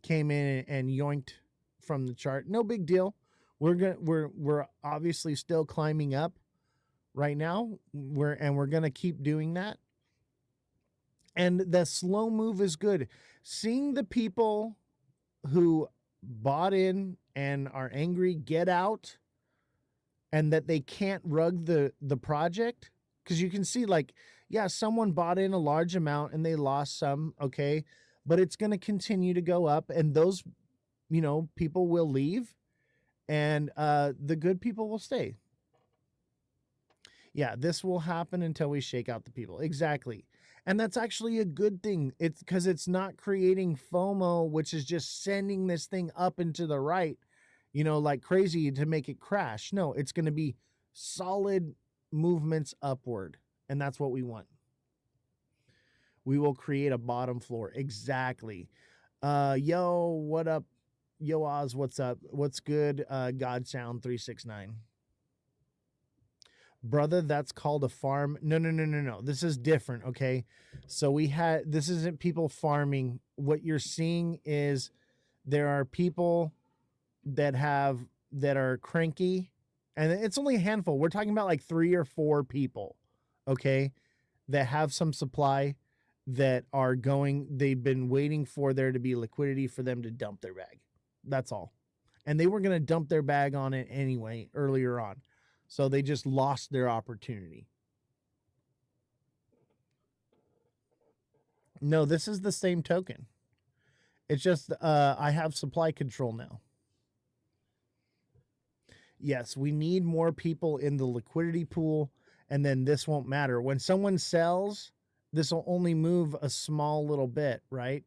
came in and yoinked from the chart. No big deal. We're obviously still climbing up right now. We're gonna keep doing that. And the slow move is good. Seeing the people who bought in and are angry get out, and that they can't rug the project, because you can see, like, yeah, someone bought in a large amount and they lost some, okay, but it's going to continue to go up, and those people will leave, and the good people will stay. Yeah, this will happen until we shake out the people. Exactly. And that's actually a good thing. It's because it's not creating FOMO, which is just sending this thing up and to the right, like crazy to make it crash. No, it's going to be solid movements upward. And that's what we want. We will create a bottom floor. Exactly. Yo, what up? Yo, Oz, what's up? What's good? Godsound 369. Brother, that's called a farm. No. This is different, okay? So this isn't people farming. What you're seeing is there are people that are cranky, and it's only a handful. We're talking about like 3 or 4 people, okay, that have some supply that are they've been waiting for there to be liquidity for them to dump their bag. That's all. And they were going to dump their bag on it anyway earlier on. So they just lost their opportunity. No, this is the same token. It's just I have supply control now. Yes, we need more people in the liquidity pool, and then this won't matter. When someone sells, this will only move a small little bit, right?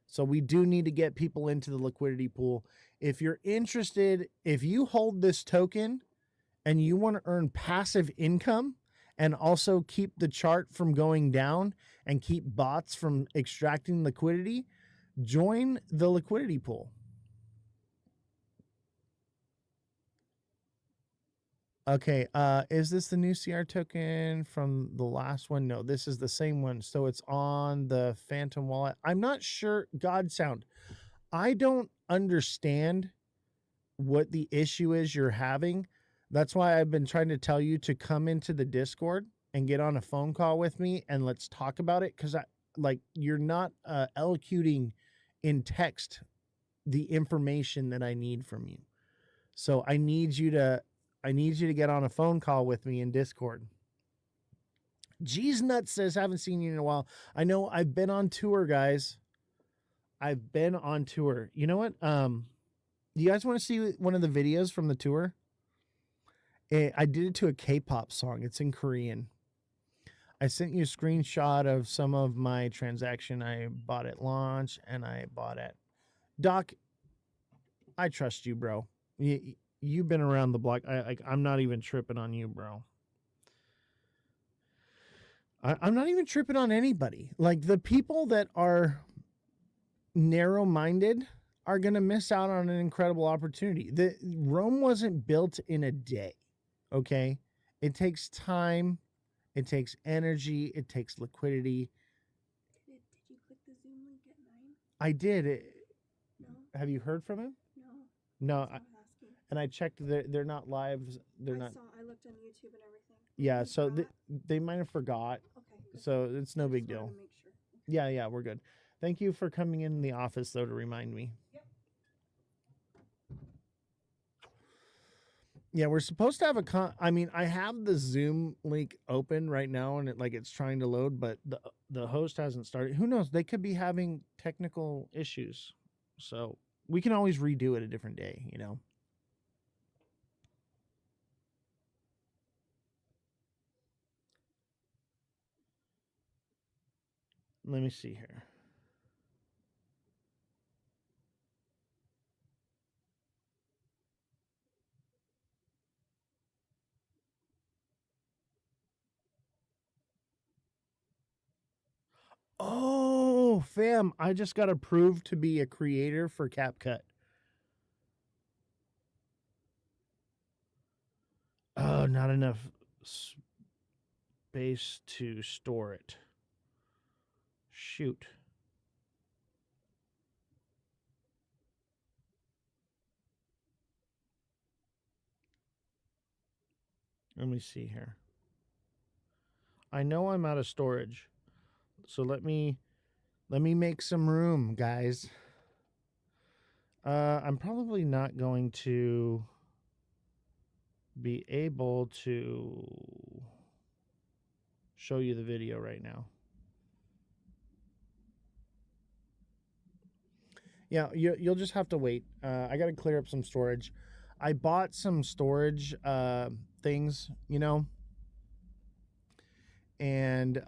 So we do need to get people into the liquidity pool. If you're interested, if you hold this token and you want to earn passive income and also keep the chart from going down and keep bots from extracting liquidity, join the liquidity pool. Okay, is this the new CR token from the last one? No, this is the same one. So it's on the Phantom wallet. I'm not sure. God Sound, I don't understand what the issue is you're having. That's why I've been trying to tell you to come into the Discord and get on a phone call with me and let's talk about it, because you're not elocuting in text the information that I need from you. So I need you to get on a phone call with me in Discord. G's Nuts says, haven't seen you in a while. I know, I've been on tour, guys. I've been on tour. You know what? You guys want to see one of the videos from the tour? I did it to a K-pop song. It's in Korean. I sent you a screenshot of some of my transaction I bought at launch and I bought at Doc. I trust you, bro. You've been around the block. I'm not even tripping on you, bro. I'm not even tripping on anybody. Like, the people that are narrow-minded are going to miss out on an incredible opportunity. Rome wasn't built in a day, okay? It takes time, it takes energy, it takes liquidity. Did you click the Zoom link at 9? I did. No. Have you heard from him? No. No. And I checked. They're not live. They're not. I looked on YouTube and everything. Yeah, so they might have forgot. Okay. So it's no big deal. Make sure. Yeah, we're good. Thank you for coming in the office, though, to remind me. Yep. Yeah, we're supposed to have I mean, I have the Zoom link open right now, and it's trying to load, but the host hasn't started. Who knows? They could be having technical issues, so we can always redo it a different day. Let me see here. Oh, fam, I just got approved to be a creator for CapCut. Oh, not enough space to store it. Shoot. Let me see here. I know I'm out of storage. So let me make some room, guys. I'm probably not going to be able to show you the video right now. Yeah, you'll just have to wait. I got to clear up some storage. I bought some storage things, and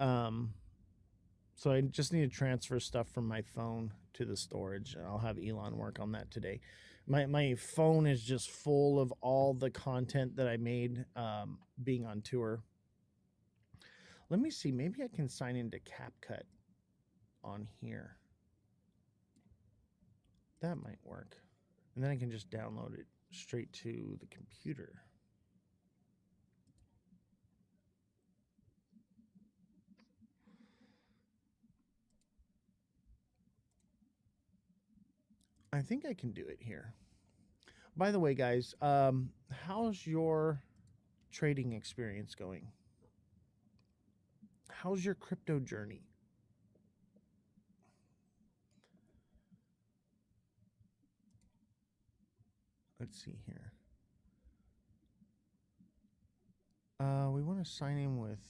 so I just need to transfer stuff from my phone to the storage. I'll have Elon work on that today. My phone is just full of all the content that I made being on tour. Let me see. Maybe I can sign into CapCut on here. That might work. And then I can just download it straight to the computer. I think I can do it here. By the way, guys, how's your trading experience going? How's your crypto journey? Let's see here. We want to sign in with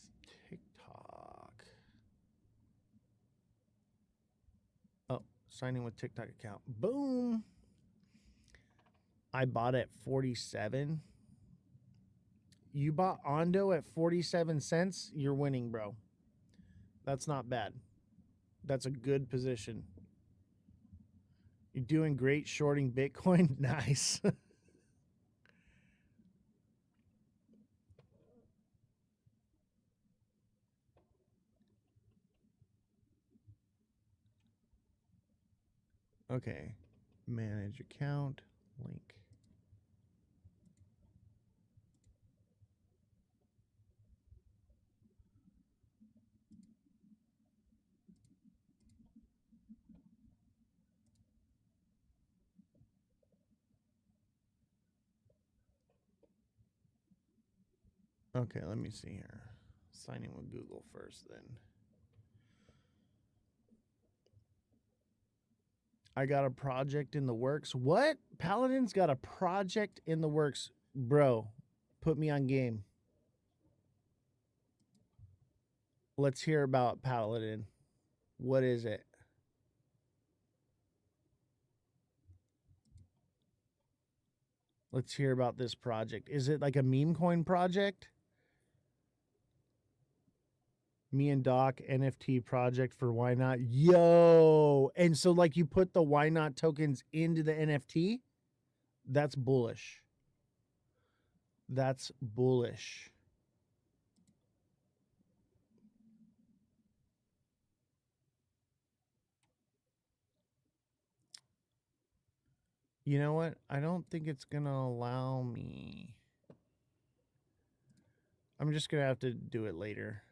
TikTok. Oh, sign in with TikTok account. Boom. I bought at 47. You bought Ondo at 47 cents. You're winning, bro. That's not bad. That's a good position. You're doing great shorting Bitcoin. Nice. Okay. Manage account. Link. Okay, let me see here. Sign in with Google first, then. I got a project in the works. What? Paladin's got a project in the works. Bro, put me on game. Let's hear about Paladin. What is it? Let's hear about this project. Is it like a meme coin project? Me and Doc NFT project for Why Not? Yo! And so like you put the Why Not tokens into the NFT? That's bullish. That's bullish. You know what? I don't think it's going to allow me. I'm just going to have to do it later.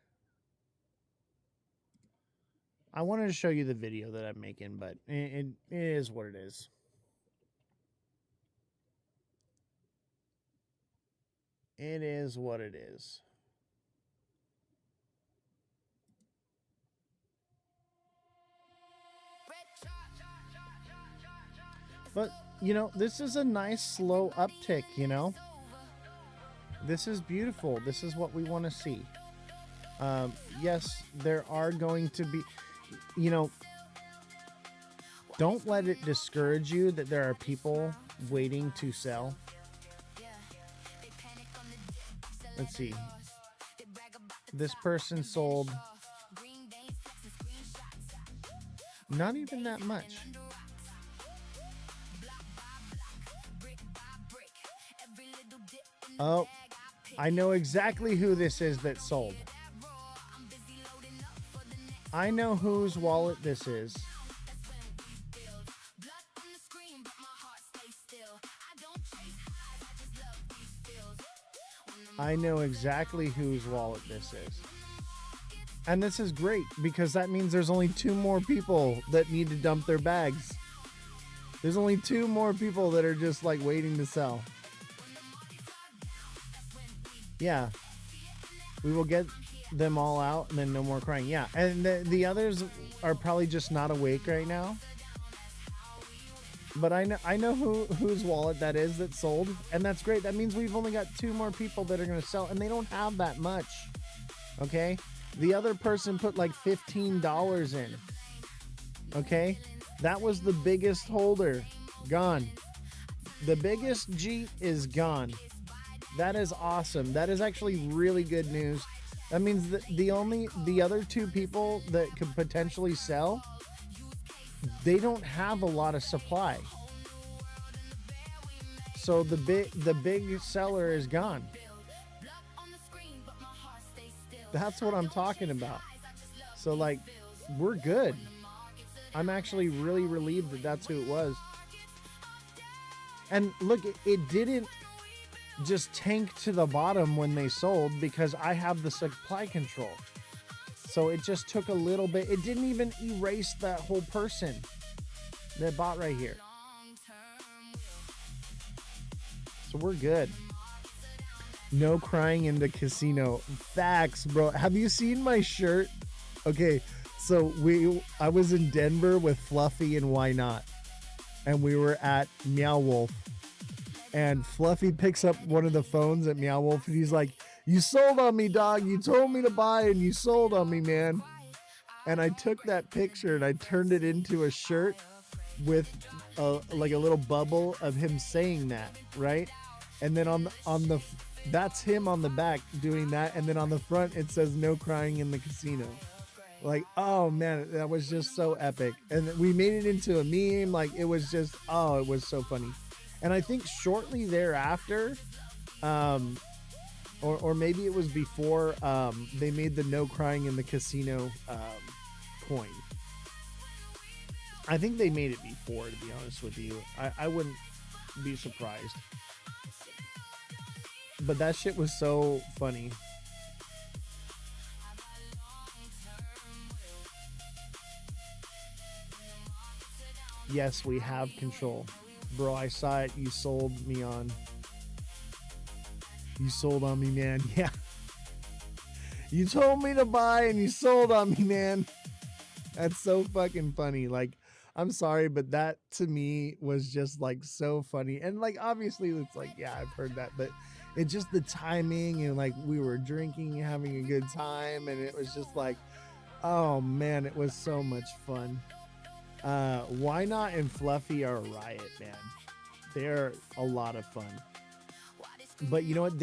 I wanted to show you the video that I'm making, but it is what it is. It is what it is. But, you know, this is a nice slow uptick, you know? This is beautiful. This is what we want to see. Yes, there are going to be, you know, don't let it discourage you that there are people waiting to sell. Let's see. This person sold not even that much. Oh, I know exactly who this is that sold. I know whose wallet this is. I know exactly whose wallet this is. And this is great because that means there's only 2 more people that need to dump their bags. There's only 2 more people that are just like waiting to sell. Yeah. We will get them all out and then no more crying. Yeah. And the others are probably just not awake right now. But I know whose wallet that is that sold, and that's great. That means we've only got 2 more people that are going to sell, and they don't have that much. Okay? The other person put like $15 in. Okay? That was the biggest holder. Gone. The biggest Jeep is gone. That is awesome. That is actually really good news. That means that the other 2 people that could potentially sell, they don't have a lot of supply. So the big seller is gone. That's what I'm talking about. So like, we're good. I'm actually really relieved that that's who it was. And look, it didn't just tank to the bottom when they sold because I have the supply control. So it just took a little bit. It didn't even erase that whole person that bought right here. So we're good. No crying in the casino. Facts, bro. Have you seen my shirt? Okay, so I was in Denver with Fluffy and Why Not, and we were at Meow Wolf, and Fluffy picks up one of the phones at Meow Wolf, and he's like, "You sold on me, dog. You told me to buy, and you sold on me, man." And I took that picture and I turned it into a shirt with like a little bubble of him saying that, right? And then on the that's him on the back doing that, and then on the front it says "No crying in the casino." Like, oh man, that was just so epic. And we made it into a meme. Like, it was just, oh, it was so funny. And I think shortly thereafter, or maybe it was before, they made the "No crying in the casino" coin. I think they made it before, to be honest with you. I wouldn't be surprised. But that shit was so funny. Yes, we have control. Bro, I saw it. You sold me on. You sold on me, man. Yeah. You told me to buy and you sold on me, man. That's so fucking funny. Like, I'm sorry, but that to me was just like so funny. And like, obviously, it's like, yeah, I've heard that, but it's just the timing and like we were drinking, having a good time, and it was just like, oh man, it was so much fun. Why Not and Fluffy are a riot, man. They're a lot of fun. But you know what?